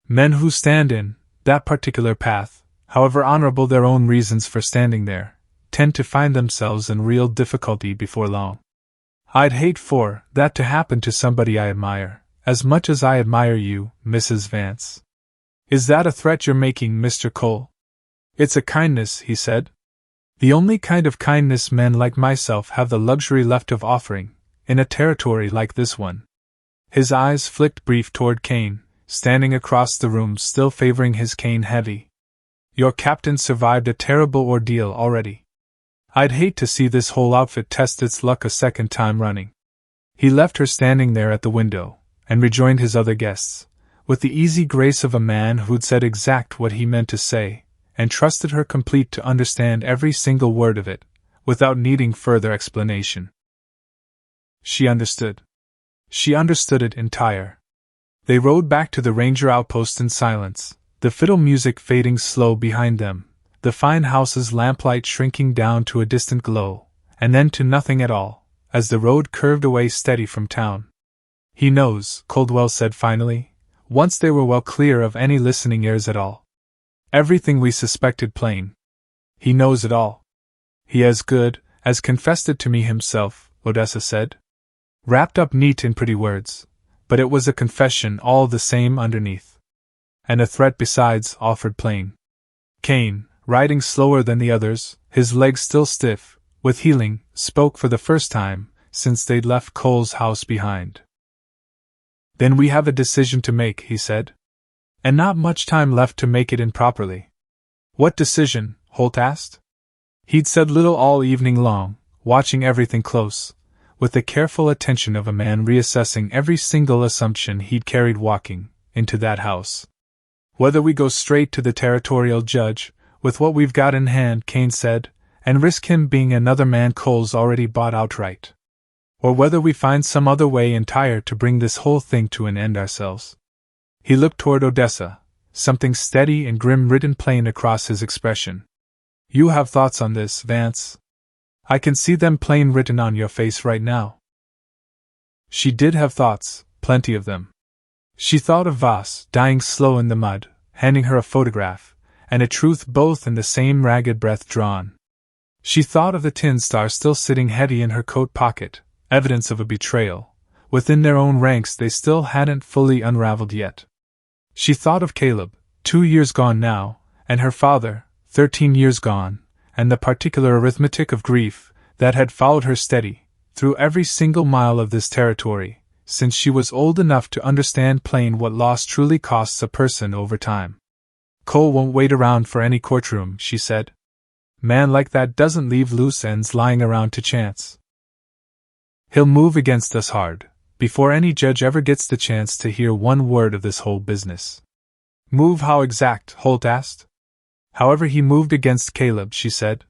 Men who stand in that particular path, however honorable their own reasons for standing there, tend to find themselves in real difficulty before long. I'd hate for that to happen to somebody I admire, as much as I admire you, Mrs. Vance." "Is that a threat you're making, Mr. Cole?" "It's a kindness," he said. "The only kind of kindness men like myself have the luxury left of offering, in a territory like this one." His eyes flicked brief toward Kane, standing across the room, still favoring his cane heavy. "Your captain survived a terrible ordeal already. I'd hate to see this whole outfit test its luck a second time running." He left her standing there at the window, and rejoined his other guests, with the easy grace of a man who'd said exact what he meant to say, and trusted her complete to understand every single word of it, without needing further explanation. She understood. She understood it entire. They rode back to the ranger outpost in silence, the fiddle music fading slow behind them, the fine house's lamplight shrinking down to a distant glow, and then to nothing at all, as the road curved away steady from town. "He knows," Coldwell said finally, once they were well clear of any listening ears at all. "Everything we suspected plain. He knows it all. He as good as confessed it to me himself," Odessa said. Wrapped up neat in pretty words, but it was a confession all the same underneath. And a threat besides, offered plain. Kane, riding slower than the others, his legs still stiff with healing, spoke for the first time since they'd left Cole's house behind. "Then we have a decision to make," he said. "And not much time left to make it improperly." "What decision?" Holt asked. He'd said little all evening long, watching everything close, with the careful attention of a man reassessing every single assumption he'd carried walking into that house. "Whether we go straight to the territorial judge, with what we've got in hand," Kane said, "and risk him being another man Cole's already bought outright. Or whether we find some other way entire to bring this whole thing to an end ourselves." He looked toward Odessa, something steady and grim written plain across his expression. "You have thoughts on this, Vance? I can see them plain written on your face right now." She did have thoughts, plenty of them. She thought of Voss, dying slow in the mud, handing her a photograph, and a truth both in the same ragged breath drawn. She thought of the tin star still sitting heavy in her coat pocket, evidence of a betrayal. Within their own ranks they still hadn't fully unraveled yet. She thought of Caleb, 2 years gone now, and her father, 13 years gone, and the particular arithmetic of grief that had followed her steady through every single mile of this territory, since she was old enough to understand plain what loss truly costs a person over time. "Cole won't wait around for any courtroom," she said. Man like that doesn't leave loose ends lying around to chance. He'll move against us hard, before any judge ever gets the chance to hear one word of this whole business. Move how exact? Holt asked. However he moved against Caleb, she said.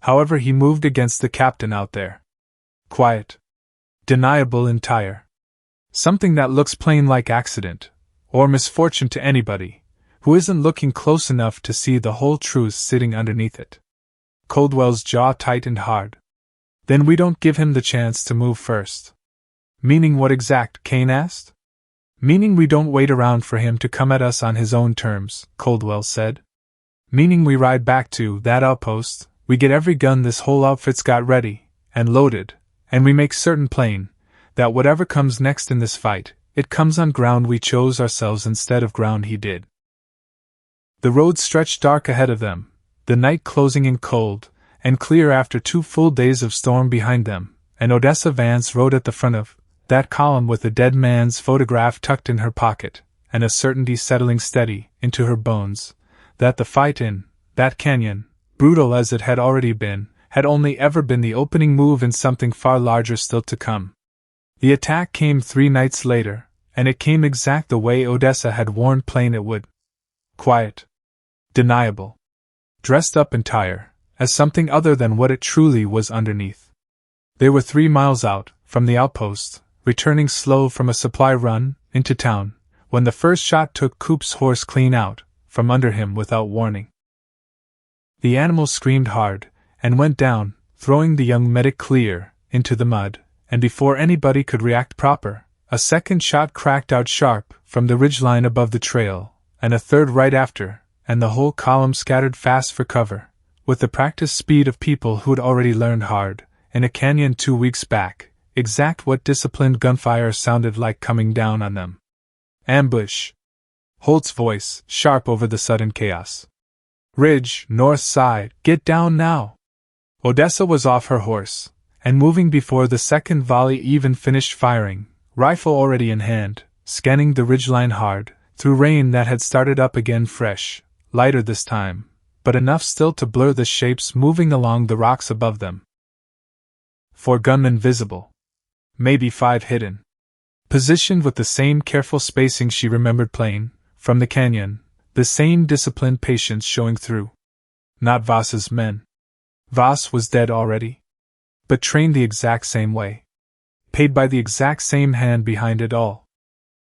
However he moved against the captain out there. Quiet. Deniable entire. Something that looks plain like accident, or misfortune to anybody, who isn't looking close enough to see the whole truth sitting underneath it. Coldwell's jaw tightened hard. Then we don't give him the chance to move first. Meaning what exact? Kane asked. Meaning we don't wait around for him to come at us on his own terms, Coldwell said. Meaning we ride back to that outpost, we get every gun this whole outfit's got ready, and loaded, and we make certain plain, that whatever comes next in this fight, it comes on ground we chose ourselves instead of ground he did. The road stretched dark ahead of them, the night closing in cold and clear after 2 full days of storm behind them, and Odessa Vance rode at the front of that column with the dead man's photograph tucked in her pocket, and a certainty settling steady into her bones, that the fight in that canyon, brutal as it had already been, had only ever been the opening move in something far larger still to come. The attack came 3 nights later, and it came exact the way Odessa had warned Plain it would. Quiet. Deniable. Dressed up entire, as something other than what it truly was underneath. They were 3 miles out from the outpost, returning slow from a supply run into town, when the first shot took Coop's horse clean out from under him without warning. The animal screamed hard and went down, throwing the young medic clear into the mud, and before anybody could react proper, a second shot cracked out sharp from the ridgeline above the trail, and a third right after, and the whole column scattered fast for cover, with the practiced speed of people who'd already learned hard, in a canyon 2 weeks back, exact what disciplined gunfire sounded like coming down on them. Ambush. Holt's voice, sharp over the sudden chaos. Ridge, north side, get down now! Odessa was off her horse, and moving before the second volley even finished firing, rifle already in hand, scanning the ridgeline hard, through rain that had started up again fresh, lighter this time, but enough still to blur the shapes moving along the rocks above them. 4 gunmen visible. Maybe 5 hidden. Positioned with the same careful spacing she remembered Plain, from the canyon, the same disciplined patience showing through. Not Voss's men. Voss was dead already. But trained the exact same way. Paid by the exact same hand behind it all.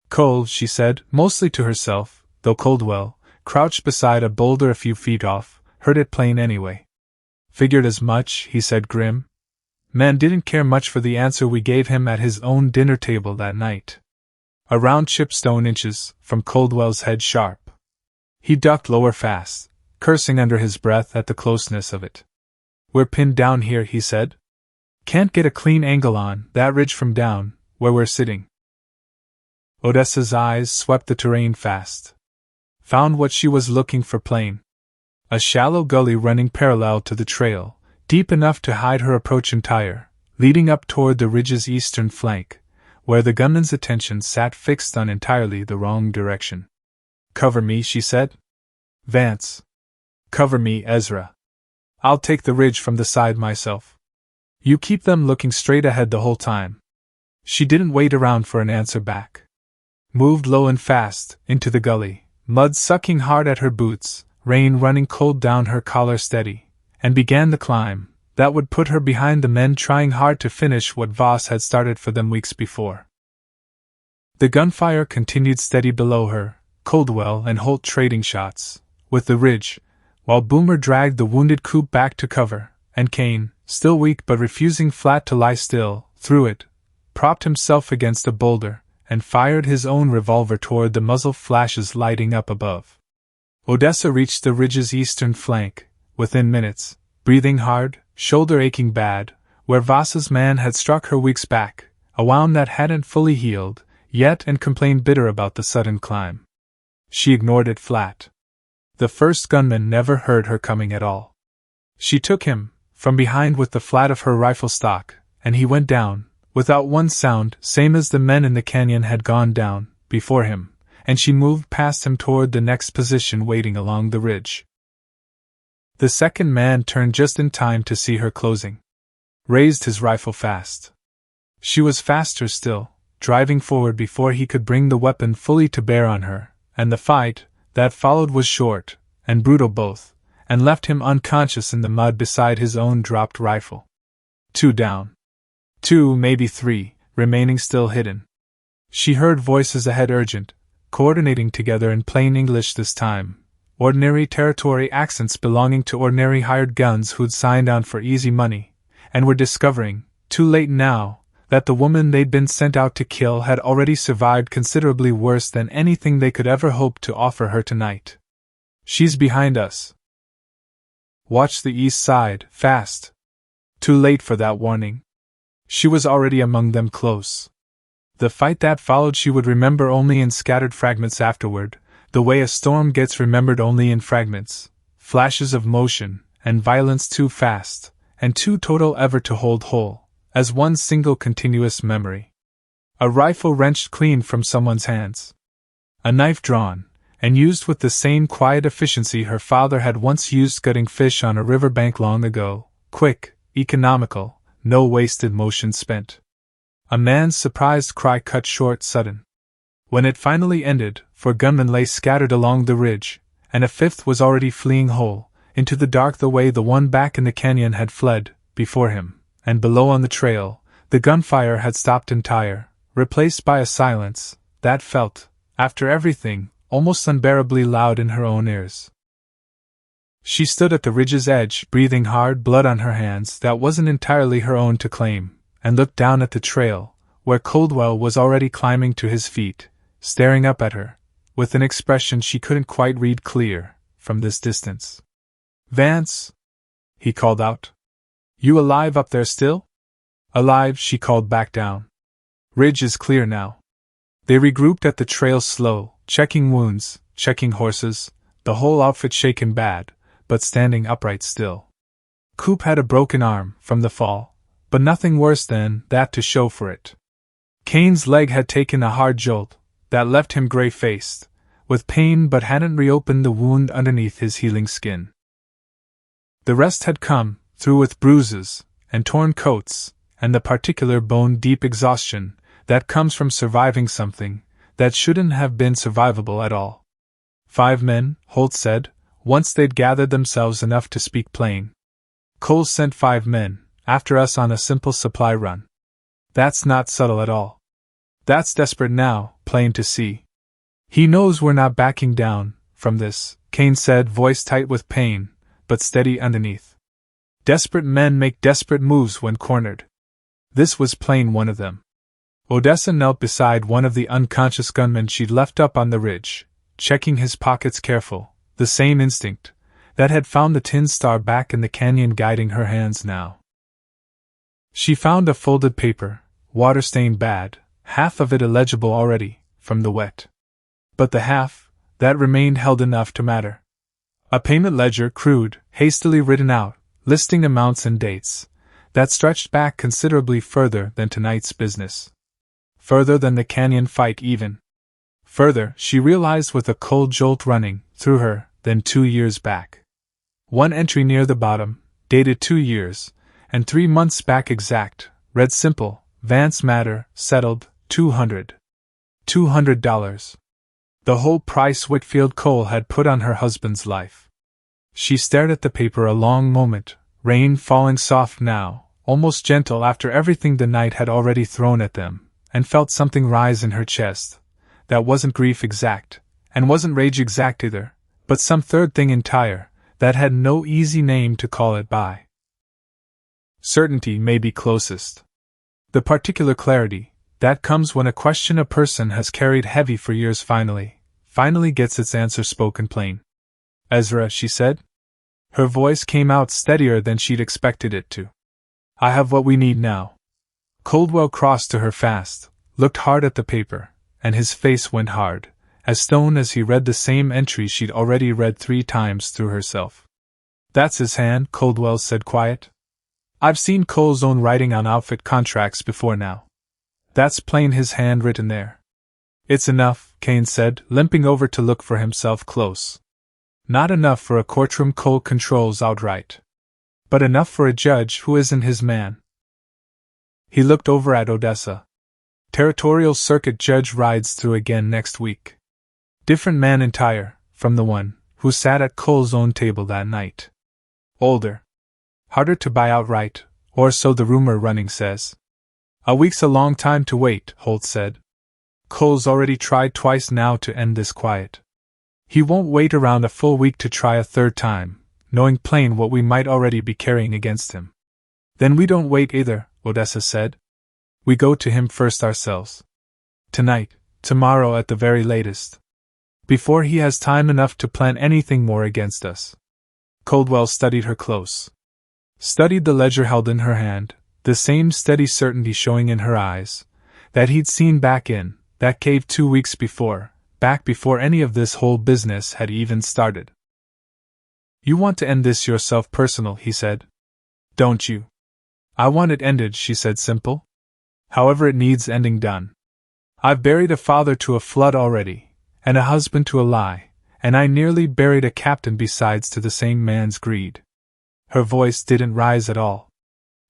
Cole, she said, mostly to herself, though Coldwell, crouched beside a boulder a few feet off, heard it plain anyway. Figured as much, he said grim. Man didn't care much for the answer we gave him at his own dinner table that night. A round chip stone inches from Coldwell's head sharp. He ducked lower fast, cursing under his breath at the closeness of it. We're pinned down here, he said. Can't get a clean angle on that ridge from down where we're sitting. Odessa's eyes swept the terrain fast. Found what she was looking for Plain. A shallow gully running parallel to the trail, deep enough to hide her approach entire, leading up toward the ridge's eastern flank, where the gunman's attention sat fixed on entirely the wrong direction. Cover me, she said. Vance. Cover me, Ezra. I'll take the ridge from the side myself. You keep them looking straight ahead the whole time. She didn't wait around for an answer back. Moved low and fast, into the gully, mud sucking hard at her boots, rain running cold down her collar steady, and began the climb that would put her behind the men trying hard to finish what Voss had started for them weeks before. The gunfire continued steady below her, Coldwell and Holt trading shots, with the ridge, while Boomer dragged the wounded Coop back to cover, and Kane, still weak but refusing flat to lie still, through it, propped himself against a boulder, and fired his own revolver toward the muzzle flashes lighting up above. Odessa reached the ridge's eastern flank, within minutes, breathing hard, shoulder aching bad, where Voss's man had struck her weeks back, a wound that hadn't fully healed yet, and complained bitter about the sudden climb. She ignored it flat. The first gunman never heard her coming at all. She took him from behind with the flat of her rifle stock, and he went down, without one sound, same as the men in the canyon had gone down before him, and she moved past him toward the next position waiting along the ridge. The second man turned just in time to see her closing. Raised his rifle fast. She was faster still, driving forward before he could bring the weapon fully to bear on her, and the fight that followed was short and brutal both, and left him unconscious in the mud beside his own dropped rifle. 2 down. 2, maybe 3, remaining still hidden. She heard voices ahead urgent, coordinating together in plain English this time, ordinary territory accents belonging to ordinary hired guns who'd signed on for easy money, and were discovering, too late now, that the woman they'd been sent out to kill had already survived considerably worse than anything they could ever hope to offer her tonight. She's behind us. Watch the east side, fast. Too late for that warning. She was already among them close. The fight that followed she would remember only in scattered fragments afterward, the way a storm gets remembered only in fragments, flashes of motion, and violence too fast, and too total ever to hold whole, as one single continuous memory. A rifle wrenched clean from someone's hands. A knife drawn, and used with the same quiet efficiency her father had once used gutting fish on a riverbank long ago, quick, economical, no wasted motion spent. A man's surprised cry cut short sudden. When it finally ended, 4 gunmen lay scattered along the ridge, and a 5th was already fleeing whole, into the dark the way the one back in the canyon had fled, before him, and below on the trail, the gunfire had stopped entire, replaced by a silence that felt, after everything, almost unbearably loud in her own ears. She stood at the ridge's edge, breathing hard blood on her hands that wasn't entirely her own to claim, and looked down at the trail, where Coldwell was already climbing to his feet, staring up at her, with an expression she couldn't quite read clear, from this distance. "Vance?" he called out. "You alive up there still?" "Alive," she called back down. "Ridge is clear now." They regrouped at the trail slow, checking wounds, checking horses, the whole outfit shaken bad, but standing upright still. Coop had a broken arm, from the fall, but nothing worse than that to show for it. Kane's leg had taken a hard jolt, that left him gray-faced, with pain but hadn't reopened the wound underneath his healing skin. The rest had come, through with bruises, and torn coats, and the particular bone-deep exhaustion that comes from surviving something that shouldn't have been survivable at all. 5 men, Holt said, once they'd gathered themselves enough to speak plain. Cole sent 5 men, after us on a simple supply run. That's not subtle at all. That's desperate now, plain to see. He knows we're not backing down from this, Kane said, voice tight with pain, but steady underneath. Desperate men make desperate moves when cornered. This was plain one of them. Odessa knelt beside one of the unconscious gunmen she'd left up on the ridge, checking his pockets careful, the same instinct that had found the tin star back in the canyon guiding her hands now. She found a folded paper, water-stained bad, half of it illegible already, from the wet. But the half that remained held enough to matter. A payment ledger, crude, hastily written out, listing amounts and dates, that stretched back considerably further than tonight's business. Further than the canyon fight even. Further, she realized with a cold jolt running through her, than 2 years back. One entry near the bottom, dated 2 years, and 3 months back exact, read simple, Vance matter, settled, $200. The whole price Whitfield Cole had put on her husband's life. She stared at the paper a long moment, rain falling soft now, almost gentle after everything the night had already thrown at them, and felt something rise in her chest. That wasn't grief exact, and wasn't rage exact either, but some third thing entire, that had no easy name to call it by. Certainty may be closest. The particular clarity that comes when a question a person has carried heavy for years finally gets its answer spoken plain. "Ezra," she said. Her voice came out steadier than she'd expected it to. "I have what we need now." Coldwell crossed to her fast, looked hard at the paper, and his face went hard, as stone as he read the same entry she'd already read 3 times through herself. "That's his hand," Coldwell said quiet. "I've seen Cole's own writing on outfit contracts before now. That's plain his hand written there." "It's enough," Kane said, limping over to look for himself close. Not enough for a courtroom Cole controls outright. But enough for a judge who isn't his man. He looked over at Odessa. Territorial circuit judge rides through again next week. Different man entire, from the one who sat at Cole's own table that night. Older. Harder to buy outright, or so the rumor running says. A week's a long time to wait, Holt said. Cole's already tried twice now to end this quiet. He won't wait around a full week to try a third time, knowing plain what we might already be carrying against him. Then we don't wait either, Odessa said. We go to him first ourselves. Tonight, tomorrow at the very latest. Before he has time enough to plan anything more against us. Coldwell studied her close. Studied the ledger held in her hand, the same steady certainty showing in her eyes, that he'd seen back in that cave 2 weeks before, back before any of this whole business had even started. You want to end this yourself personal, he said. Don't you? I want it ended, she said simple. However it needs ending done. I've buried a father to a flood already, and a husband to a lie, and I nearly buried a captain besides to the same man's greed. Her voice didn't rise at all.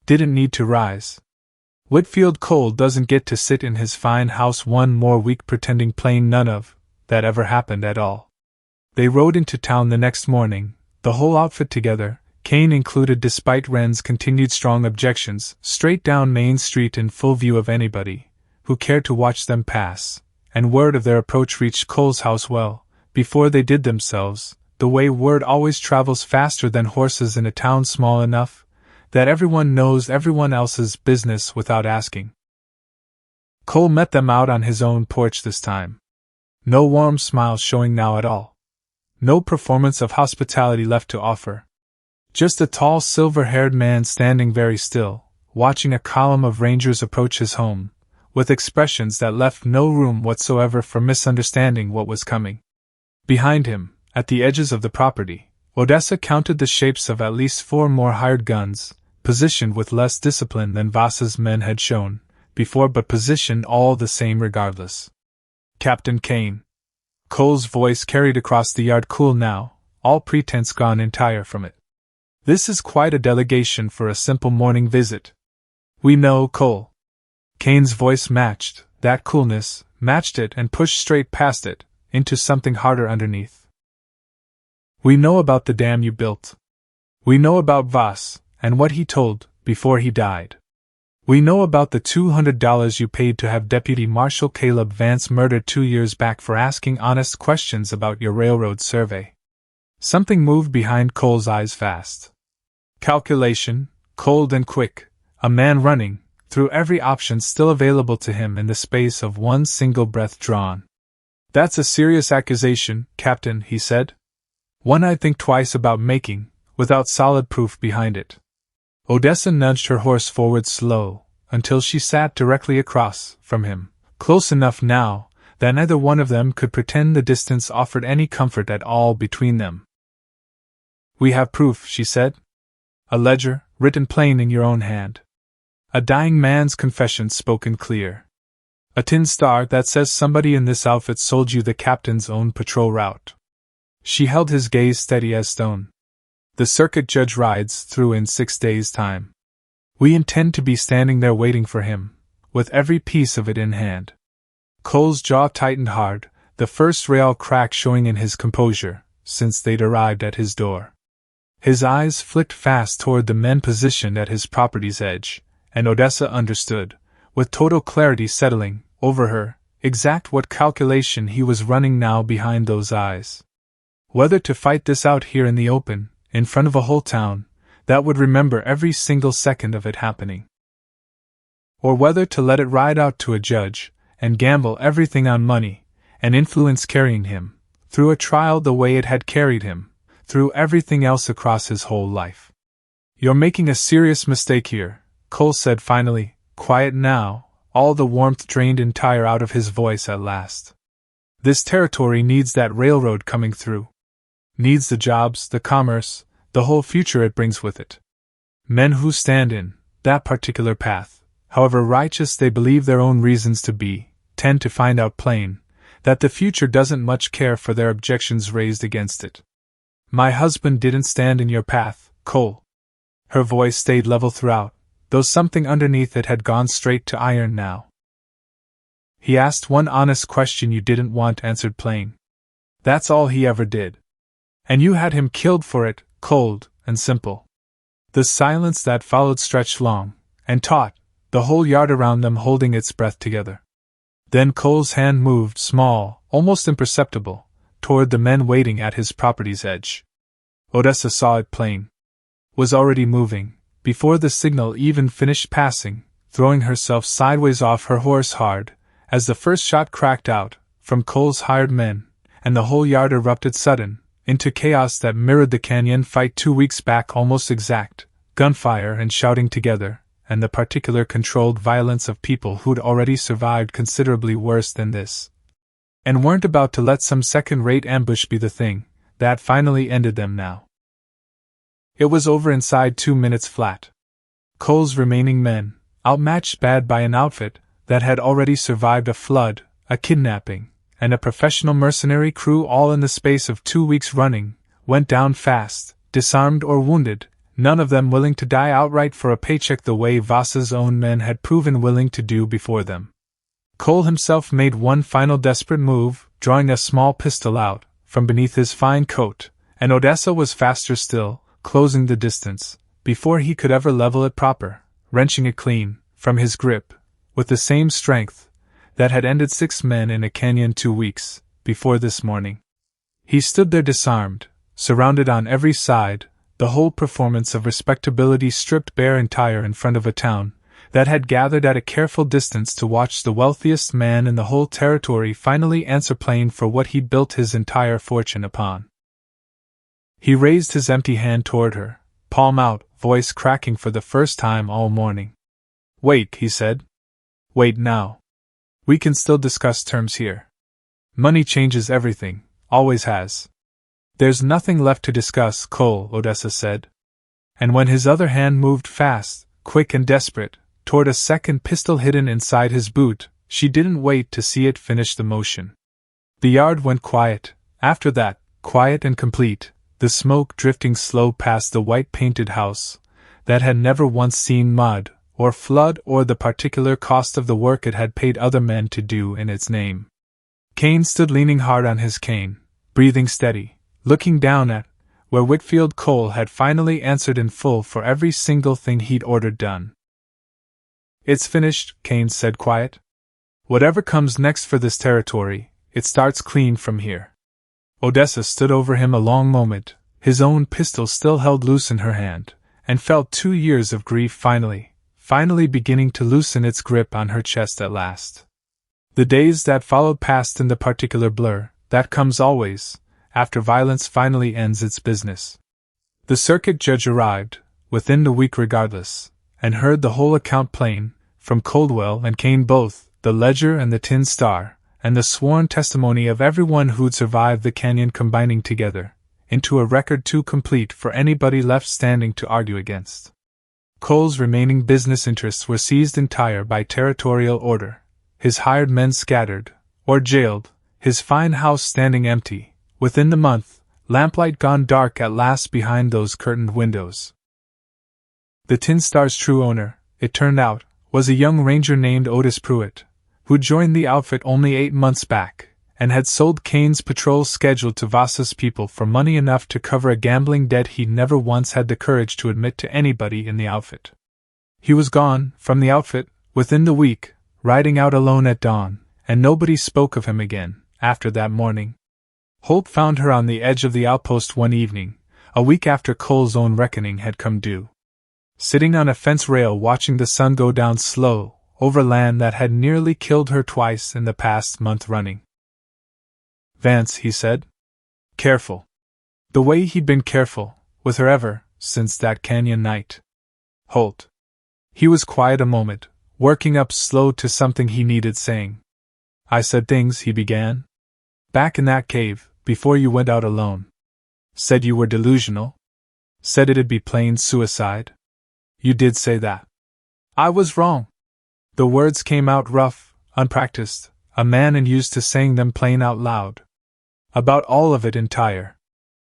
Didn't need to rise. Whitfield Cole doesn't get to sit in his fine house one more week pretending plain none of that ever happened at all. They rode into town the next morning, the whole outfit together, Kane included despite Wren's continued strong objections, straight down Main Street in full view of anybody who cared to watch them pass, and word of their approach reached Cole's house well before they did themselves, the way word always travels faster than horses in a town small enough that everyone knows everyone else's business without asking. Cole met them out on his own porch this time. No warm smile showing now at all. No performance of hospitality left to offer. Just a tall silver-haired man standing very still, watching a column of rangers approach his home, with expressions that left no room whatsoever for misunderstanding what was coming. Behind him, at the edges of the property, Odessa counted the shapes of at least 4 more hired guns, positioned with less discipline than Vass's men had shown before, but positioned all the same regardless. Captain Kane. Cole's voice carried across the yard, cool now, all pretense gone entire from it. This is quite a delegation for a simple morning visit. We know, Cole. Kane's voice matched that coolness, matched it and pushed straight past it, into something harder underneath. We know about the dam you built. We know about Vass, and what he told, before he died. We know about the $200 you paid to have Deputy Marshal Caleb Vance murdered 2 years back for asking honest questions about your railroad survey. Something moved behind Cole's eyes fast. Calculation, cold and quick, a man running through every option still available to him in the space of one single breath drawn. That's a serious accusation, Captain, he said. One I'd think twice about making, without solid proof behind it. Odessa nudged her horse forward slow, until she sat directly across from him, close enough now that neither one of them could pretend the distance offered any comfort at all between them. We have proof, she said. A ledger, written plain in your own hand. A dying man's confession spoken clear. A tin star that says somebody in this outfit sold you the captain's own patrol route. She held his gaze steady as stone. The circuit judge rides through in 6 days' time. We intend to be standing there waiting for him, with every piece of it in hand. Cole's jaw tightened hard, the first real crack showing in his composure, since they'd arrived at his door. His eyes flicked fast toward the men positioned at his property's edge, and Odessa understood, with total clarity settling over her, exact what calculation he was running now behind those eyes. Whether to fight this out here in the open, in front of a whole town, that would remember every single second of it happening. Or whether to let it ride out to a judge, and gamble everything on money, and influence carrying him, through a trial the way it had carried him, through everything else across his whole life. You're making a serious mistake here, Cole said finally, quiet now, all the warmth drained entire out of his voice at last. This territory needs that railroad coming through. Needs the jobs, the commerce, the whole future it brings with it. Men who stand in that particular path, however righteous they believe their own reasons to be, tend to find out plain that the future doesn't much care for their objections raised against it. My husband didn't stand in your path, Cole. Her voice stayed level throughout, though something underneath it had gone straight to iron now. He asked one honest question you didn't want answered plain. That's all he ever did. And you had him killed for it, cold and simple. The silence that followed stretched long and taut, the whole yard around them holding its breath together. Then Cole's hand moved, small, almost imperceptible, toward the men waiting at his property's edge. Odessa saw it plain. Was already moving, before the signal even finished passing, throwing herself sideways off her horse hard, as the first shot cracked out, from Cole's hired men, and the whole yard erupted sudden, into chaos that mirrored the canyon fight 2 weeks back almost exact, gunfire and shouting together, and the particular controlled violence of people who'd already survived considerably worse than this, and weren't about to let some second-rate ambush be the thing that finally ended them now. It was over inside 2 minutes flat. Cole's remaining men, outmatched bad by an outfit that had already survived a flood, a kidnapping, and a professional mercenary crew all in the space of 2 weeks running, went down fast, disarmed or wounded, none of them willing to die outright for a paycheck the way Voss's own men had proven willing to do before them. Cole himself made one final desperate move, drawing a small pistol out from beneath his fine coat, and Odessa was faster still, closing the distance, before he could ever level it proper, wrenching it clean from his grip, with the same strength that had ended 6 men in a canyon 2 weeks before this morning. He stood there disarmed, surrounded on every side, the whole performance of respectability stripped bare entire in front of a town that had gathered at a careful distance to watch the wealthiest man in the whole territory finally answer plain for what he'd built his entire fortune upon. He raised his empty hand toward her, palm out, voice cracking for the first time all morning. "Wait," he said. "Wait now. We can still discuss terms here. Money changes everything, always has." "There's nothing left to discuss, Cole," Odessa said. And when his other hand moved fast, quick and desperate, toward a second pistol hidden inside his boot, she didn't wait to see it finish the motion. The yard went quiet, after that, quiet and complete, the smoke drifting slow past the white-painted house that had never once seen mud or flood or the particular cost of the work it had paid other men to do in its name. Kane stood leaning hard on his cane, breathing steady, looking down at where Whitfield Cole had finally answered in full for every single thing he'd ordered done. "It's finished," Kane said quiet. "Whatever comes next for this territory, it starts clean from here." Odessa stood over him a long moment, his own pistol still held loose in her hand, and felt 2 years of grief finally beginning to loosen its grip on her chest at last. The days that followed passed in the particular blur that comes always after violence finally ends its business. The circuit judge arrived, within the week regardless, and heard the whole account plain, from Coldwell and Kane both, the Ledger and the Tin Star, and the sworn testimony of everyone who'd survived the canyon combining together, into a record too complete for anybody left standing to argue against. Cole's remaining business interests were seized entire by territorial order, his hired men scattered, or jailed, his fine house standing empty, within the month, lamplight gone dark at last behind those curtained windows. The Tin Star's true owner, it turned out, was a young ranger named Otis Pruitt, who joined the outfit only 8 months back, and had sold Kane's patrol schedule to Voss's people for money enough to cover a gambling debt he'd never once had the courage to admit to anybody in the outfit. He was gone, from the outfit, within the week, riding out alone at dawn, and nobody spoke of him again, after that morning. Hope found her on the edge of the outpost one evening, a week after Cole's own reckoning had come due. Sitting on a fence rail watching the sun go down slow, over land that had nearly killed her twice in the past month running. "Vance," he said. "Careful." The way he'd been careful, with her ever, since that canyon night. "Holt." He was quiet a moment, working up slow to something he needed saying. "I said things," he began. "Back in that cave, before you went out alone. Said you were delusional. Said it'd be plain suicide. You did say that. I was wrong." The words came out rough, unpracticed, a man and used to saying them plain out loud. About all of it entire.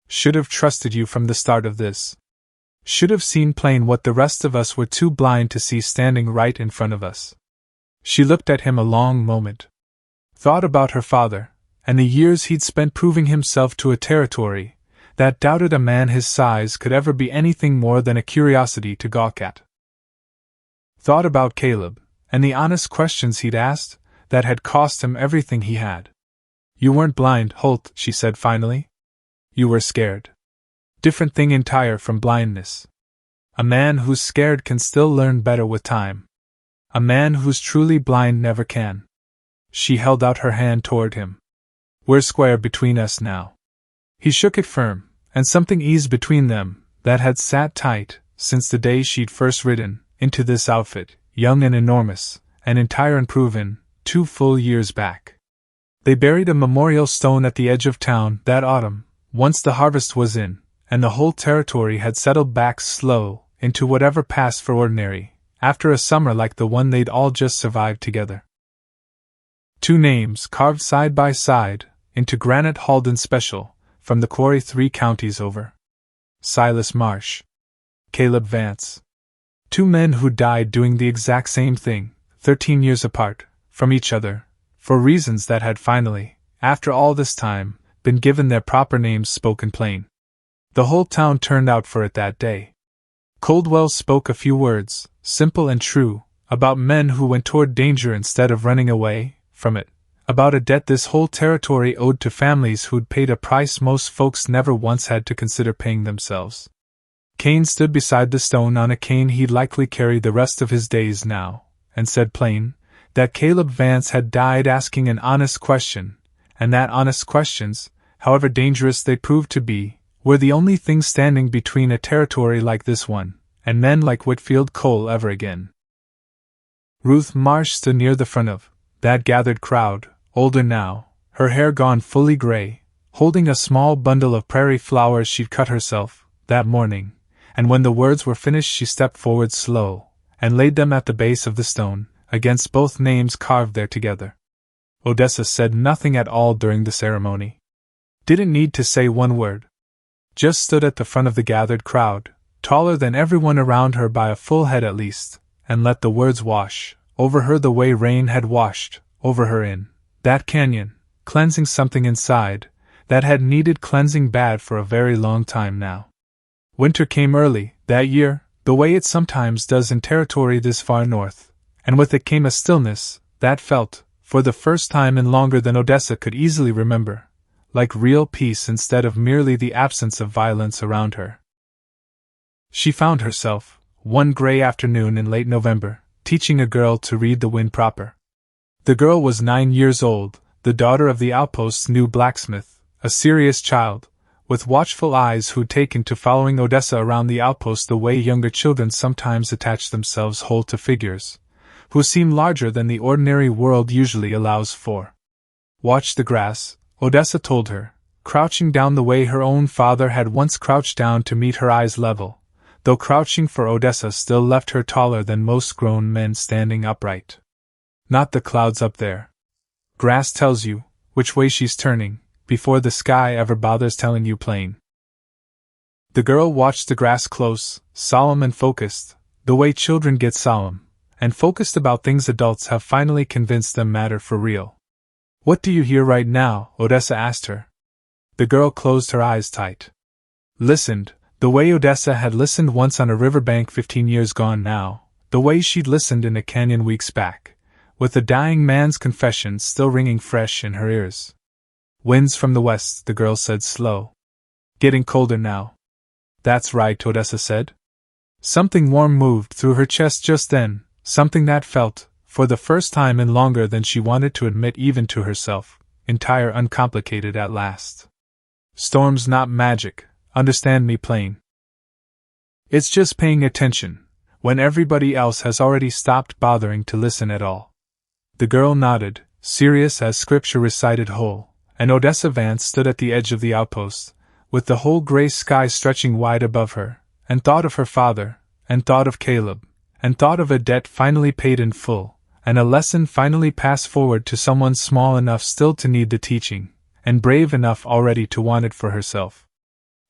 Should have trusted you from the start of this. Should have seen plain what the rest of us were too blind to see standing right in front of us. She looked at him a long moment. Thought about her father, and the years he'd spent proving himself to a territory that doubted a man his size could ever be anything more than a curiosity to gawk at. Thought about Caleb, and the honest questions he'd asked, that had cost him everything he had. You weren't blind, Holt, she said finally. You were scared. Different thing entire from blindness. A man who's scared can still learn better with time. A man who's truly blind never can. She held out her hand toward him. We're square between us now. He shook it firm, and something eased between them that had sat tight since the day she'd first ridden into this outfit, young and enormous, and entire and proven, 2 full years back. They buried a memorial stone at the edge of town that autumn, once the harvest was in, and the whole territory had settled back slow into whatever passed for ordinary, after a summer like the one they'd all just survived together. 2 names carved side by side into granite Halden special, from the quarry 3 counties over. Silas Marsh. Caleb Vance. 2 men who died doing the exact same thing, 13 years apart from each other, for reasons that had finally, after all this time, been given their proper names spoken plain. The whole town turned out for it that day. Coldwell spoke a few words, simple and true, about men who went toward danger instead of running away from it, about a debt this whole territory owed to families who'd paid a price most folks never once had to consider paying themselves. Kane stood beside the stone on a cane he'd likely carry the rest of his days now, and said plain, that Caleb Vance had died asking an honest question, and that honest questions, however dangerous they proved to be, were the only thing standing between a territory like this one, and men like Whitfield Cole ever again. Ruth Marsh stood near the front of that gathered crowd, older now, her hair gone fully gray, holding a small bundle of prairie flowers she'd cut herself that morning, and when the words were finished she stepped forward slow, and laid them at the base of the stone, against both names carved there together. Odessa said nothing at all during the ceremony. Didn't need to say one word. Just stood at the front of the gathered crowd, taller than everyone around her by a full head at least, and let the words wash over her the way rain had washed over her in that canyon, cleansing something inside that had needed cleansing bad for a very long time now. Winter came early that year, the way it sometimes does in territory this far north, and with it came a stillness that felt, for the first time in longer than Odessa could easily remember, like real peace instead of merely the absence of violence around her. She found herself, one gray afternoon in late November, teaching a girl to read the wind proper. The girl was 9 years old, the daughter of the outpost's new blacksmith, a serious child, with watchful eyes who'd taken to following Odessa around the outpost the way younger children sometimes attach themselves whole to figures, who seem larger than the ordinary world usually allows for. Watch the grass, Odessa told her, crouching down the way her own father had once crouched down to meet her eyes level, though crouching for Odessa still left her taller than most grown men standing upright. Not the clouds up there. Grass tells you which way she's turning, before the sky ever bothers telling you plain. The girl watched the grass close, solemn and focused, the way children get solemn and focused about things adults have finally convinced them matter for real. What do you hear right now? Odessa asked her. The girl closed her eyes tight. Listened, the way Odessa had listened once on a riverbank 15 years gone now, the way she'd listened in a canyon weeks back, with the dying man's confession still ringing fresh in her ears. Winds from the west, the girl said slow. Getting colder now. That's right, Odessa said. Something warm moved through her chest just then, something that felt, for the first time in longer than she wanted to admit even to herself, entire uncomplicated at last. Storm's not magic, understand me plain. It's just paying attention, when everybody else has already stopped bothering to listen at all. The girl nodded, serious as scripture recited whole, and Odessa Vance stood at the edge of the outpost, with the whole gray sky stretching wide above her, and thought of her father, and thought of Caleb, and thought of a debt finally paid in full, and a lesson finally passed forward to someone small enough still to need the teaching, and brave enough already to want it for herself.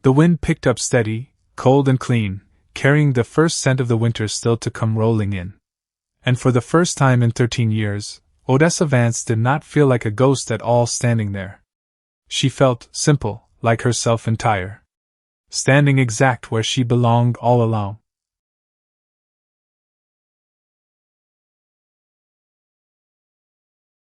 The wind picked up steady, cold and clean, carrying the first scent of the winter still to come rolling in. And for the first time in 13 years, Odessa Vance did not feel like a ghost at all standing there. She felt simple, like herself entire. Standing exact where she belonged all along.